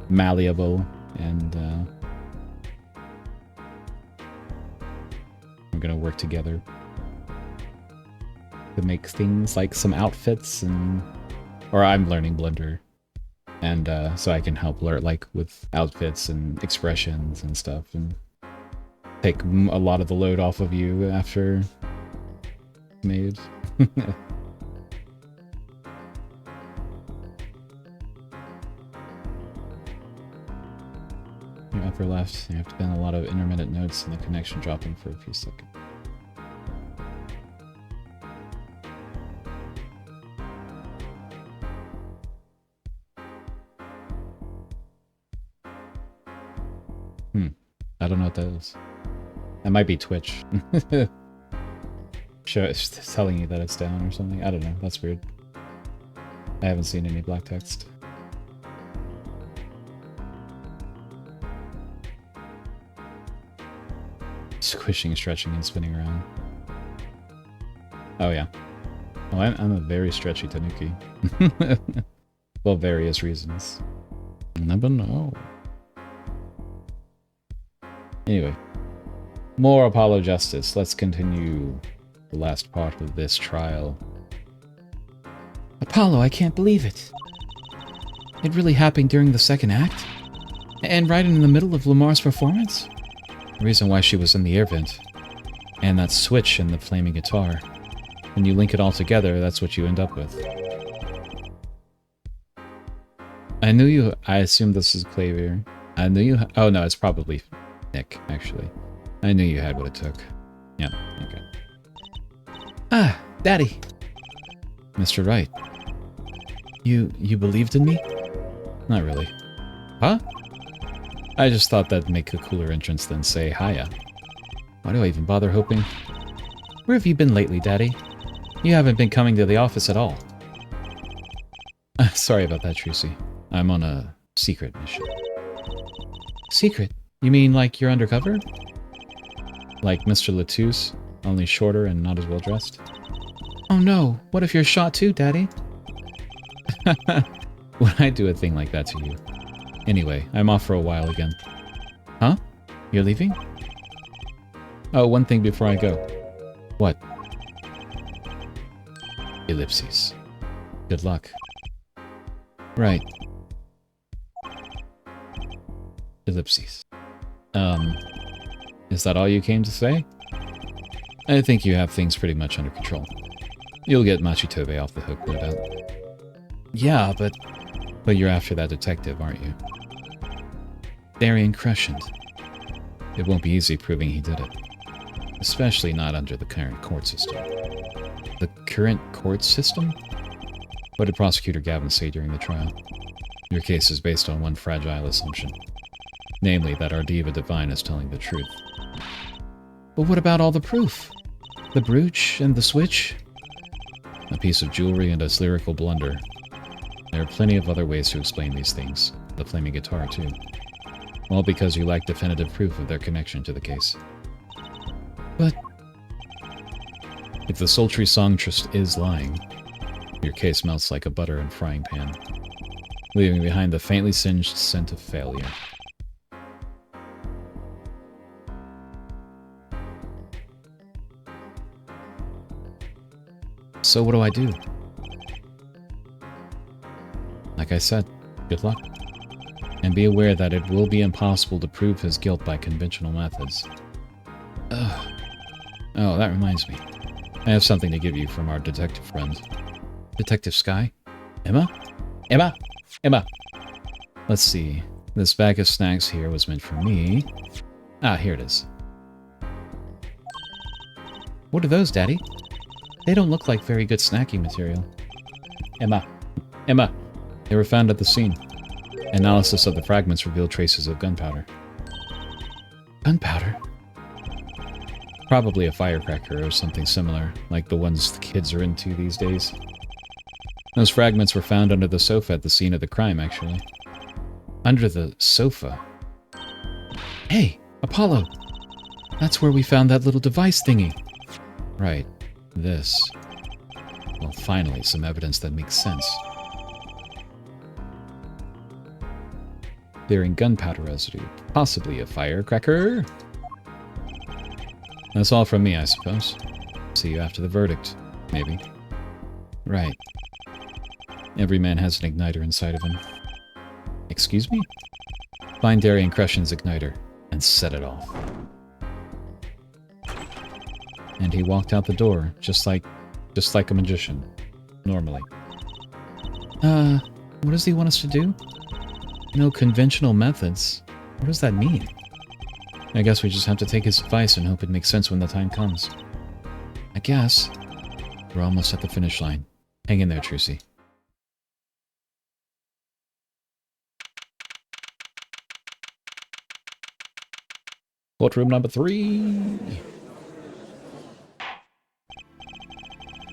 malleable, and we're going to work together to make things like some outfits, and or I'm learning Blender, and so I can help learn like with outfits and expressions and stuff, and take a lot of the load off of you after it's made. your upper left. You have been a lot of intermittent notes and the connection dropping for a few seconds. I don't know what that is. That might be Twitch. Sure, it's telling you that it's down or something. I don't know. That's weird. I haven't seen any black text. Squishing, stretching, and spinning around. Oh yeah. Oh, I'm a very stretchy Tanuki. For various reasons. Never know. Anyway. More Apollo Justice. Let's continue the last part of this trial. Apollo, I can't believe it. It really happened during the second act? And right in the middle of Lamar's performance? The reason why she was in the air vent. And that switch in the flaming guitar. When you link it all together, that's what you end up with. I knew you... I assume this is Clavier. I knew you... Oh no, it's probably Nick, actually. I knew you had what it took. Yeah, okay. Ah, Daddy. Mr. Wright. You believed in me? Not really. Huh? I just thought that'd make a cooler entrance than say hiya. Why do I even bother hoping? Where have you been lately, Daddy? You haven't been coming to the office at all. Sorry about that, Tracy. I'm on a secret mission. Secret? You mean like you're undercover? Like Mr. Latouche, only shorter and not as well dressed? Oh no, what if you're shot too, Daddy? Would I do a thing like that to you? Anyway, I'm off for a while again. Huh? You're leaving? Oh, one thing before I go. What? Ellipses. Good luck. Right. Ellipses. Is that all you came to say? I think you have things pretty much under control. You'll get Machitobe off the hook, no doubt. Yeah, but you're after that detective, aren't you? Daryan Crescent. It won't be easy proving he did it. Especially not under the current court system. The current court system? What did Prosecutor Gavin say during the trial? Your case is based on one fragile assumption. Namely, that our Diva Divine is telling the truth. But what about all the proof? The brooch and the switch? A piece of jewelry and a lyrical blunder. There are plenty of other ways to explain these things. The flaming guitar, too. All because you lack definitive proof of their connection to the case. But if the sultry songstress is lying, your case melts like a butter and frying pan, leaving behind the faintly singed scent of failure. So what do I do? Like I said, good luck. And be aware that it will be impossible to prove his guilt by conventional methods. Ugh. Oh, that reminds me. I have something to give you from our detective friend. Detective Sky? Emma? Emma! Emma! Let's see. This bag of snacks here was meant for me. Ah, here it is. What are those, Daddy? They don't look like very good snacking material. Emma! Emma! They were found at the scene. Analysis of the fragments revealed traces of gunpowder. Gunpowder? Probably a firecracker or something similar, like the ones the kids are into these days. Those fragments were found under the sofa at the scene of the crime, actually. Under the sofa? Hey, Apollo! That's where we found that little device thingy. Right. This. Well, finally, some evidence that makes sense. Bearing gunpowder residue. Possibly a firecracker? That's all from me, I suppose. See you after the verdict. Maybe. Right. Every man has an igniter inside of him. Excuse me? Find Daryan Crescent's igniter and set it off. And he walked out the door, just like a magician. Normally. What does he want us to do? No conventional methods. What does that mean? I guess we just have to take his advice and hope it makes sense when the time comes. I guess. We're almost at the finish line. Hang in there, Trucy. Courtroom number 3.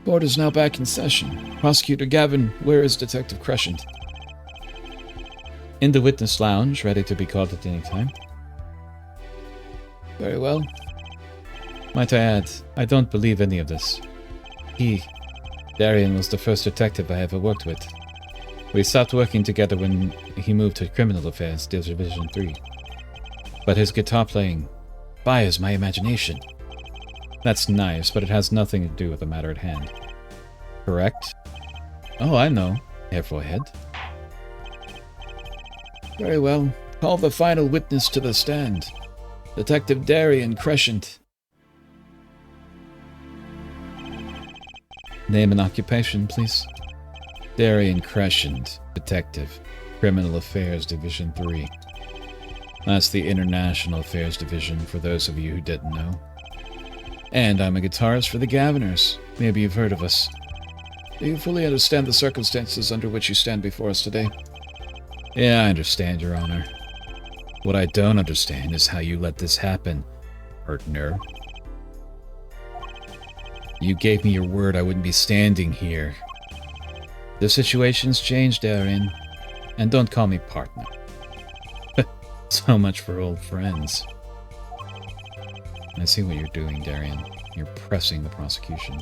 Court is now back in session. Prosecutor Gavin, where is Detective Crescent? In the witness lounge, ready to be called at any time. Very well. Might I add, I don't believe any of this. Daryan was the first detective I ever worked with. We stopped working together when he moved to Criminal Affairs Division 3. But his guitar playing fires my imagination. That's nice, but it has nothing to do with the matter at hand. Correct? Oh, I know. Careful ahead. Very well. Call the final witness to the stand. Detective Daryan Crescent. Name and occupation, please. Daryan Crescent, Detective, Criminal Affairs Division 3. That's the International Affairs Division, for those of you who didn't know. And I'm a guitarist for the Gaviners. Maybe you've heard of us. Do you fully understand the circumstances under which you stand before us today? Yeah, I understand, Your Honor. What I don't understand is how you let this happen, partner. You gave me your word I wouldn't be standing here. The situation's changed, Daryan. And don't call me partner. So much for old friends. I see what you're doing, Daryan. You're pressing the prosecution.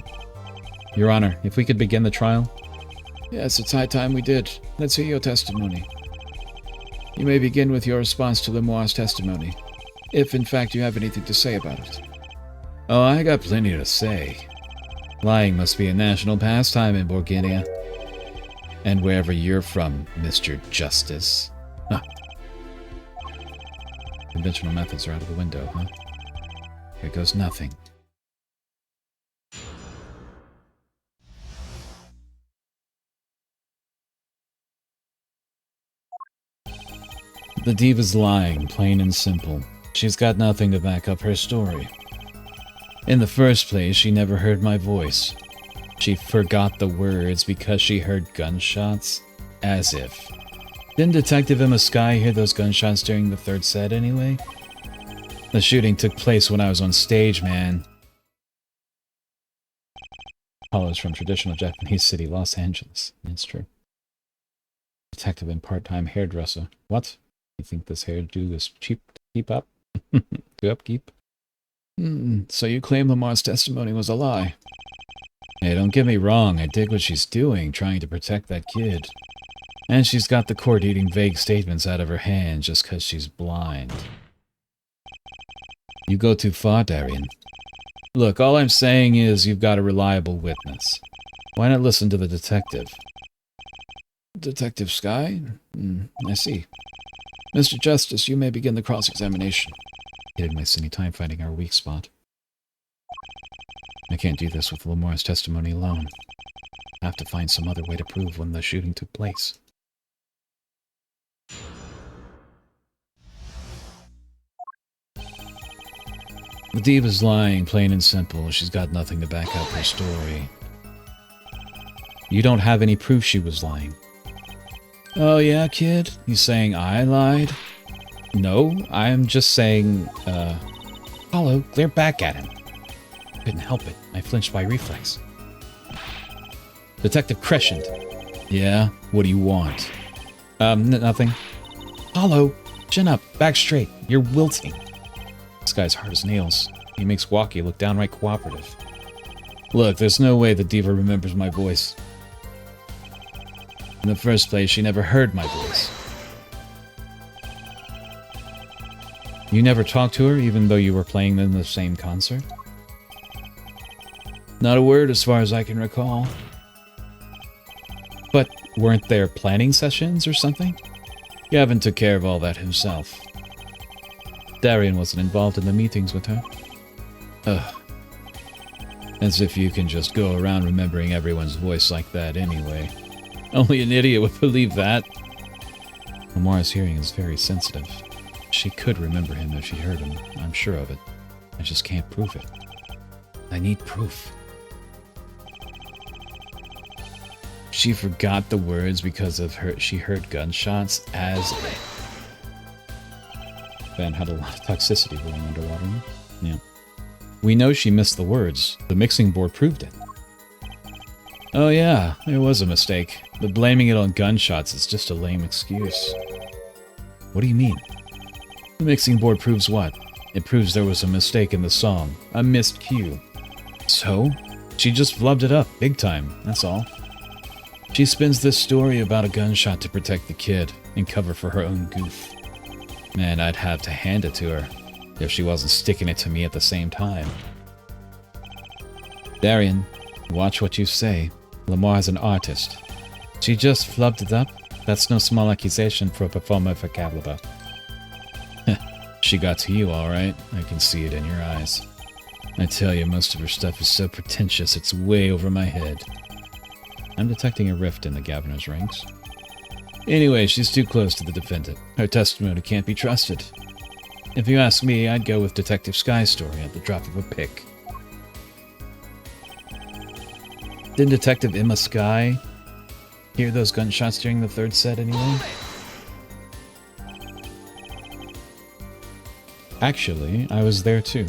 Your Honor, if we could begin the trial? Yes, it's high time we did. Let's hear your testimony. You may begin with your response to Lemoire's testimony, if in fact you have anything to say about it. Oh, I got plenty to say. Lying must be a national pastime in Borginia. And wherever you're from, Mr. Justice. Huh. Conventional methods are out of the window, huh? Here goes nothing. The diva's lying, plain and simple. She's got nothing to back up her story. In the first place, she never heard my voice. She forgot the words because she heard gunshots? As if. Didn't Detective Emma Skye hear those gunshots during the third set anyway? The shooting took place when I was on stage, man. Apollo's from traditional Japanese city, Los Angeles. It's true. Detective and part-time hairdresser. What? You think this hairdo is cheap to keep up? To upkeep? So you claim Lamar's testimony was a lie? Hey, don't get me wrong. I dig what she's doing, trying to protect that kid. And she's got the court eating vague statements out of her hand just because she's blind. You go too far, Daryan. Look, all I'm saying is you've got a reliable witness. Why not listen to the detective? Detective Skye? I see. Mr. Justice, you may begin the cross-examination. Didn't waste any time finding our weak spot. I can't do this with Lemoire's testimony alone. I have to find some other way to prove when the shooting took place. The diva's lying, plain and simple. She's got nothing to back up her story. You don't have any proof she was lying. Oh yeah, kid? You saying I lied? No, I'm just saying, Apollo, glare back at him. Couldn't help it. I flinched by reflex. Detective Crescent. Yeah? What do you want? Nothing. Apollo, chin up, back straight. You're wilting. This guy's hard as nails. He makes Walkie look downright cooperative. Look, there's no way the diva remembers my voice. In the first place, she never heard my voice. You never talked to her, even though you were playing in the same concert? Not a word as far as I can recall. But weren't there planning sessions or something? Gavin took care of all that himself. Daryan wasn't involved in the meetings with her. Ugh. As if you can just go around remembering everyone's voice like that anyway. Only an idiot would believe that. Lamar's hearing is very sensitive. She could remember him if she heard him. I'm sure of it. I just can't prove it. I need proof. She forgot the words because of she heard gunshots as... Ben had a lot of toxicity going underwater. Yeah. We know she missed the words. The mixing board proved it. Oh yeah, it was a mistake. But blaming it on gunshots is just a lame excuse. What do you mean? The mixing board proves what? It proves there was a mistake in the song. A missed cue. So? She just flubbed it up, big time, that's all. She spins this story about a gunshot to protect the kid and cover for her own goof. Man, I'd have to hand it to her if she wasn't sticking it to me at the same time. Daryan, watch what you say. Lamore's an artist. She just flubbed it up? That's no small accusation for a performer of her caliber. She got to you, alright. I can see it in your eyes. I tell you, most of her stuff is so pretentious it's way over my head. I'm detecting a rift in the governor's ranks. Anyway, she's too close to the defendant. Her testimony can't be trusted. If you ask me, I'd go with Detective Sky's story at the drop of a pick. Didn't Detective Emma Sky hear those gunshots during the third set anyway? Actually, I was there too.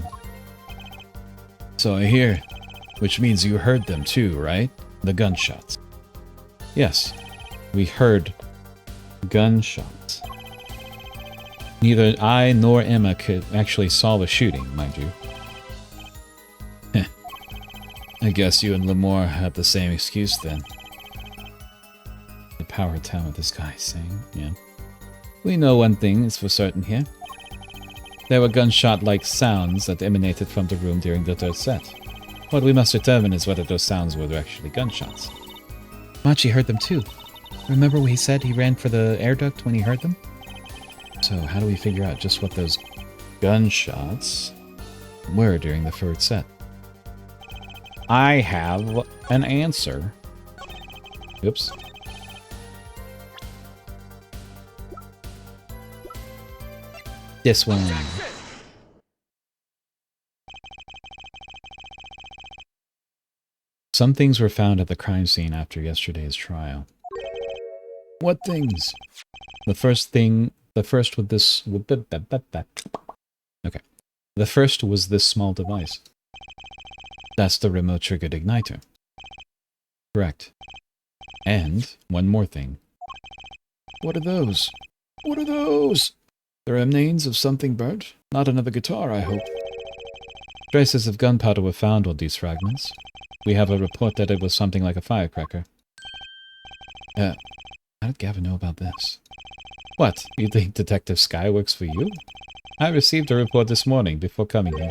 So I hear. Which means you heard them too, right? The gunshots. Yes, we heard gunshots. Neither I nor Emma could actually saw the shooting, mind you. I guess you and Lamore had the same excuse then. The power town with this guy saying, yeah. We know one thing is for certain here. There were gunshot-like sounds that emanated from the room during the third set. What we must determine is whether those sounds were actually gunshots. Machi heard them too. Remember when he said he ran for the air duct when he heard them? So how do we figure out just what those gunshots were during the third set? I have an answer. Oops. This one. Some things were found at the crime scene after yesterday's trial. What things? The first was this... Okay. The first was this small device. That's the remote-triggered igniter. Correct. And one more thing. What are those? What are those? The remains of something burnt? Not another guitar, I hope. Traces of gunpowder were found on these fragments. We have a report that it was something like a firecracker. How did Gavin know about this? What? You think Detective Sky works for you? I received a report this morning before coming here.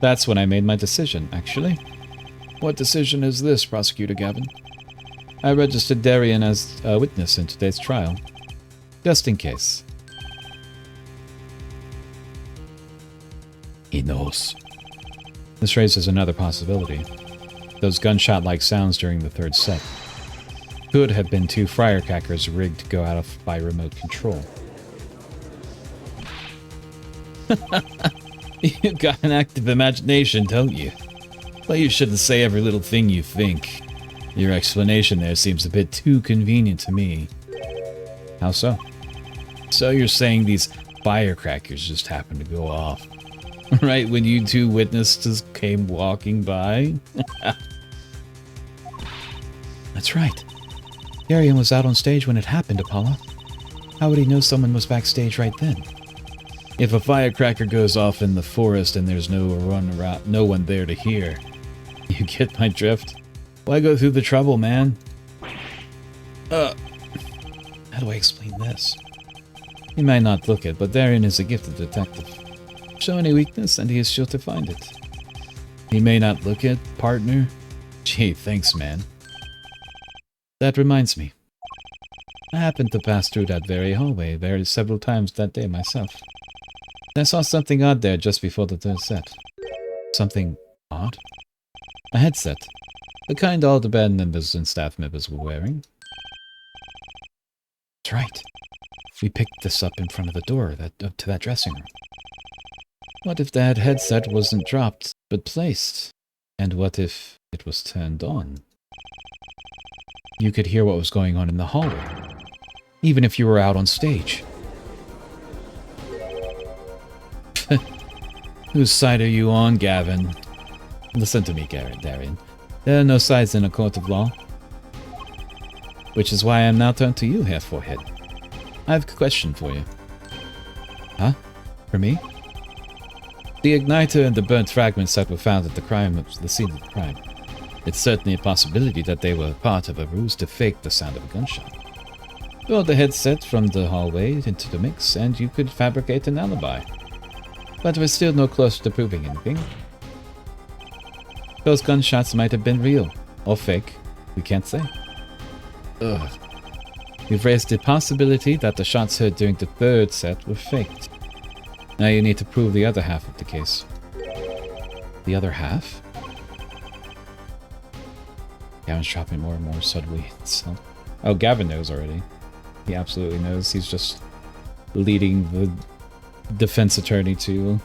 That's when I made my decision, actually. What decision is this, Prosecutor Gavin? I registered Daryan as a witness in today's trial. Just in case. He knows. This raises another possibility. Those gunshot-like sounds during the third set could have been two firecrackers rigged to go out by remote control. You've got an active imagination, don't you? Well, you shouldn't say every little thing you think. Your explanation there seems a bit too convenient to me. How so? So you're saying these firecrackers just happened to go off right when you two witnesses came walking by? That's right. Daryan was out on stage when it happened, Apollo. How would he know someone was backstage right then? If a firecracker goes off in the forest and there's no one there to hear, you get my drift? Why go through the trouble, man? How do I explain this? You might not look it, but Daryan is a gifted detective. Show any weakness and he is sure to find it. He may not look it, partner. Gee, thanks, man. That reminds me. I happened to pass through that very hallway there several times that day myself. I saw something odd there just before the third set. Something odd? A headset. The kind all the band members and staff members were wearing. That's right. We picked this up in front of the door up to that dressing room. What if that headset wasn't dropped, but placed? And what if it was turned on? You could hear what was going on in the hallway, even if you were out on stage. Whose side are you on, Gavin? Listen to me, Daryan. There are no sides in a court of law. Which is why I'm now turned to you, Hair Forehead. I have a question for you. Huh? For me? The igniter and the burnt fragments that were found at the scene of the crime. It's certainly a possibility that they were part of a ruse to fake the sound of a gunshot. Throw the headset from the hallway into the mix, and you could fabricate an alibi. But we're still no closer to proving anything. Those gunshots might have been real, or fake. We can't say. Ugh. You've raised the possibility that the shots heard during the third set were faked. Now you need to prove the other half of the case. The other half? Gavin's dropping more and more subtly. So. Oh, Gavin knows already. He absolutely knows. He's just leading the defense attorney to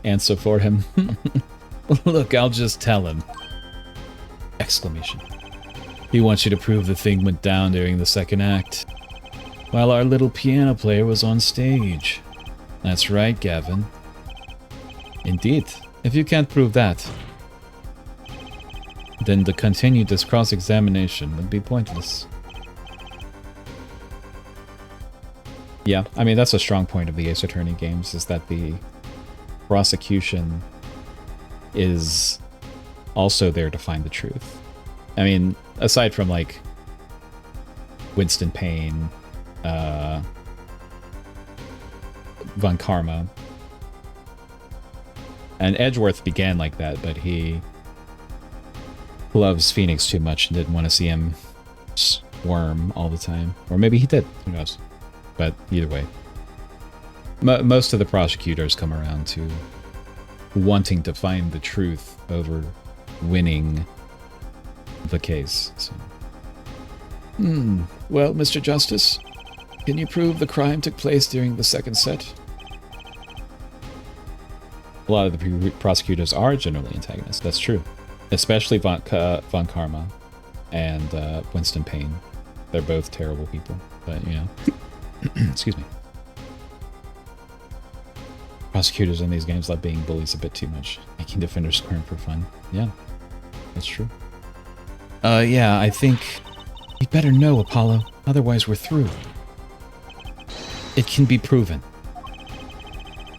answer for him. Look, I'll just tell him. Exclamation. He wants you to prove the thing went down during the second act, while our little piano player was on stage. That's right, Gavin. Indeed. If you can't prove that, then to continue this cross-examination would be pointless. Yeah, I mean, that's a strong point of the Ace Attorney games, is that the prosecution is also there to find the truth. I mean, aside from, like, Winston Payne, Von Karma, and Edgeworth began like that, but he loves Phoenix too much and didn't want to see him squirm all the time. Or maybe he did, who knows. But either way, most of the prosecutors come around to wanting to find the truth over winning the case. So. Well, Mr. Justice, can you prove the crime took place during the second set? A lot of the prosecutors are generally antagonists, that's true. Especially Von Karma and Winston Payne. They're both terrible people, but you know. Excuse me. Prosecutors in these games love being bullies a bit too much, making defenders squirm for fun. Yeah, that's true. Yeah, I think you'd better know, Apollo. Otherwise, we're through. It can be proven.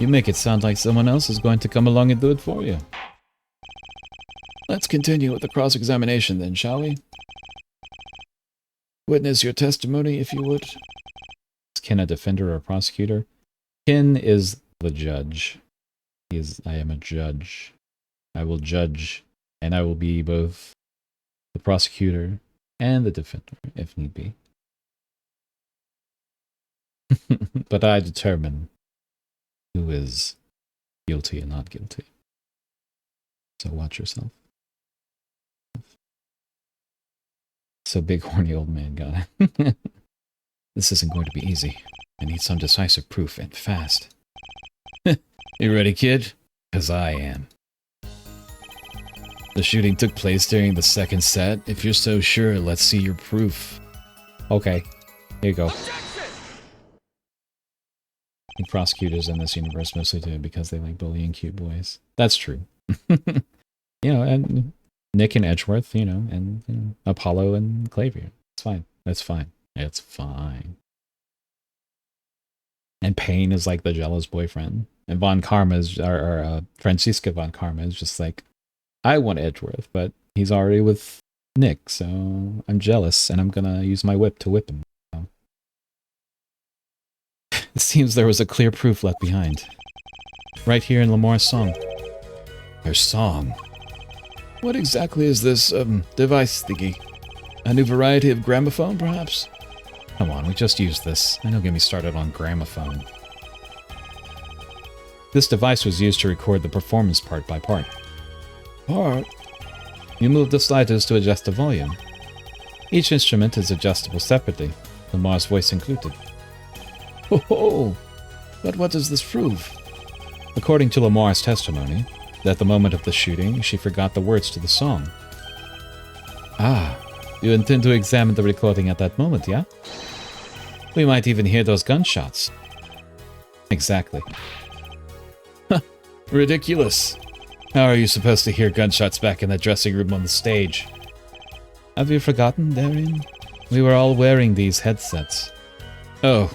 You make it sound like someone else is going to come along and do it for you. Let's continue with the cross-examination then, shall we? Witness your testimony, if you would. Is Ken a defender or a prosecutor? Ken is the judge. I am a judge. I will judge, and I will be both the prosecutor and the defender, if need be. But I determine who is guilty and not guilty. So watch yourself. So big horny old man got it. This isn't going to be easy. I need some decisive proof, and fast. You ready, kid? 'Cause I am. The shooting took place during the second set. If you're so sure, let's see your proof. Okay, here you go. I think prosecutors in this universe mostly do it because they like bullying cute boys. That's true. You know, and Nick and Edgeworth, you know, and you know, Apollo and Clavier. It's fine. That's fine. It's fine. And Payne is like the jealous boyfriend. And Von Karma is, or Franziska Von Karma is just like, I want Edgeworth, but he's already with Nick, so I'm jealous, and I'm gonna use my whip to whip him. So. It seems there was a clear proof left behind. Right here in Lamore's song. Her song? What exactly is this, device thingy? A new variety of gramophone, perhaps? Come on, we just used this. I don't get me started on gramophone. This device was used to record the performance part by part. Part? You move the sliders to adjust the volume. Each instrument is adjustable separately, Lamar's voice included. Oh, but what does this prove? According to Lamar's testimony, at the moment of the shooting, she forgot the words to the song. Ah, you intend to examine the recording at that moment, yeah? We might even hear those gunshots. Exactly. Ridiculous. How are you supposed to hear gunshots back in the dressing room on the stage? Have you forgotten, Daryan? We were all wearing these headsets. Oh,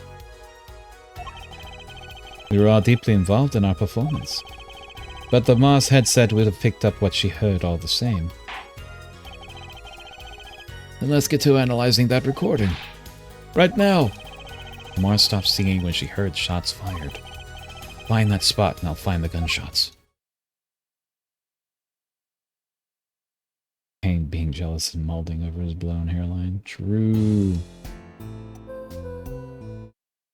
We were all deeply involved in our performance. But the Mars headset would have picked up what she heard all the same. then let's get to analyzing that recording. Right now. Mars stopped singing when she heard shots fired. Find that spot and I'll find the gunshots. Kane being jealous and molding over his blown hairline. True.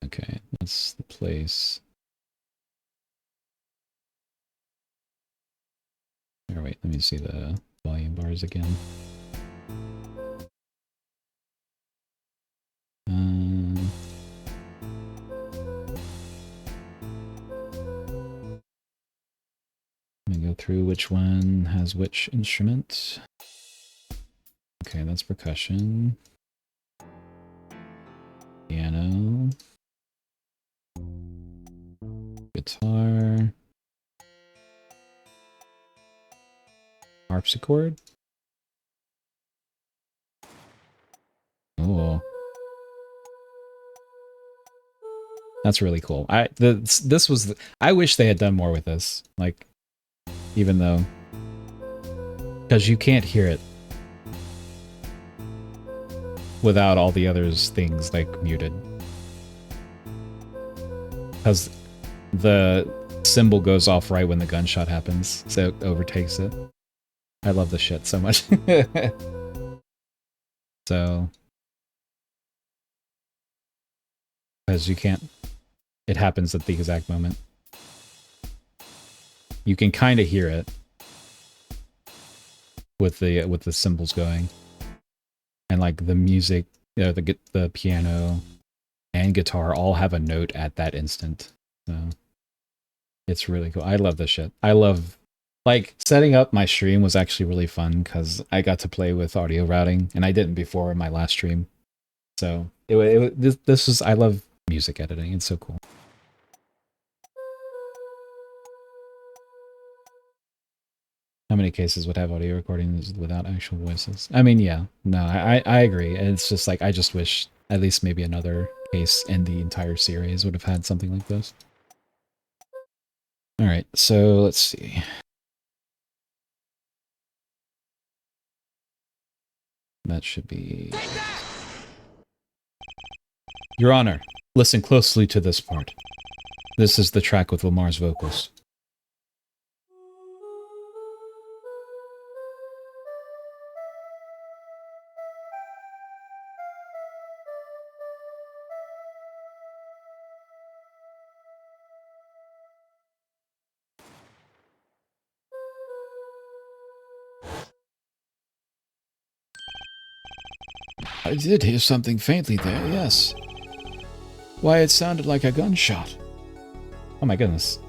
Okay, that's the place. Here, wait, let me see the volume bars again. Let me go through which one has which instrument. Okay, that's percussion. Piano. Guitar. Harpsichord. Oh. That's really cool. This was I wish they had done more with this. Like, even though, because you can't hear it without all the others things like muted. Because the cymbal goes off right when the gunshot happens, so it overtakes it. I love this shit so much. So, because you can't, it happens at the exact moment. You can kind of hear it with the cymbals going, and like the music, the piano and guitar all have a note at that instant. So it's really cool. I love this shit. I love, like, setting up my stream was actually really fun because I got to play with audio routing, and I didn't before in my last stream. So this was, I love music editing. It's so cool. How many cases would have audio recordings without actual voices? I mean, yeah, no, I agree. It's just like, I just wish at least maybe another case in the entire series would have had something like this. All right, so let's see. That should be... Your Honor, listen closely to this part. This is the track with Lamar's vocals. I did hear something faintly there, yes. Why, it sounded like a gunshot. Oh my goodness.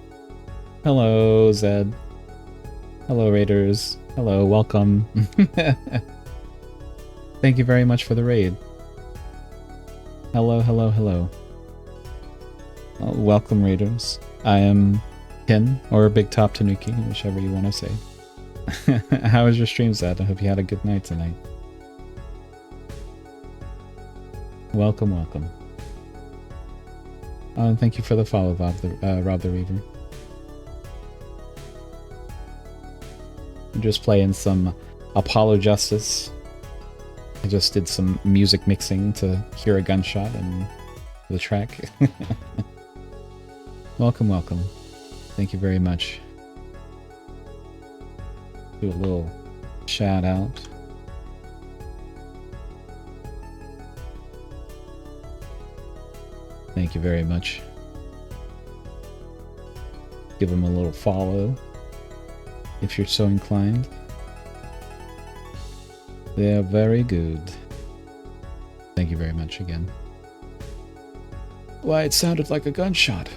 Hello, Zed. Hello, Raiders. Hello, welcome. Thank you very much for the raid. Hello, hello, hello. Welcome, Raiders. I am Ken, or BigTopTanuki, whichever you want to say. How was your stream, Zed? I hope you had a good night tonight. Welcome, welcome. And thank you for the follow, Rob the Reaver. I'm just playing some Apollo Justice. I just did some music mixing to hear a gunshot and the track. Welcome, welcome. Thank you very much. Do a little shout out. Thank you very much. Give them a little follow if you're so inclined. They are very good. Thank you very much again. Why, it sounded like a gunshot.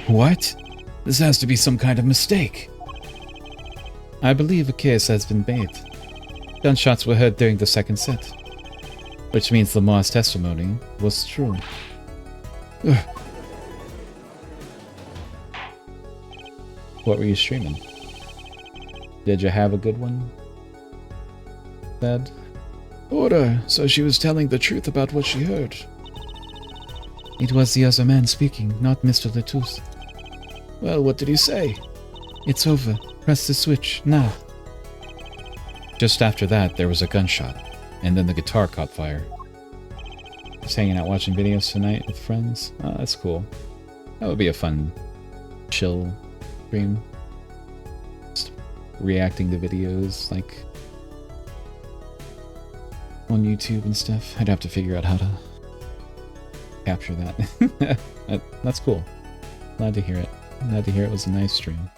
What? This has to be some kind of mistake. I believe a case has been made. Gunshots were heard during the second set, which means Lamar's testimony was true. Ugh. What were you streaming? Did you have a good one? Dad? Order, so she was telling the truth about what she heard. It was the other man speaking, not Mr. Lettuce. Well, what did he say? It's over. Press the switch, now. Just after that, there was a gunshot, and then the guitar caught fire. Just hanging out watching videos tonight with friends. Oh, that's cool. That would be a fun, chill stream. Just reacting to videos, like, on YouTube and stuff. I'd have to figure out how to capture that. That's cool. Glad to hear it. Glad to hear it was a nice stream.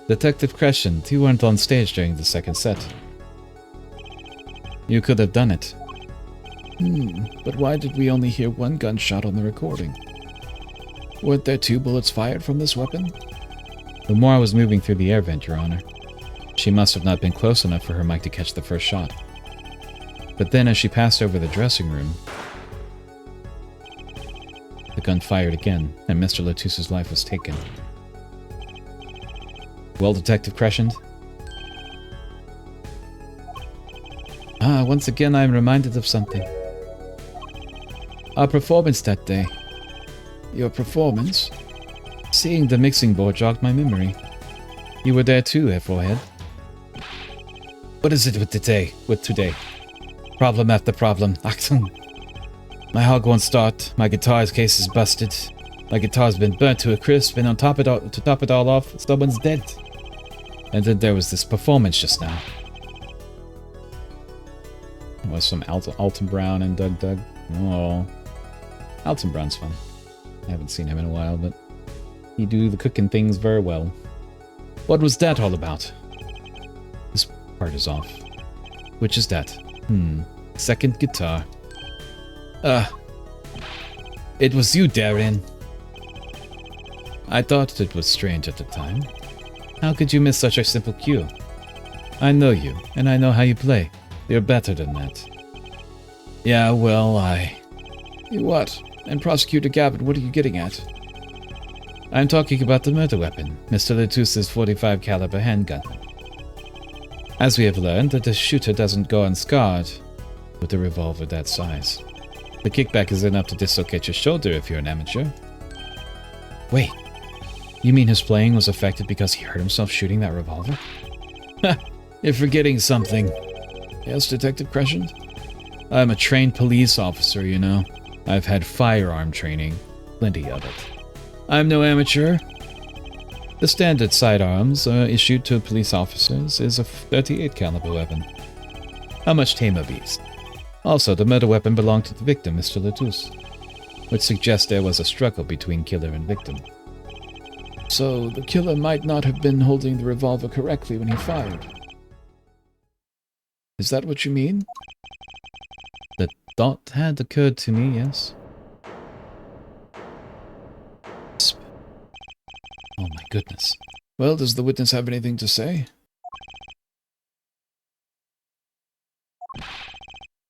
Detective Crescent, you weren't on stage during the second set. You could have done it. But why did we only hear one gunshot on the recording? Weren't there 2 bullets fired from this weapon? Lamar was moving through the air vent, Your Honor. She must have not been close enough for her mic to catch the first shot. But then as she passed over the dressing room, the gun fired again, and Mr. Lettuce's life was taken. Well, Detective Crescent? Once again I am reminded of something. Our performance that day. Your performance? Seeing the mixing board jogged my memory. You were there too, Forehead. What is it with today? Problem after problem. My hog won't start. My guitar's case is busted. My guitar's been burnt to a crisp, and to top it all off, someone's dead. And then there was this performance just now. It was some Alton Brown and Doug. Oh, Alton Brown's fun. I haven't seen him in a while, but he do the cooking things very well. What was that all about? This part is off. Which is that? Second guitar. It was you, Daryan. I thought it was strange at the time. How could you miss such a simple cue? I know you, and I know how you play. You're better than that. Yeah, well, What? And Prosecutor Gavin, what are you getting at? I'm talking about the murder weapon, Mr. Lettuce's .45 caliber handgun. As we have learned, that the shooter doesn't go unscarred with a revolver that size. The kickback is enough to dislocate your shoulder if you're an amateur. Wait, you mean his playing was affected because he hurt himself shooting that revolver? You're forgetting something. Yes, Detective Crescent? I'm a trained police officer, you know. I've had firearm training. Plenty of it. I'm no amateur. The standard sidearms issued to police officers is a .38 caliber weapon. A much tamer beast. Also, the murder weapon belonged to the victim, Mr. Lettuce, which suggests there was a struggle between killer and victim. So, the killer might not have been holding the revolver correctly when he fired. Is that what you mean? The thought had occurred to me, yes. Oh my goodness. Well, does the witness have anything to say?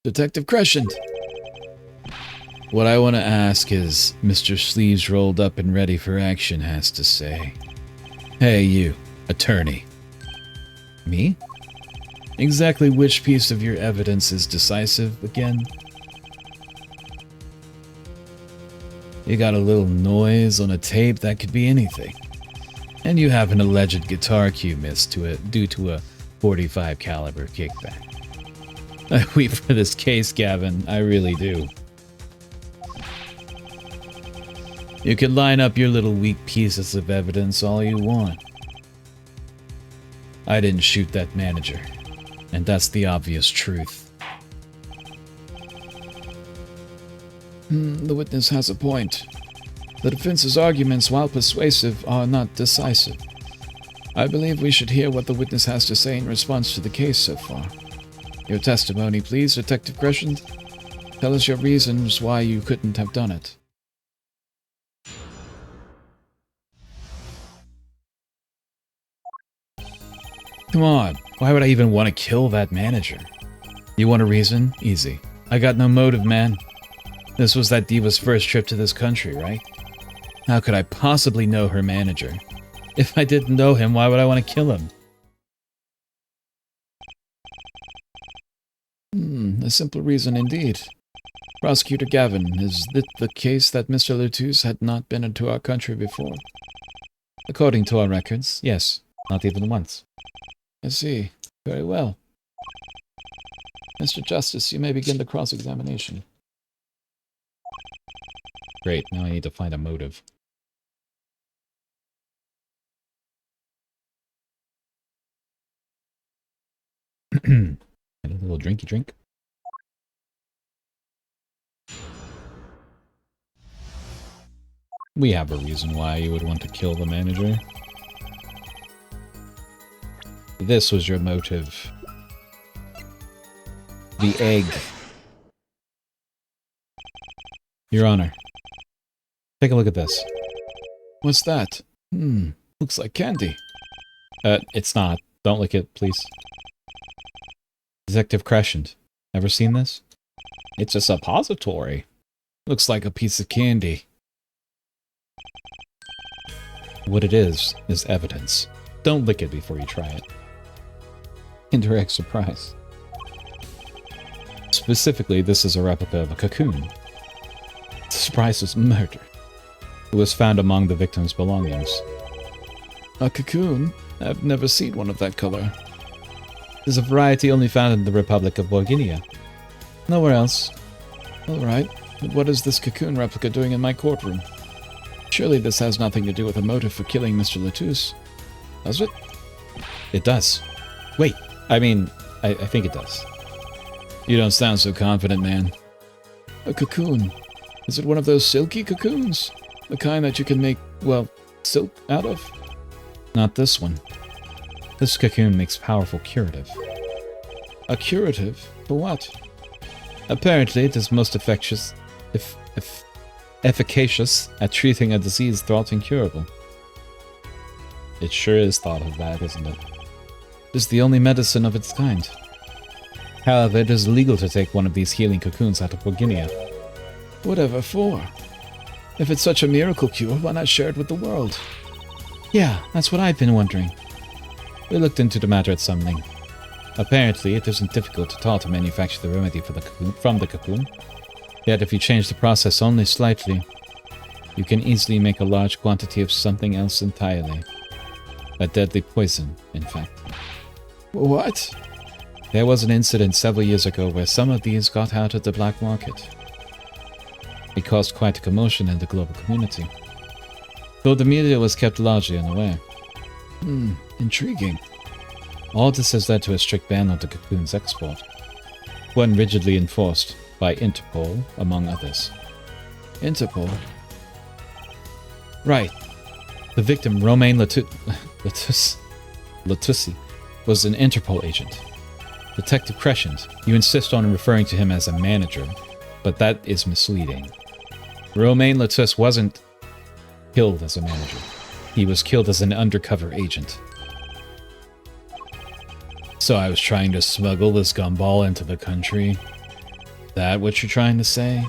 Detective Crescent! What I want to ask is, Mr. Sleeves rolled up and ready for action has to say. Hey you, attorney. Me? Exactly which piece of your evidence is decisive again? You got a little noise on a tape that could be anything. And you have an alleged guitar cue miss due to a .45 caliber kickback. I weep for this case, Gavin. I really do. You can line up your little weak pieces of evidence all you want. I didn't shoot that manager, and that's the obvious truth. The witness has a point. The defense's arguments, while persuasive, are not decisive. I believe we should hear what the witness has to say in response to the case so far. Your testimony, please, Detective Crescent. Tell us your reasons why you couldn't have done it. Come on, why would I even want to kill that manager? You want a reason? Easy. I got no motive, man. This was that diva's first trip to this country, right? How could I possibly know her manager? If I didn't know him, why would I want to kill him? A simple reason indeed. Prosecutor Gavin, is it the case that Mr. Lutus had not been into our country before? According to our records, yes. Not even once. I see. Very well. Mr. Justice, you may begin the cross-examination. Great, now I need to find a motive. Get a little drinky drink. We have a reason why you would want to kill the manager. This was your motive. The egg. Your Honor, take a look at this. What's that? Looks like candy. It's not. Don't lick it, please. Detective Crescent. Ever seen this? It's a suppository. Looks like a piece of candy. What it is evidence. Don't lick it before you try it. Indirect surprise. Specifically, this is a replica of a cocoon. The surprise was murder. It was found among the victim's belongings. A cocoon? I've never seen one of that color. There's a variety only found in the Republic of Bulgaria. Nowhere else. Alright, but what is this cocoon replica doing in my courtroom? Surely this has nothing to do with a motive for killing Mr. Lutus. Does it? It does. Wait, I think it does. You don't sound so confident, man. A cocoon. Is it one of those silky cocoons? The kind that you can make, well, silk out of? Not this one. This cocoon makes powerful curative. A curative? For what? Apparently, it is most efficacious at treating a disease thought incurable. It sure is thought of that, isn't it? It is the only medicine of its kind. However, it is illegal to take one of these healing cocoons out of Bulgaria. Whatever for? If it's such a miracle cure, why not share it with the world? Yeah, that's what I've been wondering. We looked into the matter at some length. Apparently, it isn't difficult at all to manufacture the remedy for the cocoon, from the cocoon. Yet if you change the process only slightly, you can easily make a large quantity of something else entirely. A deadly poison, in fact. What? There was an incident several years ago where some of these got out of the black market. It caused quite a commotion in the global community, though the media was kept largely unaware. Intriguing. All this has led to a strict ban on the cocoon's export, one rigidly enforced by Interpol, among others. Interpol? Right. The victim, Romain Latussi, was an Interpol agent. Detective Crescent, you insist on referring to him as a manager, but that is misleading. Romain Latussi wasn't killed as a manager. He was killed as an undercover agent. So I was trying to smuggle this gumball into the country? That what you're trying to say?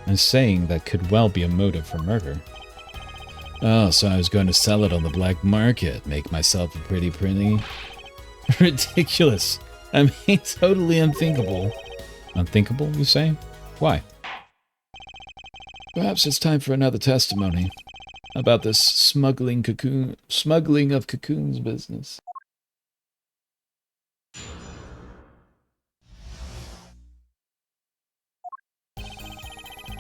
I'm saying that could well be a motive for murder. Oh, so I was going to sell it on the black market, make myself a pretty penny? Ridiculous. I mean, totally unthinkable. Unthinkable, you say? Why? Perhaps it's time for another testimony about this smuggling of cocoons business.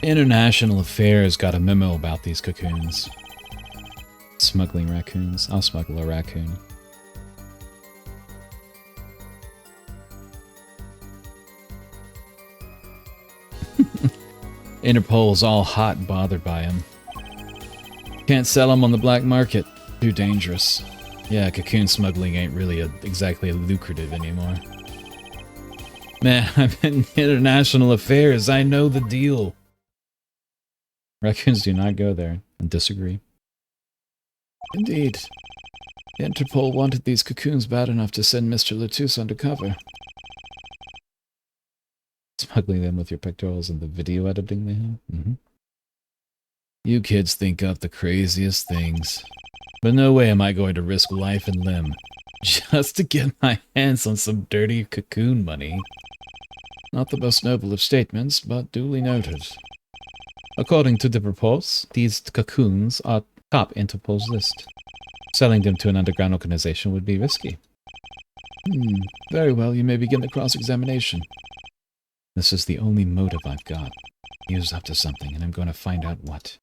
International Affairs got a memo about these cocoons. Smuggling raccoons. I'll smuggle a raccoon. Interpol's all hot and bothered by him. Can't sell them on the black market. Too dangerous. Yeah, cocoon smuggling ain't really exactly lucrative anymore. Man, I'm in international affairs. I know the deal. Raccoons do not go there. I disagree. Indeed. Interpol wanted these cocoons bad enough to send Mr. Latouche undercover. Smuggling them with your pectorals and the video editing they have? Mm-hmm. You kids think up the craziest things. But no way am I going to risk life and limb just to get my hands on some dirty cocoon money. Not the most noble of statements, but duly noted. According to the reports, these cocoons are top Interpol's list. Selling them to an underground organization would be risky. Very well, you may begin the cross-examination. This is the only motive I've got. He was up to something, and I'm going to find out what.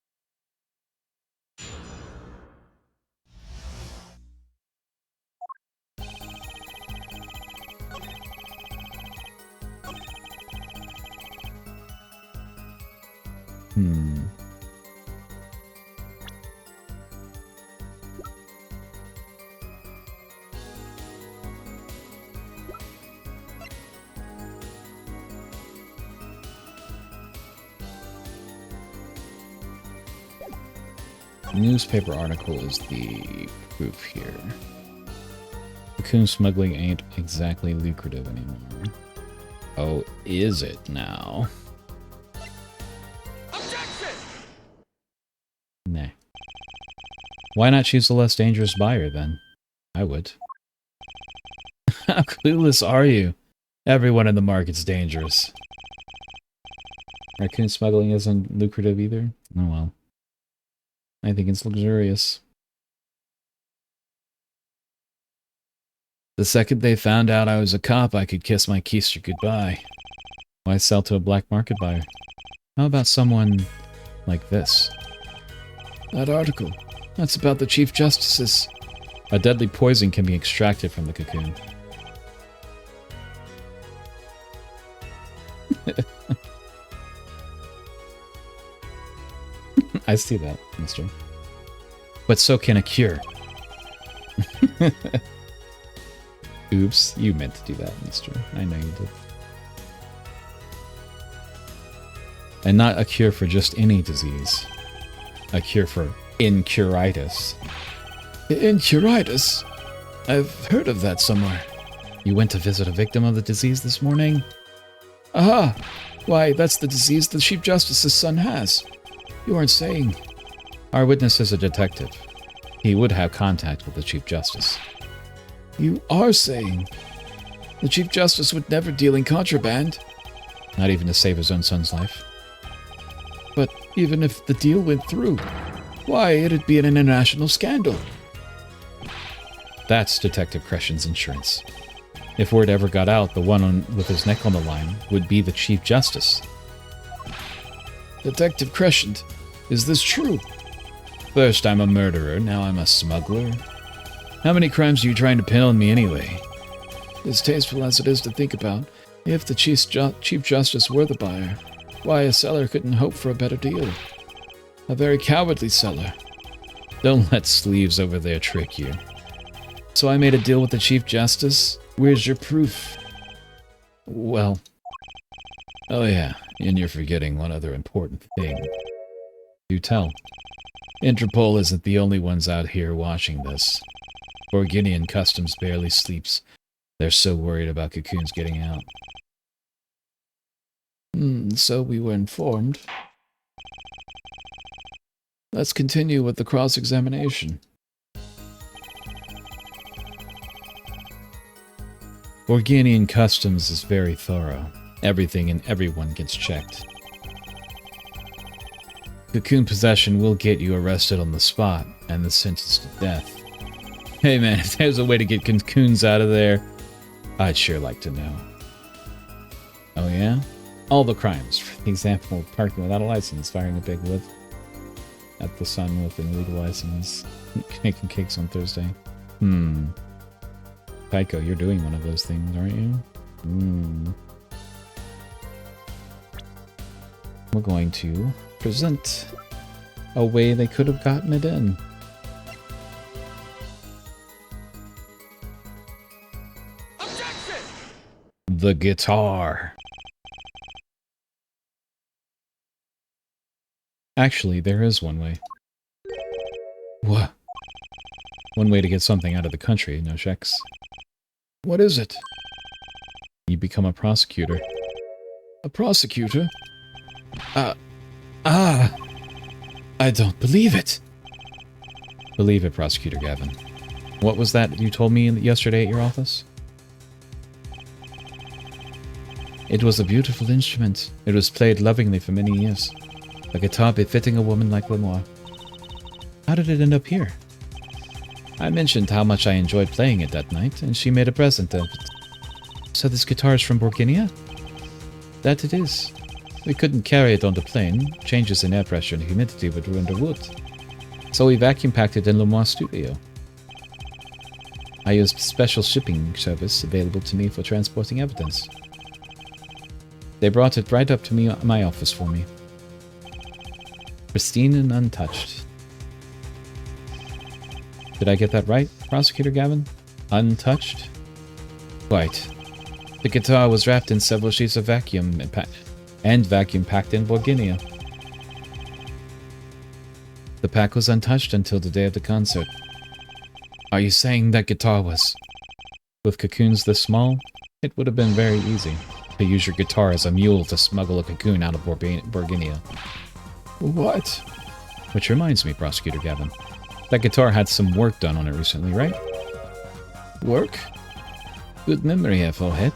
Newspaper article is the proof here. Cocoon smuggling ain't exactly lucrative anymore. Oh, is it now? Objection! Nah. Why not choose the less dangerous buyer then? I would. How clueless are you? Everyone in the market's dangerous. Raccoon smuggling isn't lucrative either? Oh well. I think it's luxurious. The second they found out I was a cop, I could kiss my keister goodbye. Why sell to a black market buyer? How about someone like this? That article. That's about the Chief Justice's. A deadly poison can be extracted from the cocoon. I see that, mister. But so can a cure. Oops, you meant to do that, mister. I know you did. And not a cure for just any disease. A cure for incuritis. Incuritis? I've heard of that somewhere. You went to visit a victim of the disease this morning? Aha! Why, that's the disease the Chief Justice's son has. You aren't saying... Our witness is a detective. He would have contact with the Chief Justice. You are saying... The Chief Justice would never deal in contraband? Not even to save his own son's life. But even if the deal went through, why, it'd be an international scandal. That's Detective Crescen's insurance. If word ever got out, the one with his neck on the line would be the Chief Justice. Detective Crescent, is this true? First I'm a murderer, now I'm a smuggler. How many crimes are you trying to pin on me anyway? Distasteful as it is to think about, if the Chief Justice were the buyer, why a seller couldn't hope for a better deal. A very cowardly seller. Don't let sleeves over there trick you. So I made a deal with the Chief Justice? Where's your proof? Well... Oh yeah, and you're forgetting one other important thing. Do tell. Interpol isn't the only ones out here watching this. Borginian Customs barely sleeps. They're so worried about cocoons getting out. So we were informed. Let's continue with the cross-examination. Borginian Customs is very thorough. Everything and everyone gets checked. Cocoon possession will get you arrested on the spot and the sentenced to death. Hey man, if there's a way to get cocoons out of there, I'd sure like to know. Oh yeah? All the crimes. For example, parking without a license, firing a big whip at the sun with an illegal license, making cakes on Thursday. Tycho, you're doing one of those things, aren't you? We're going to present a way they could have gotten it in. The guitar. Actually, there is one way. What? One way to get something out of the country, no checks. What is it? You become a prosecutor. A prosecutor? I don't believe it. Believe it, Prosecutor Gavin. What was that you told me yesterday at your office? It was a beautiful instrument. It was played lovingly for many years. A guitar befitting a woman like Lemoire. How did it end up here? I mentioned how much I enjoyed playing it that night, and she made a present of it. So this guitar is from Bourguignon? That it is. We couldn't carry it on the plane. Changes in air pressure and humidity would ruin the wood. So we vacuum packed it in Lemoire's studio. I used special shipping service available to me for transporting evidence. They brought it right up to my office for me. Pristine and untouched. Did I get that right, Prosecutor Gavin? Untouched? Quite. The guitar was wrapped in several sheets of vacuum and vacuum packed in Bourguignon. The pack was untouched until the day of the concert. Are you saying that guitar was... With cocoons this small, it would have been very easy to use your guitar as a mule to smuggle a cocoon out of Bourguignon. What? Which reminds me, Prosecutor Gavin. That guitar had some work done on it recently, right? Work? Good memory, Forehead.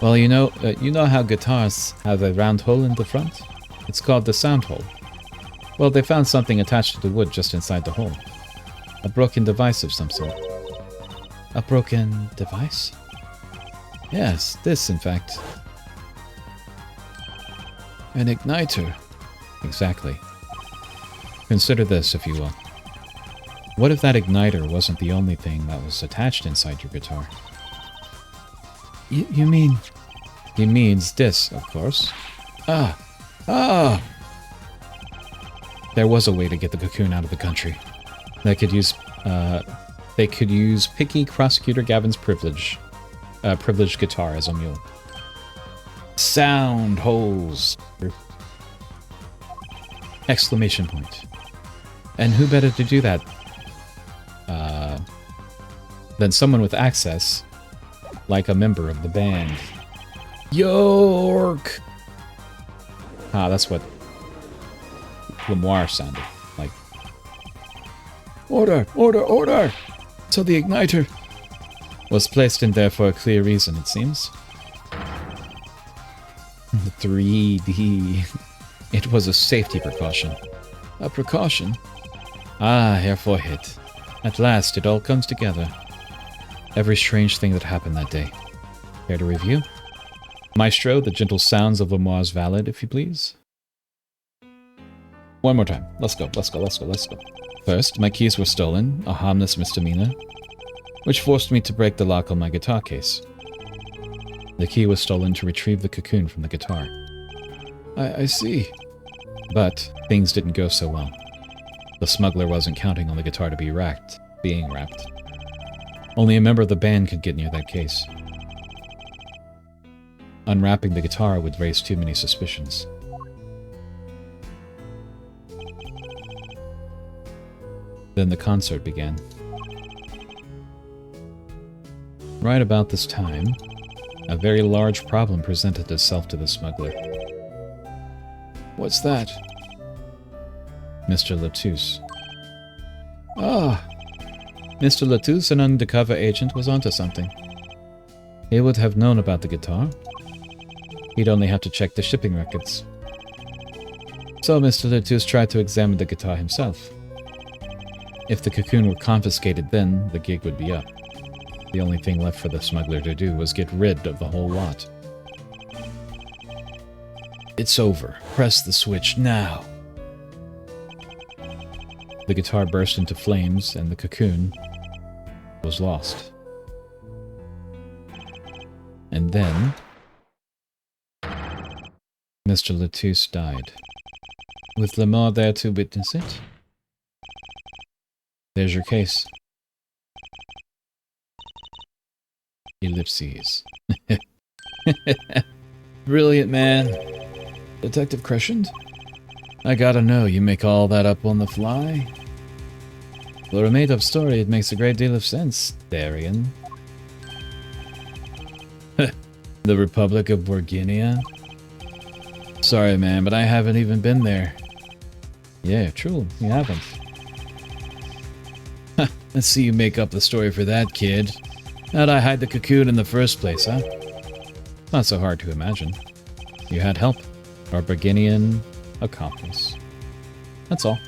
Well, you know how guitars have a round hole in the front? It's called the sound hole. Well, they found something attached to the wood just inside the hole. A broken device of some sort. A broken device? Yes, this, in fact. An igniter. Exactly. Consider this, if you will. What if that igniter wasn't the only thing that was attached inside your guitar? You mean... He means this, of course. There was a way to get the cocoon out of the country. They could use picky Prosecutor Gavin's privileged guitar as a mule. Sound holes! Exclamation point. And who better to do that than someone with access, like a member of the band. York! Ah, that's what Lemoire sounded like. Order! Order! Order! So the igniter Was placed in there for a clear reason, it seems. 3D. It was a safety precaution. A precaution? Ah, Herr Forehead. At last, it all comes together. Every strange thing that happened that day. Care to review? Maestro, the gentle sounds of Lemoire's Ballad, if you please. One more time. Let's go. First, my keys were stolen, a harmless misdemeanor, which forced me to break the lock on my guitar case. The key was stolen to retrieve the cocoon from the guitar. I see. But things didn't go so well. The smuggler wasn't counting on the guitar to be being wrapped. Only a member of the band could get near that case. Unwrapping the guitar would raise too many suspicions. Then the concert began. Right about this time, a very large problem presented itself to the smuggler. What's that? Mr. Latouche. Ah, Mr. Latouche, an undercover agent, was onto something. He would have known about the guitar. He'd only have to check the shipping records. So Mr. Latouche tried to examine the guitar himself. If the cocoon were confiscated then, the gig would be up. The only thing left for the smuggler to do was get rid of the whole lot. It's over. Press the switch now. The guitar burst into flames and the cocoon was lost. And then Mr. Latouche died. With Lemoire there to witness it. There's your case. Ellipses. Brilliant, man. Detective Crescent? I gotta know, you make all that up on the fly? For a made-up story, it makes a great deal of sense, Daryan. The Republic of Borginia? Sorry, man, but I haven't even been there. Yeah, true, you haven't. Let's see you make up the story for that, kid. How'd I hide the cocoon in the first place, huh? Not so hard to imagine. You had help. Our Borginian accomplice. That's all.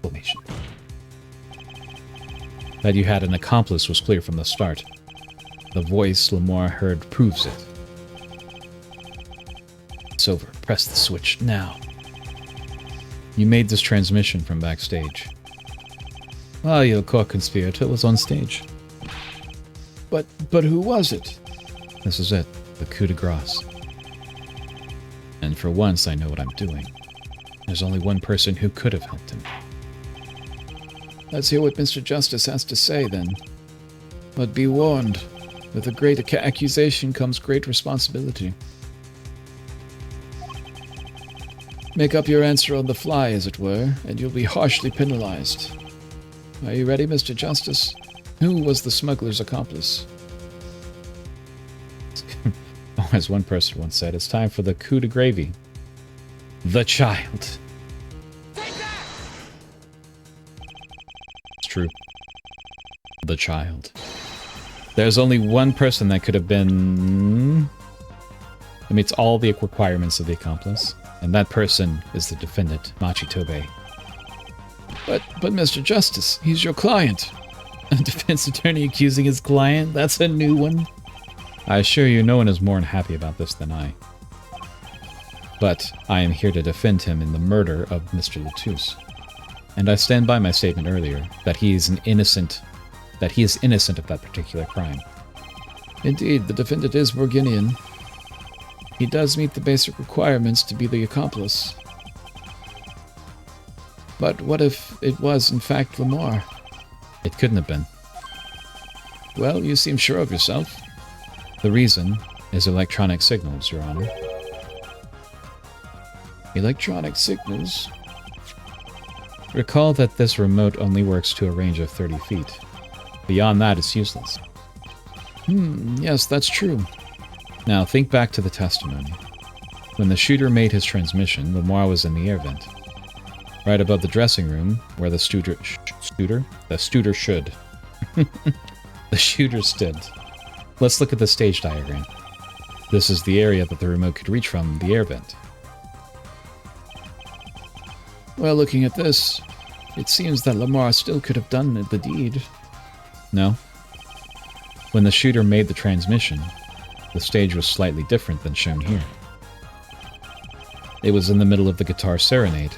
Explanation. That you had an accomplice was clear from the start. The voice Lamar heard proves it. It's over. Press the switch now. You made this transmission from backstage. While your co-conspirator was on stage. But who was it? This is it. The coup de grace. And for once, I know what I'm doing. There's only one person who could have helped him. Let's hear what Mr. Justice has to say, then. But be warned, with a great accusation comes great responsibility. Make up your answer on the fly, as it were, and you'll be harshly penalized. Are you ready, Mr. Justice? Who was the smuggler's accomplice? As one person once said, it's time for the coup de gravy. The child. It's true. The child. There's only one person that could have been... It meets all the requirements of the accomplice, and that person is the defendant, Machi Tobe. But Mr. Justice, he's your client. A defense attorney accusing his client? That's a new one. I assure you no one is more unhappy about this than I. But I am here to defend him in the murder of Mr. Latouche. And I stand by my statement earlier, that he is innocent of that particular crime. Indeed, the defendant is Borginian. He does meet the basic requirements to be the accomplice. But what if it was, in fact, Lamar? It couldn't have been. Well, you seem sure of yourself. The reason is electronic signals, Your Honor. Electronic signals? Recall that this remote only works to a range of 30 feet. Beyond that, it's useless. Yes, that's true. Now, think back to the testimony. When the shooter made his transmission, Lamar was in the air vent. Right above the dressing room, where the shooter stood. Let's look at the stage diagram. This is the area that the remote could reach from the air vent. Well, looking at this, it seems that Lamar still could have done the deed. No. When the shooter made the transmission, the stage was slightly different than shown here. It was in the middle of the guitar serenade.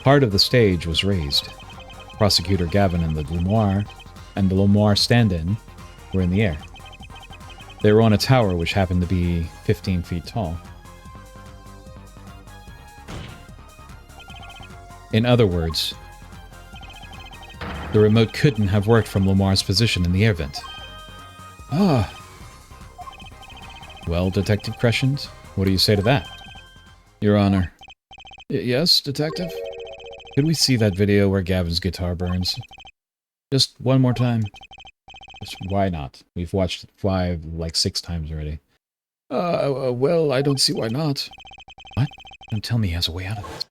Part of the stage was raised. Prosecutor Gavin and the Lamar stand-in were in the air. They were on a tower which happened to be 15 feet tall. In other words, the remote couldn't have worked from Lamar's position in the air vent. Ah. Well, Detective Crescent, what do you say to that? Your Honor. Yes, Detective? Could we see that video where Gavin's guitar burns? Just one more time. Just, why not? We've watched it 6 times already. Well, I don't see why not. What? Don't tell me he has a way out of this.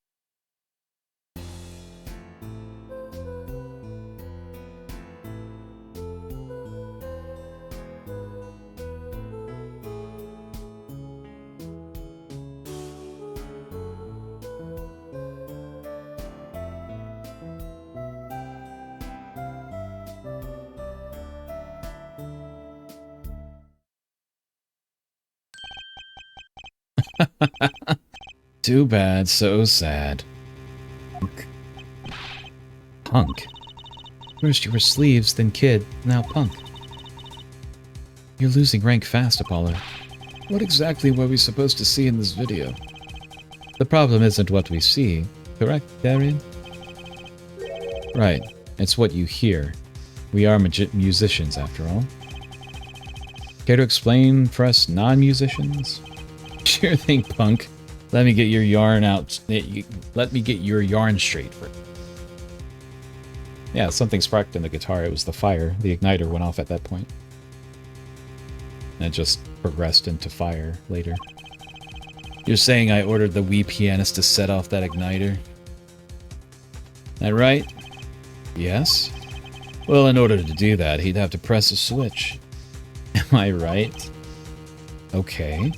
Too bad, so sad. Punk? First you were sleeves, then kid, now punk. You're losing rank fast, Apollo. What exactly were we supposed to see in this video? The problem isn't what we see, correct, Daryan? Right, it's what you hear. We are musicians, after all. Care to explain for us non-musicians? Sure thing, punk. Let me get your yarn out. Let me get your yarn straight first. Yeah, something sparked in the guitar. It was the fire. The igniter went off at that point. And it just progressed into fire later. You're saying I ordered the Wii pianist to set off that igniter? That right? Yes? Well, in order to do that, he'd have to press a switch. Am I right? Okay.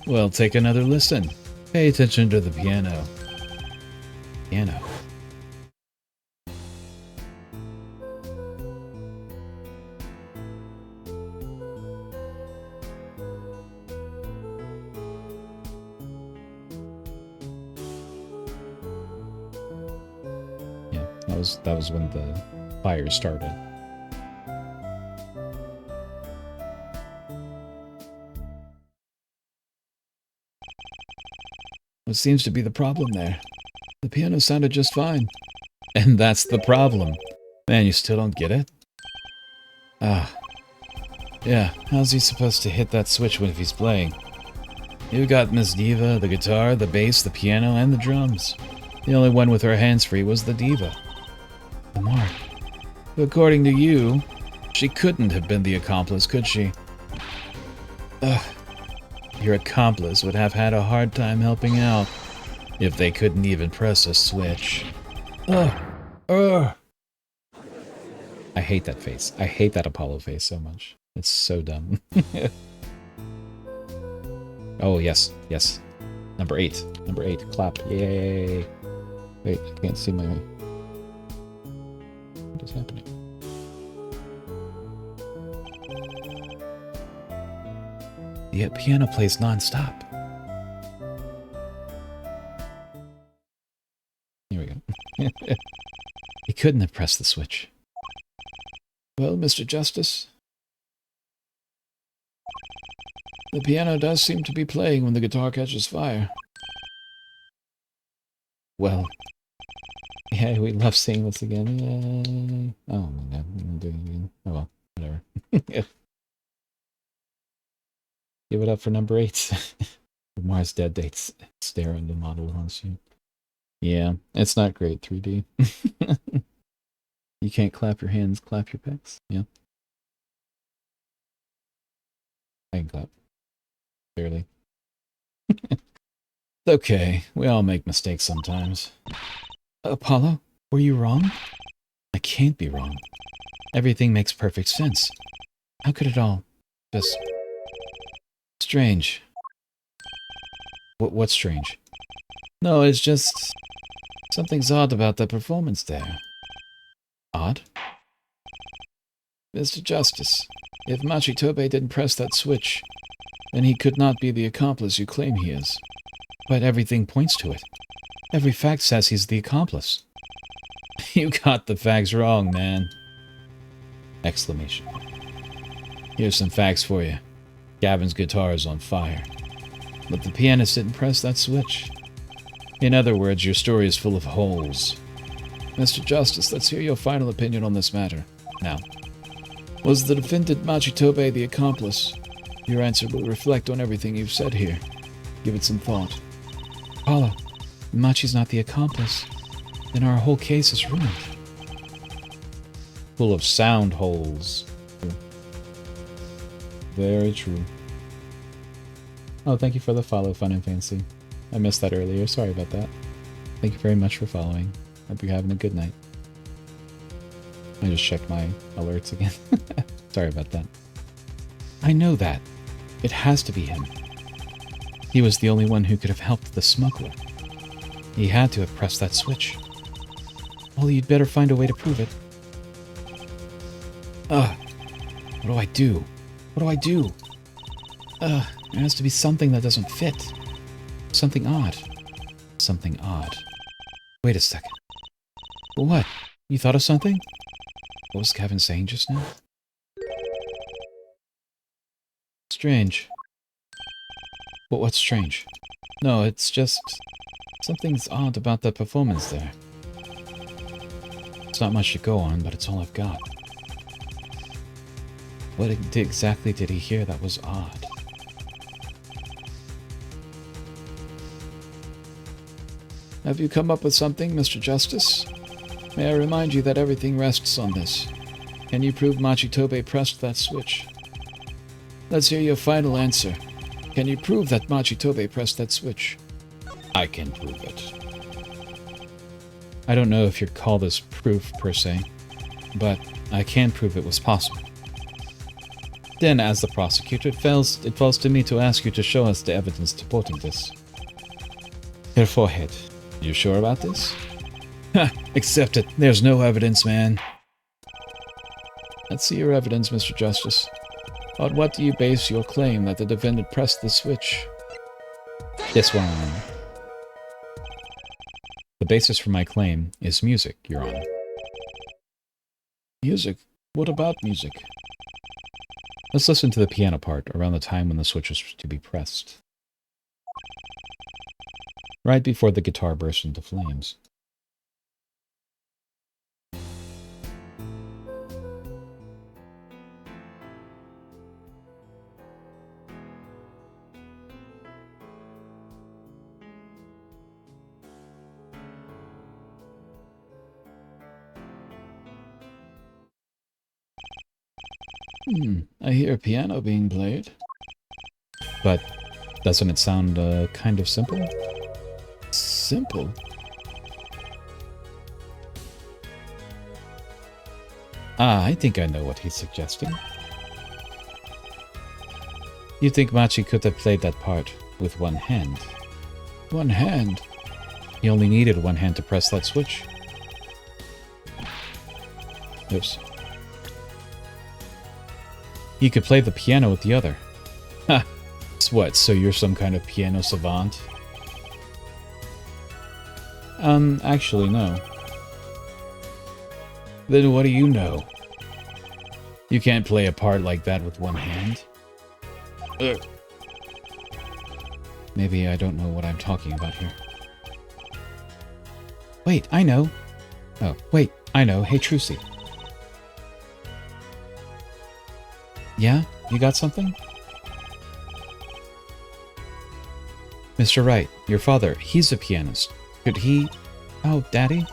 Well, take another listen. Pay attention to the piano. Piano. Yeah, that was when the fire started. What seems to be the problem there? The piano sounded just fine. And that's the problem. Man, you still don't get it? Ah. Yeah, how's he supposed to hit that switch when if he's playing? You've got Miss Diva, the guitar, the bass, the piano, and the drums. The only one with her hands free was the Diva. The mark. According to you, she couldn't have been the accomplice, could she? Ugh. Your accomplice would have had a hard time helping out if they couldn't even press a switch. Ugh. Ugh. I hate that face. I hate that Apollo face so much. It's so dumb. Oh, yes. Yes. Number 8. Number 8. Clap. Yay. Wait, I can't see my... What is happening? The piano plays non-stop. Here we go. He couldn't have pressed the switch. Well, Mr. Justice, the piano does seem to be playing when the guitar catches fire. Well, yeah, we love seeing this again. Yay. Oh my god, I'm gonna do it again. Oh well, whatever. Give it up for number 8. Mars Dead Dates stare into model wants you. Yeah, it's not great 3D. You can't clap your hands, clap your pecs. Yeah. I can clap. Barely. It's okay. We all make mistakes sometimes. Apollo, were you wrong? I can't be wrong. Everything makes perfect sense. How could it all just... strange? What's strange? No, it's just... something's odd about the performance there. Odd? Mr. Justice, if Machitobe didn't press that switch, then he could not be the accomplice you claim he is. But everything points to it. Every fact says he's the accomplice. You got the facts wrong, man. Exclamation. Here's some facts for you. Gavin's guitar is on fire. But the pianist didn't press that switch. In other words, your story is full of holes. Mr. Justice, let's hear your final opinion on this matter. Now. Was the defendant Machitobe the accomplice? Your answer will reflect on everything you've said here. Give it some thought. Apollo, Machi's not the accomplice. Then our whole case is ruined. Full of sound holes. Very true. Oh, thank you for the follow, Fun and Fancy. I missed that earlier. Sorry about that. Thank you very much for following. Hope you're having a good night. I just checked my alerts again. Sorry about that. I know that. It has to be him. He was the only one who could have helped the smuggler. He had to have pressed that switch. Well, you'd better find a way to prove it. What do I do? What do I do? There has to be something that doesn't fit. Something odd. Something odd. Wait a second. What? You thought of something? What was Kevin saying just now? Strange. What's strange? No, it's just... something's odd about the performance there. It's not much to go on, but it's all I've got. What exactly did he hear that was odd? Have you come up with something, Mr. Justice? May I remind you that everything rests on this. Can you prove Machitobe pressed that switch? Let's hear your final answer. Can you prove that Machitobe pressed that switch? I can prove it. I don't know if you'd call this proof, per se, but I can prove it was possible. Then, as the prosecutor, it falls to me to ask you to show us the evidence supporting this. Your forehead. You sure about this? Ha! Accept it. There's no evidence, man. Let's see your evidence, Mr. Justice. On what do you base your claim that the defendant pressed the switch? This one. The basis for my claim is music, Your Honor. Music? What about music? Let's listen to the piano part around the time when the switch was to be pressed. Right before the guitar burst into flames. I hear a piano being played. But doesn't it sound kind of simple? Simple? Ah, I think I know what he's suggesting. You think Machi could have played that part with one hand? One hand? He only needed one hand to press that switch. Oops. He could play the piano with the other. Ha! What, so you're some kind of piano savant? Actually, no. Then what do you know? You can't play a part like that with one hand. Ugh. Maybe I don't know what I'm talking about here. Wait, I know. Oh, wait, I know. Hey, Trucy. Yeah? You got something? Mr. Wright, your father, he's a pianist. Could he... Oh, Daddy?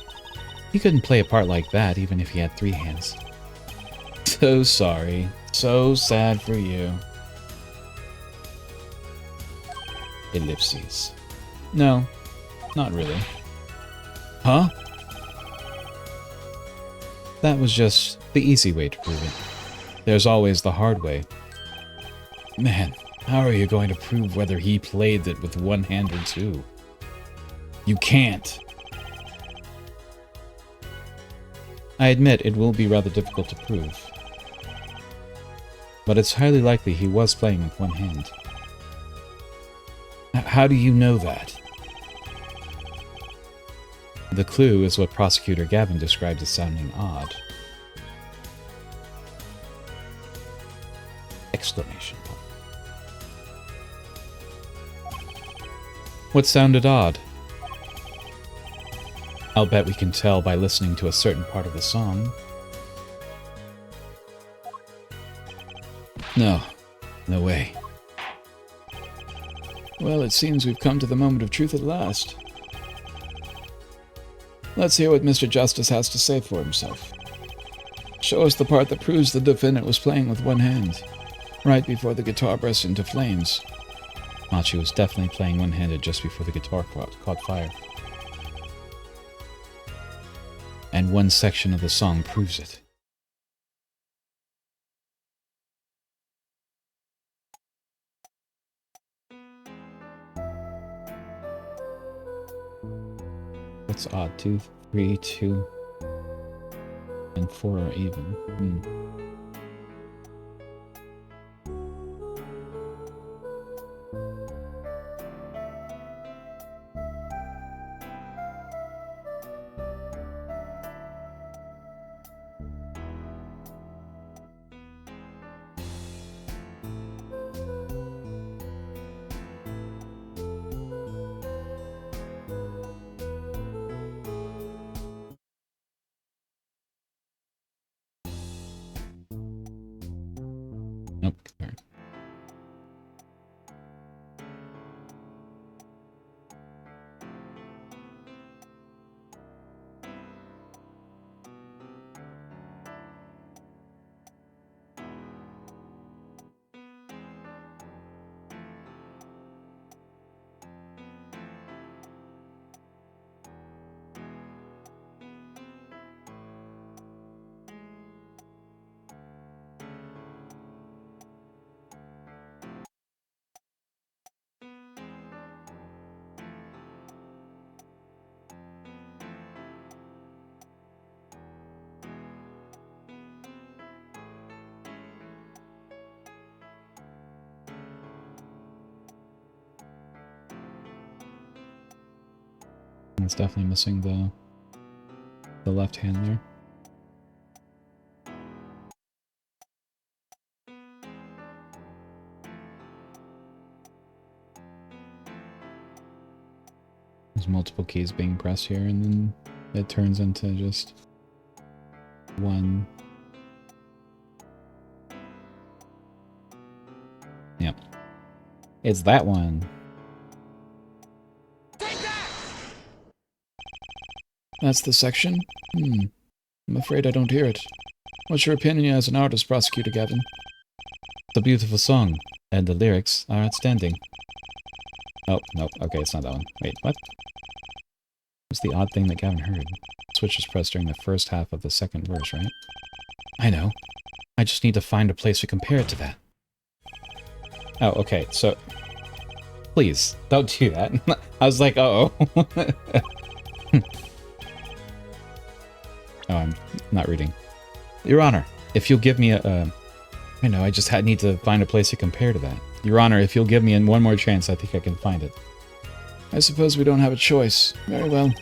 He couldn't play a part like that even if he had 3 hands. So sorry. So sad for you. Ellipses. No, not really. Huh? That was just the easy way to prove it. There's always the hard way. Man, how are you going to prove whether he played it with one hand or 2? You can't. I admit it will be rather difficult to prove. But it's highly likely he was playing with one hand. How do you know that? The clue is what Prosecutor Gavin described as sounding odd. Exclamation point. What sounded odd? I'll bet we can tell by listening to a certain part of the song. No. No way. Well, it seems we've come to the moment of truth at last. Let's hear what Mr. Justice has to say for himself. Show us the part that proves the defendant was playing with one hand, right before the guitar burst into flames. Machi was definitely playing one-handed just before the guitar caught fire. And one section of the song proves it. What's odd? 2, 3, 2, and 4 are even. It's definitely missing the left hand there. There's multiple keys being pressed here, and then it turns into just one. Yep. It's that one. That's the section? I'm afraid I don't hear it. What's your opinion as an artist, Prosecutor Gavin? It's a beautiful song, and the lyrics are outstanding. Oh, nope. Okay, it's not that one. Wait, what? What's the odd thing that Gavin heard? Switch was pressed during the first half of the second verse, right? I know. I just need to find a place to compare it to that. Oh, okay, so... Please, don't do that. I was like, uh-oh. Oh, I'm not reading. Your Honor, if you'll give me a... I know, I just need to find a place to compare to that. Your Honor, if you'll give me one more chance, I think I can find it. I suppose we don't have a choice. Very well.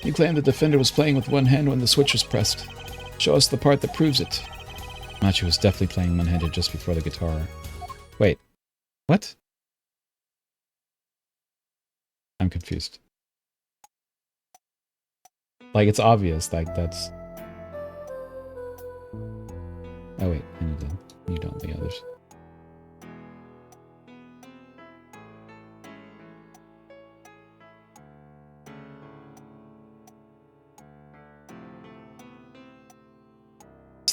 You claim the defender was playing with one hand when the switch was pressed. Show us the part that proves it. Machi was definitely playing one-handed just before the guitar. Wait. What? I'm confused. Like, it's obvious, like, that's... Oh wait, I need to mute all the others.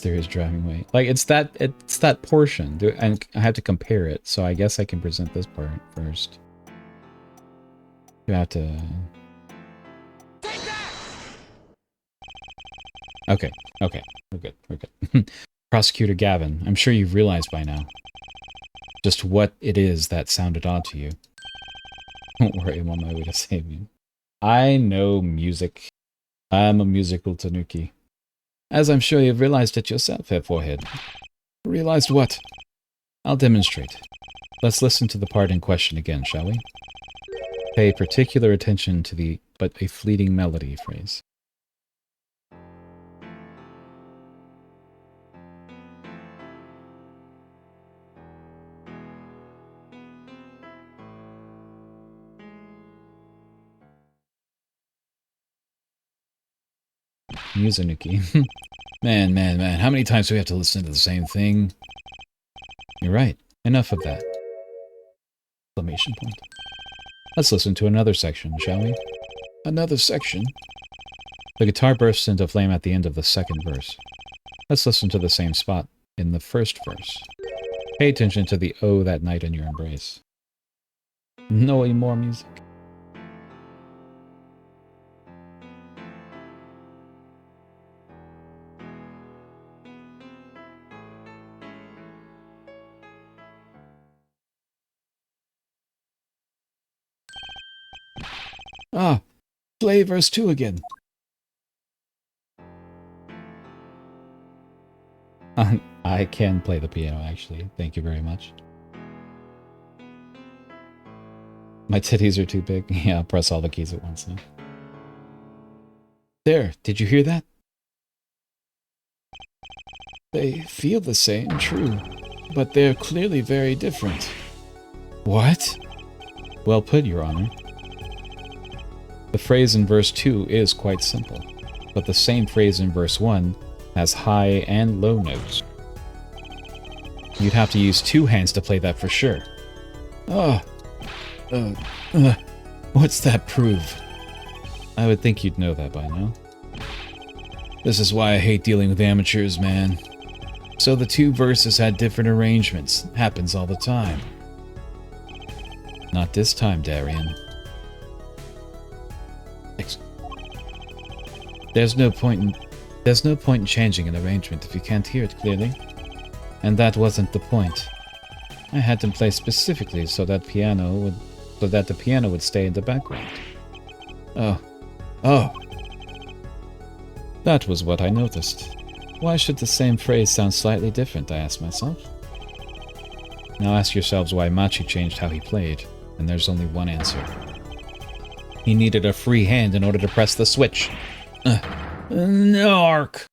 There is driving away. Like, it's that portion, and I have to compare it, so I guess I can present this part first. You have to... Okay, we're good. Prosecutor Gavin, I'm sure you've realized by now just what it is that sounded odd to you. Don't worry, I'm on my way to save you. I know music. I'm a musical tanuki. As I'm sure you've realized it yourself, Fair Forehead. Realized what? I'll demonstrate. Let's listen to the part in question again, shall we? Pay particular attention to the "but a fleeting melody" phrase. Musanuki. Man, how many times do we have to listen to the same thing? You're right. Enough of that. Exclamation point. Let's listen to another section, shall we? Another section? The guitar bursts into flame at the end of the second verse. Let's listen to the same spot in the first verse. Pay attention to the "Oh, that night in your embrace." No more music. Ah, play verse 2 again. I can play the piano, actually. Thank you very much. My titties are too big. Yeah, I'll press all the keys at once now. There, did you hear that? They feel the same, true, but they're clearly very different. What? Well put, Your Honor. The phrase in verse 2 is quite simple, but the same phrase in verse 1 has high and low notes. You'd have to use two hands to play that for sure. What's that prove? I would think you'd know that by now. This is why I hate dealing with amateurs, man. So the two verses had different arrangements. Happens all the time. Not this time, Daryan. There's no point in changing an arrangement if you can't hear it clearly. And that wasn't the point. I had them play specifically so that the piano would stay in the background. Oh. That was what I noticed. Why should the same phrase sound slightly different, I asked myself. Now ask yourselves why Machi changed how he played, and there's only one answer. He needed a free hand in order to press the switch. Narc!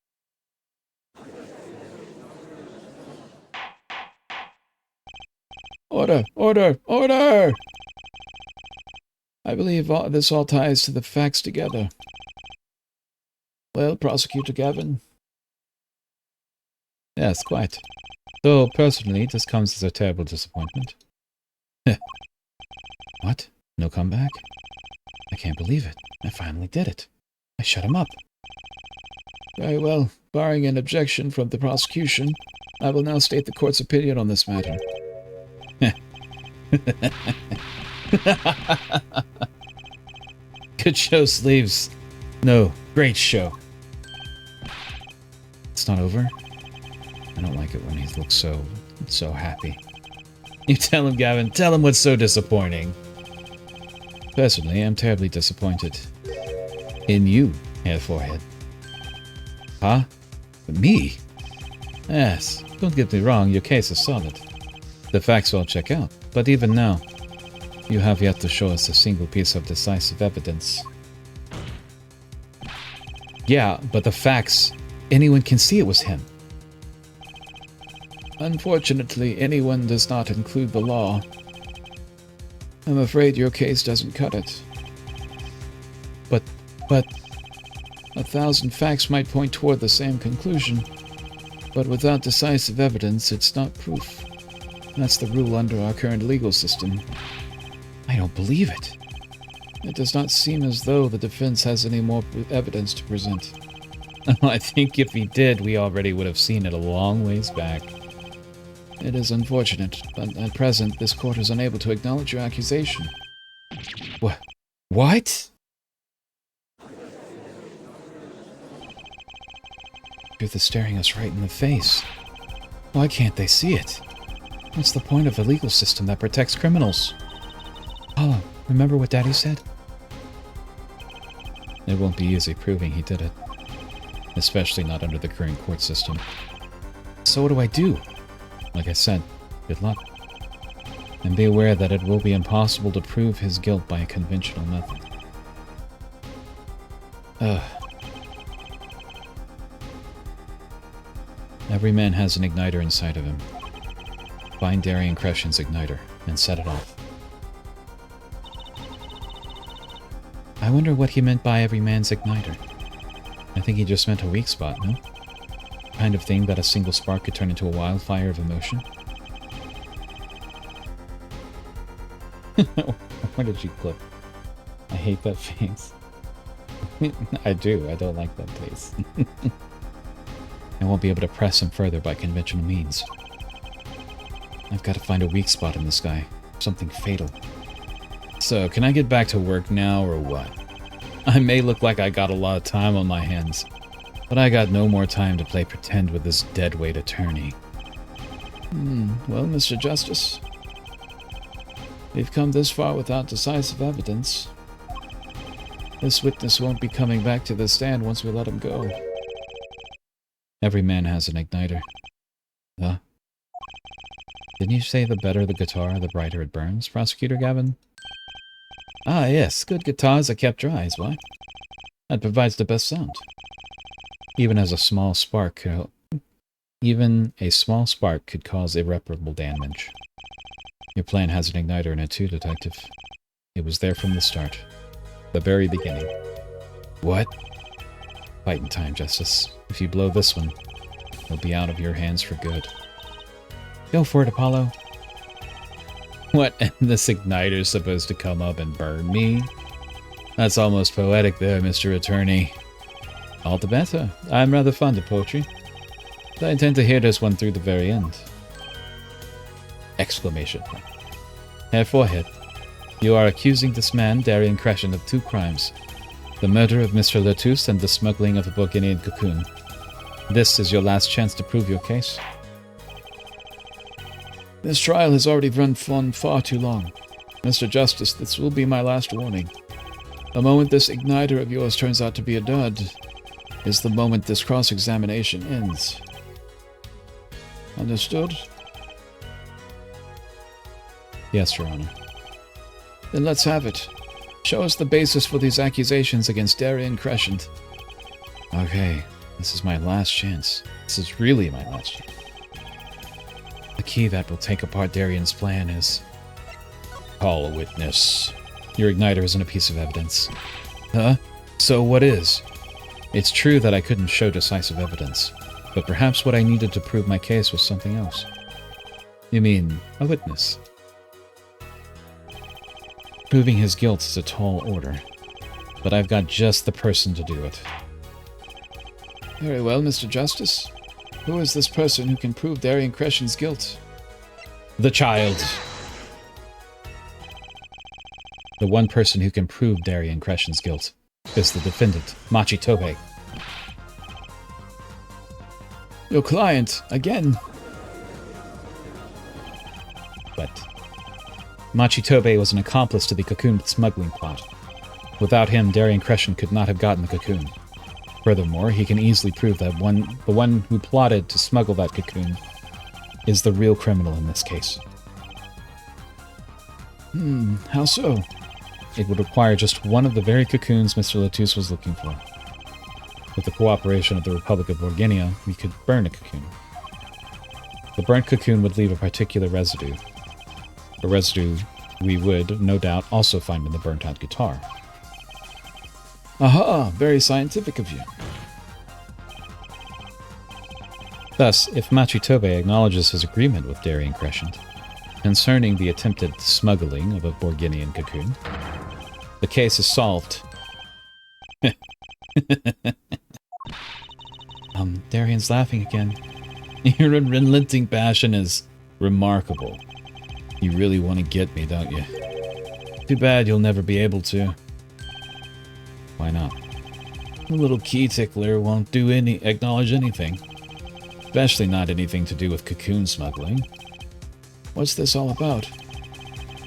Order! Order! Order! I believe this all ties to the facts together. Well, Prosecutor Gavin? Yes, quite. Though, personally, this comes as a terrible disappointment. What? No comeback? I can't believe it. I finally did it. I shut him up. Very well. Barring an objection from the prosecution, I will now state the court's opinion on this matter. Good show, Sleeves. No, great show. It's not over? I don't like it when he looks so happy. You tell him, Gavin. Tell him what's so disappointing. Personally, I'm terribly disappointed. In you, Hair Forehead. Huh? Me? Yes, don't get me wrong, your case is solid. The facts all check out, but even now, you have yet to show us a single piece of decisive evidence. Yeah, but the facts, anyone can see it was him. Unfortunately, anyone does not include the law. I'm afraid your case doesn't cut it. But... 1,000 facts might point toward the same conclusion, but without decisive evidence, it's not proof. That's the rule under our current legal system. I don't believe it. It does not seem as though the defense has any more evidence to present. I think if he did, we already would have seen it a long ways back. It is unfortunate, but at present, this court is unable to acknowledge your accusation. What? Truth is staring us right in the face. Why can't they see it? What's the point of a legal system that protects criminals? Apollo, remember what Daddy said? It won't be easy proving he did it. Especially not under the current court system. So what do I do? Like I said, good luck. And be aware that it will be impossible to prove his guilt by a conventional method. Every man has an igniter inside of him. Find Daryan Crescent's igniter and set it off. I wonder what he meant by every man's igniter. I think he just meant a weak spot, no? Kind of thing that a single spark could turn into a wildfire of emotion. Where did you click? I hate that face. I do. I don't like that face. I won't be able to press him further by conventional means. I've got to find a weak spot in this guy. Something fatal. So, can I get back to work now or what? I may look like I got a lot of time on my hands, but I got no more time to play pretend with this deadweight attorney. Well, Mr. Justice, we've come this far without decisive evidence. This witness won't be coming back to the stand once we let him go. Every man has an igniter. Huh? Didn't you say the better the guitar, the brighter it burns, Prosecutor Gavin? Ah, yes, good guitars are kept dry, why? That provides the best sound. Even a small spark could cause irreparable damage. Your plan has an igniter in it too, Detective. It was there from the start. The very beginning. What? Fighting time, Justice. If you blow this one, it'll be out of your hands for good. Go for it, Apollo. What, and this igniter's supposed to come up and burn me? That's almost poetic there, Mr. Attorney. All the better. I'm rather fond of poetry. But I intend to hear this one through the very end. Exclamation point. Hair Forehead, you are accusing this man, Daryan Crescent, of 2 crimes. The murder of Mr. Latouche and the smuggling of a Burgundian cocoon. This is your last chance to prove your case. This trial has already run on far too long. Mr. Justice, this will be my last warning. The moment this igniter of yours turns out to be a dud is the moment this cross-examination ends. Understood? Yes, Your Honor. Then let's have it. Show us the basis for these accusations against Daryan Crescent. Okay, this is my last chance. This is really my last chance. The key that will take apart Daryan's plan is... Call a witness. Your igniter isn't a piece of evidence. Huh? So what is? It's true that I couldn't show decisive evidence, but perhaps what I needed to prove my case was something else. You mean A witness. Proving his guilt is a tall order, but I've got just the person to do it. Very well, Mr. Justice. Who is this person who can prove Daryan Crescent's guilt? The child. The one person who can prove Daryan Crescent's guilt is the defendant, Machi Tobe. Your client, again. But Machi Tobe was an accomplice to the cocoon smuggling plot. Without him, Daryan Crescent could not have gotten the cocoon. Furthermore, he can easily prove that the one who plotted to smuggle that cocoon is the real criminal in this case. How so? It would require just one of the very cocoons Mr. Latouche was looking for. With the cooperation of the Republic of Borginia, we could burn a cocoon. The burnt cocoon would leave a particular residue. A residue we would, no doubt, also find in the burnt-out guitar. Aha! Very scientific of you. Thus, if Machi Tobe acknowledges his agreement with Daryan Crescent concerning the attempted smuggling of a Borginian cocoon, the case is solved. Daryan's laughing again. Your unrelenting passion is remarkable. You really want to get me, don't you? Too bad you'll never be able to. Why not? The little key tickler won't acknowledge anything. Especially not anything to do with cocoon smuggling. What's this all about?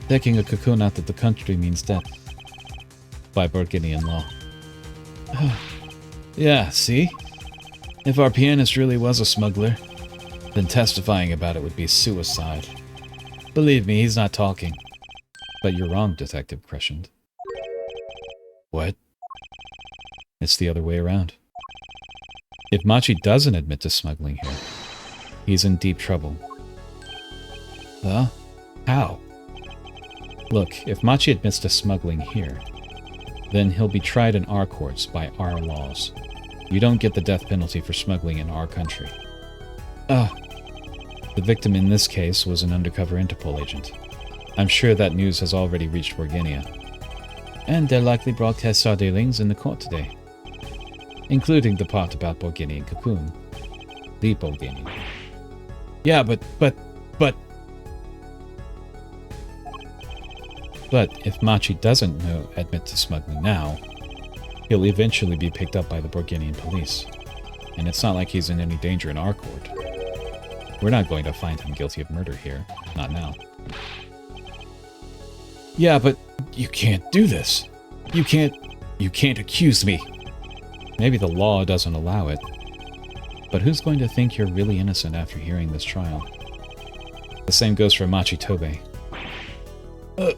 Taking a cocoon out of the country means death. By Borginian law. Yeah, see? If our pianist really was a smuggler, then testifying about it would be suicide. Believe me, he's not talking. But you're wrong, Detective Crescent. What? It's the other way around. If Machi doesn't admit to smuggling here, he's in deep trouble. Huh? How? Look, if Machi admits to smuggling here, then he'll be tried in our courts by our laws. You don't get the death penalty for smuggling in our country. The victim in this case was an undercover Interpol agent. I'm sure that news has already reached Borginia. And they're likely broadcast our dealings in the court today. Including the part about Borginian cocoon. The Borginian. Yeah, but if Machi doesn't admit to smuggling now, he'll eventually be picked up by the Borginian police. And it's not like he's in any danger in our court. We're not going to find him guilty of murder here. Not now. Yeah, but you can't do this. You can't accuse me. Maybe the law doesn't allow it. But who's going to think you're really innocent after hearing this trial? The same goes for Machi Tobe. The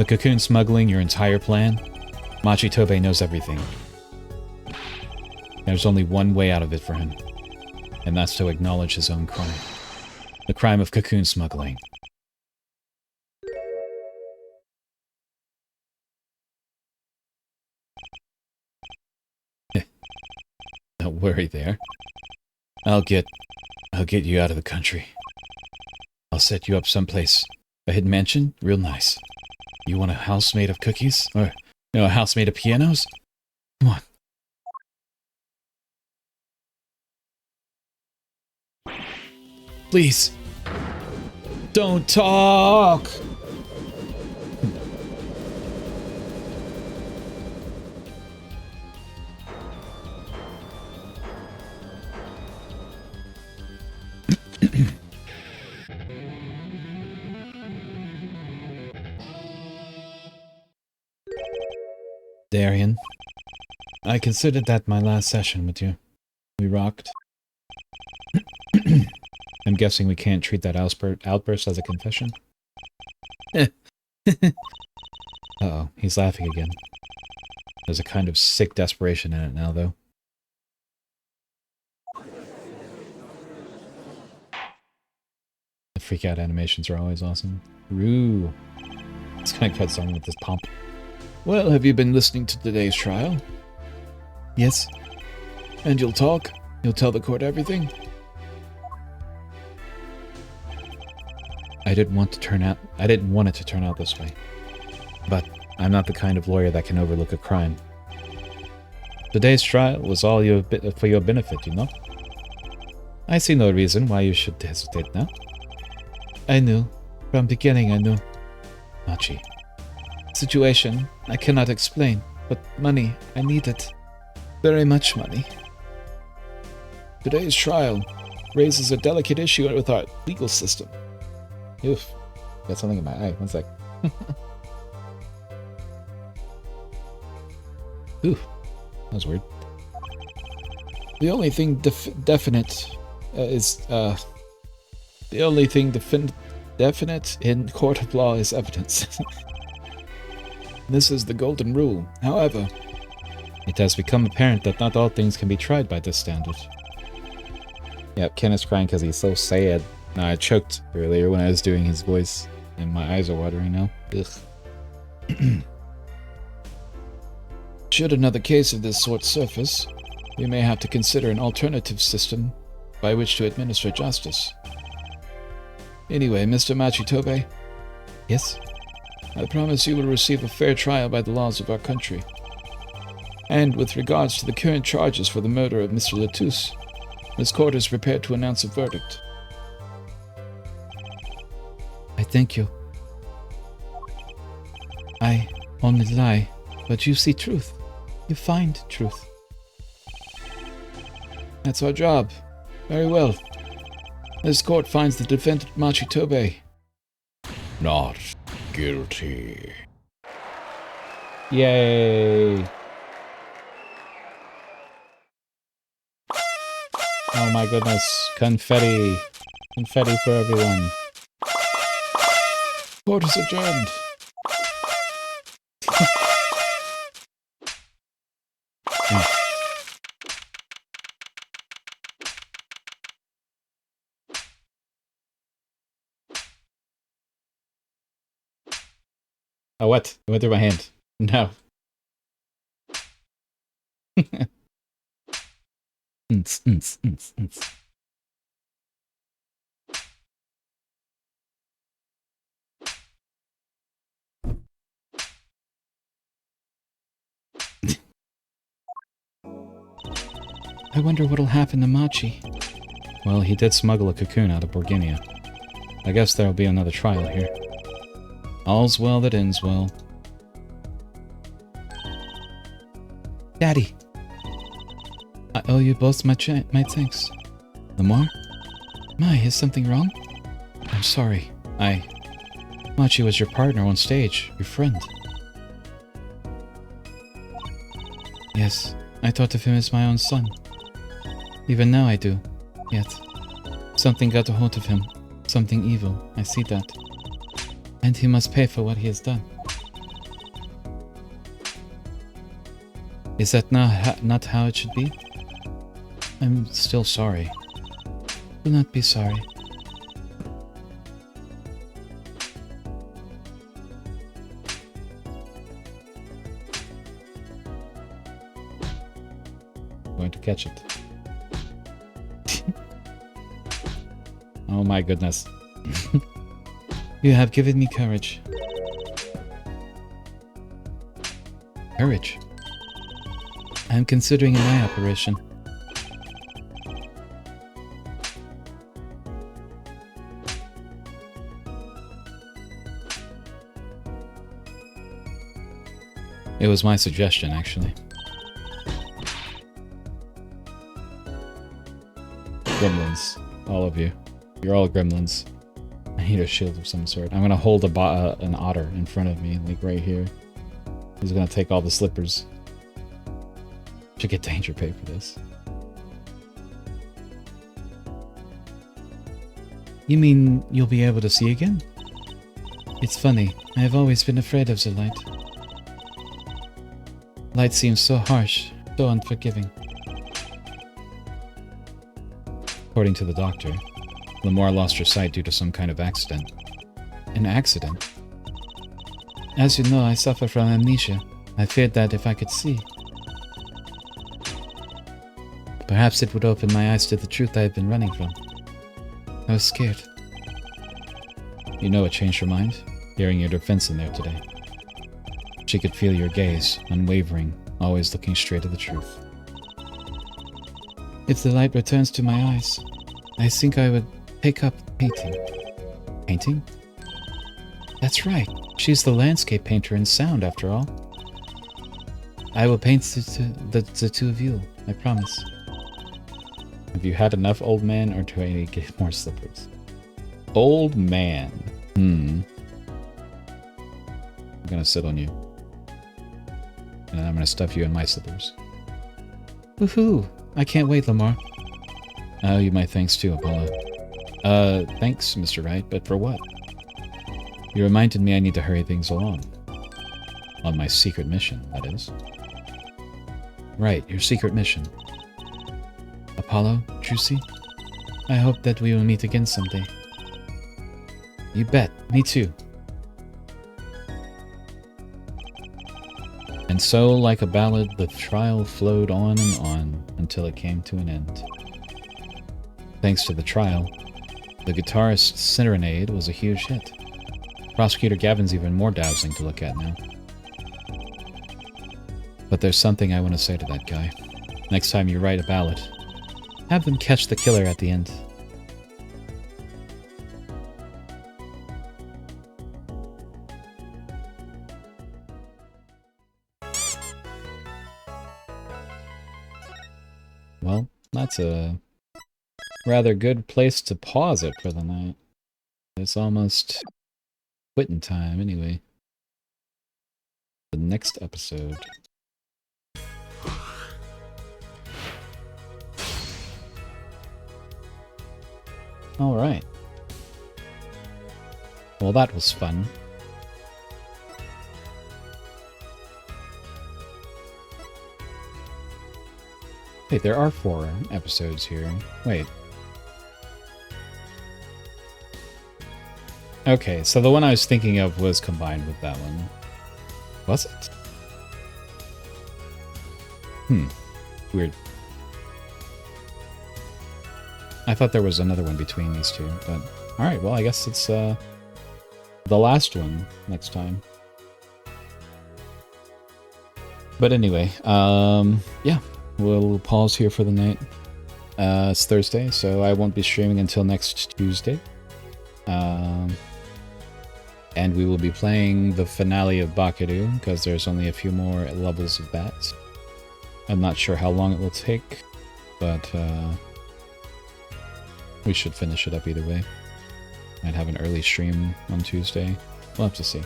cocoon smuggling, your entire plan? Machi Tobe knows everything. There's only one way out of it for him. And that's to acknowledge his own crime. The crime of cocoon smuggling. Don't worry there. I'll get you out of the country. I'll set you up someplace. A hidden mansion? Real nice. You want a house made of cookies? Or, a house made of pianos? Come on. Please. Don't talk! Daryan, I considered that my last session with you. We rocked. I'm guessing we can't treat that outburst as a confession? He's laughing again. There's a kind of sick desperation in it now, though. The freak out animations are always awesome. Roo. It's gonna cut someone with this pomp. Well, have you been listening to today's trial? Yes. And you'll talk? You'll tell the court everything? I didn't want it to turn out this way. But I'm not the kind of lawyer that can overlook a crime. Today's trial was all for your benefit, you know? I see no reason why you should hesitate now. I knew. From beginning I knew. Machi. Situation I cannot explain, but money, I need it. Very much money. Today's trial raises a delicate issue with our legal system. Oof. Got something in my eye. One sec. Oof. That was weird. The only thing definite in court of law is evidence. This is the golden rule. However, it has become apparent that not all things can be tried by this standard. Yeah, Ken is crying because he's so sad. No, I choked earlier when I was doing his voice, and my eyes are watering now. Ugh. Should another case of this sort surface, we may have to consider an alternative system by which to administer justice. Anyway, Mr. Machitobe, Yes? I promise you will receive a fair trial by the laws of our country. And with regards to the current charges for the murder of Mr. Latouche, this court is prepared to announce a verdict. I thank you. I only lie, but you see truth. You find truth. That's our job. Very well. This court finds the defendant Machitobe Not guilty. Yay! Oh my goodness. Confetti. Confetti for everyone. Court is adjourned. Oh, what? It went through my hand. No. I wonder what'll happen to Machi. Well, he did smuggle a cocoon out of Borginia. I guess there'll be another trial here. All's well that ends well. Daddy! I owe you both my thanks. Lamar? My, is something wrong? I'm sorry. Machi was your partner on stage, your friend. Yes, I thought of him as my own son. Even now I do. Yet, something got a hold of him. Something evil, I see that. And he must pay for what he has done. Is that not how it should be? I'm still sorry. Do not be sorry. I'm going to catch it. Oh my goodness. You have given me courage. Courage? I am considering an eye operation. It was my suggestion, actually. Gremlins. All of you. You're all gremlins. I need a shield of some sort. I'm gonna hold an otter in front of me, like right here. He's gonna take all the slippers. Should get danger pay for this. You mean you'll be able to see again? It's funny, I have always been afraid of the light. Light seems so harsh, so unforgiving. According to the doctor, Lamore lost her sight due to some kind of accident. An accident? As you know, I suffer from amnesia. I feared that if I could see, perhaps it would open my eyes to the truth I had been running from. I was scared. You know what changed her mind? Hearing your defense in there today. She could feel your gaze, unwavering, always looking straight at the truth. If the light returns to my eyes, I think I would pick up painting. Painting? That's right. She's the landscape painter in sound, after all. I will paint the two of you, I promise. Have you had enough, old man, or do I need to get more slippers? Old man. I'm gonna sit on you. And then I'm gonna stuff you in my slippers. Woohoo! I can't wait, Lamar. Oh, you my thanks too, Apollo. Thanks, Mr. Wright, but for what? You reminded me I need to hurry things along. On my secret mission, that is. Right, your secret mission. Apollo, Juicy, I hope that we will meet again someday. You bet, me too. And so, like a ballad, the trial flowed on and on until it came to an end. Thanks to the trial, the guitarist's serenade was a huge hit. Prosecutor Gavin's even more dazzling to look at now. But there's something I want to say to that guy. Next time you write a ballad, have them catch the killer at the end. Well, that's a rather good place to pause it for the night. It's almost quitting time anyway. The next episode. Alright. Well, that was fun. Wait, there are 4 episodes here. Wait. Okay, so the one I was thinking of was combined with that one. Was it? Weird. I thought there was another one between these two, but... Alright, well, I guess it's, the last one next time. But anyway, yeah. We'll pause here for the night. It's Thursday, so I won't be streaming until next Tuesday. And we will be playing the finale of Bakudu, because there's only a few more levels of that. I'm not sure how long it will take, but we should finish it up either way. Might have an early stream on Tuesday. We'll have to see.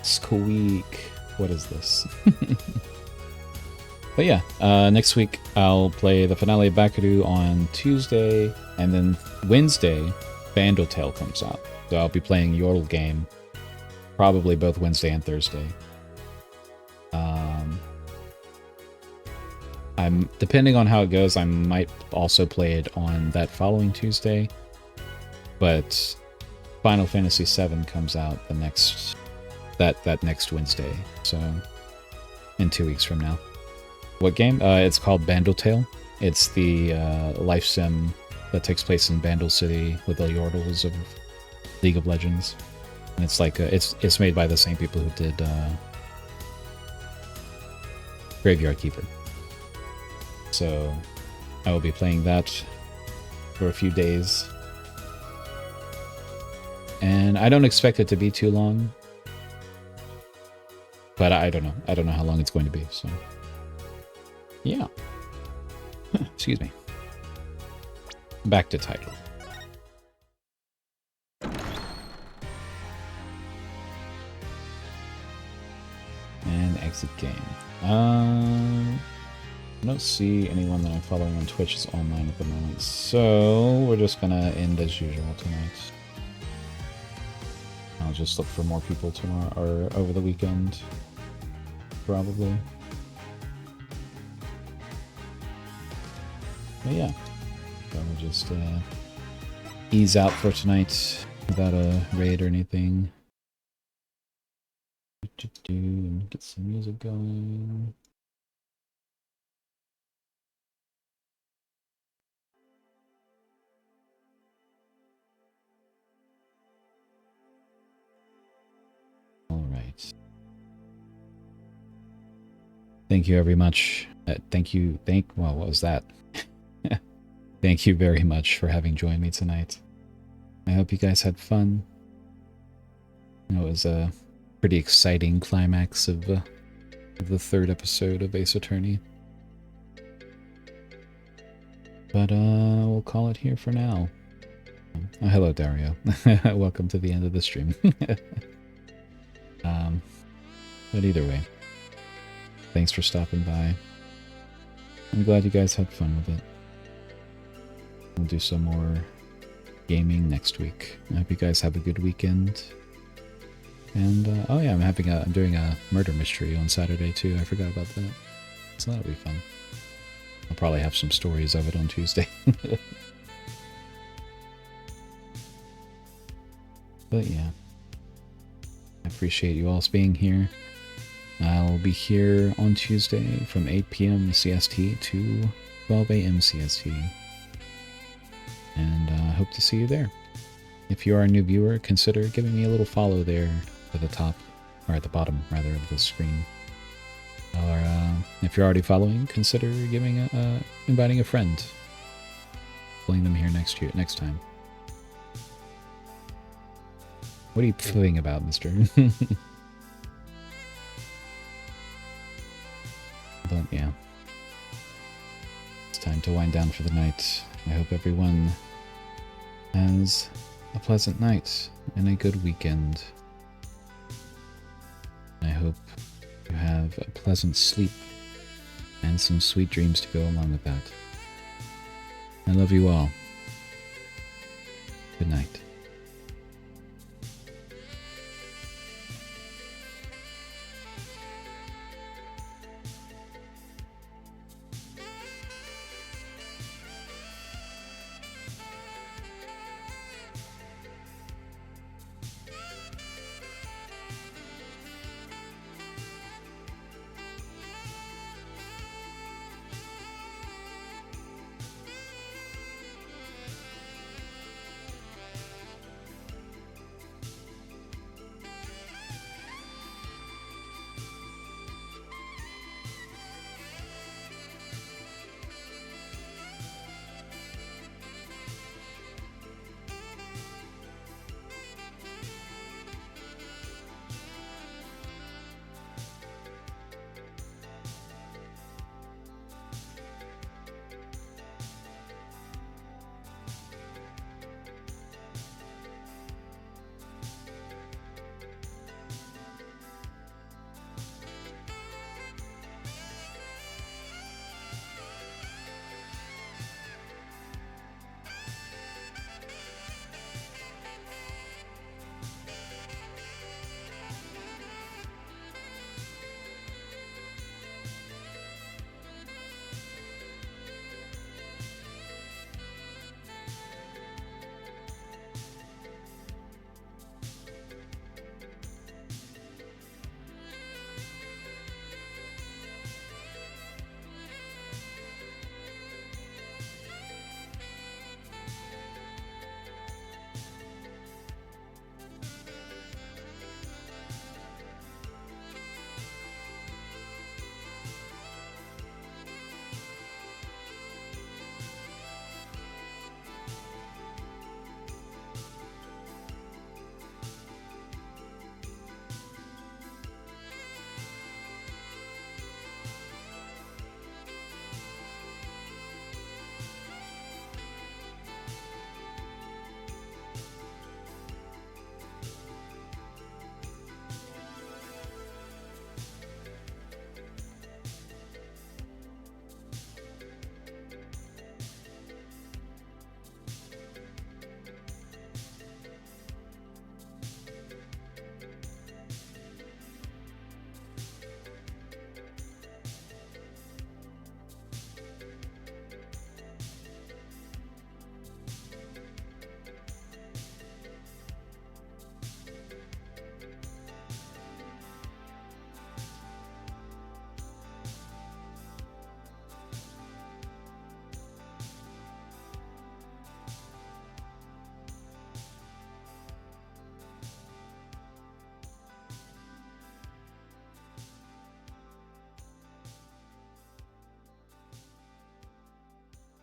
Squeak. What is this? But yeah, next week I'll play the finale of Bakudu on Tuesday, and then Wednesday, Vandal Tale comes out. So I'll be playing Yodel Game, probably both Wednesday and Thursday. I'm depending on how it goes, I might also play it on that following Tuesday. But Final Fantasy VII comes out the next that next Wednesday, so in 2 weeks from now. What game? It's called Vandal Tale. It's the life sim that takes place in Vandal City with the Yordles of League of Legends. And it's like it's made by the same people who did Graveyard Keeper. So I will be playing that for a few days. And I don't expect it to be too long. But I don't know. I don't know how long it's going to be, so... Yeah. Excuse me. Back to title. And exit game. I don't see anyone that I'm following on Twitch is online at the moment, so we're just gonna end as usual tonight. I'll just look for more people tomorrow or over the weekend. probably. But yeah, so we'll just ease out for tonight without a raid or anything. And get some music going. All right. Thank you very much. Well, what was that? Thank you very much for having joined me tonight. I hope you guys had fun. It was a pretty exciting climax of the third episode of Ace Attorney. But we'll call it here for now. Oh, hello, Dario. Welcome to the end of the stream. But either way, thanks for stopping by. I'm glad you guys had fun with it. We'll do some more gaming next week. I hope you guys have a good weekend. And oh yeah, I'm doing a murder mystery on Saturday too. I forgot about that. So that'll be fun. I'll probably have some stories of it on Tuesday. But yeah, I appreciate you all being here. I'll be here on Tuesday from 8 p.m. CST to 12 a.m. CST. And I hope to see you there. If you are a new viewer, consider giving me a little follow there at the top, or at the bottom, rather, of the screen. Or if you're already following, consider inviting a friend. Pulling them here next time. What are you pulling about, mister? But yeah. It's time to wind down for the night. I hope everyone has a pleasant night and a good weekend. I hope you have a pleasant sleep and some sweet dreams to go along with that. I love you all. Good night.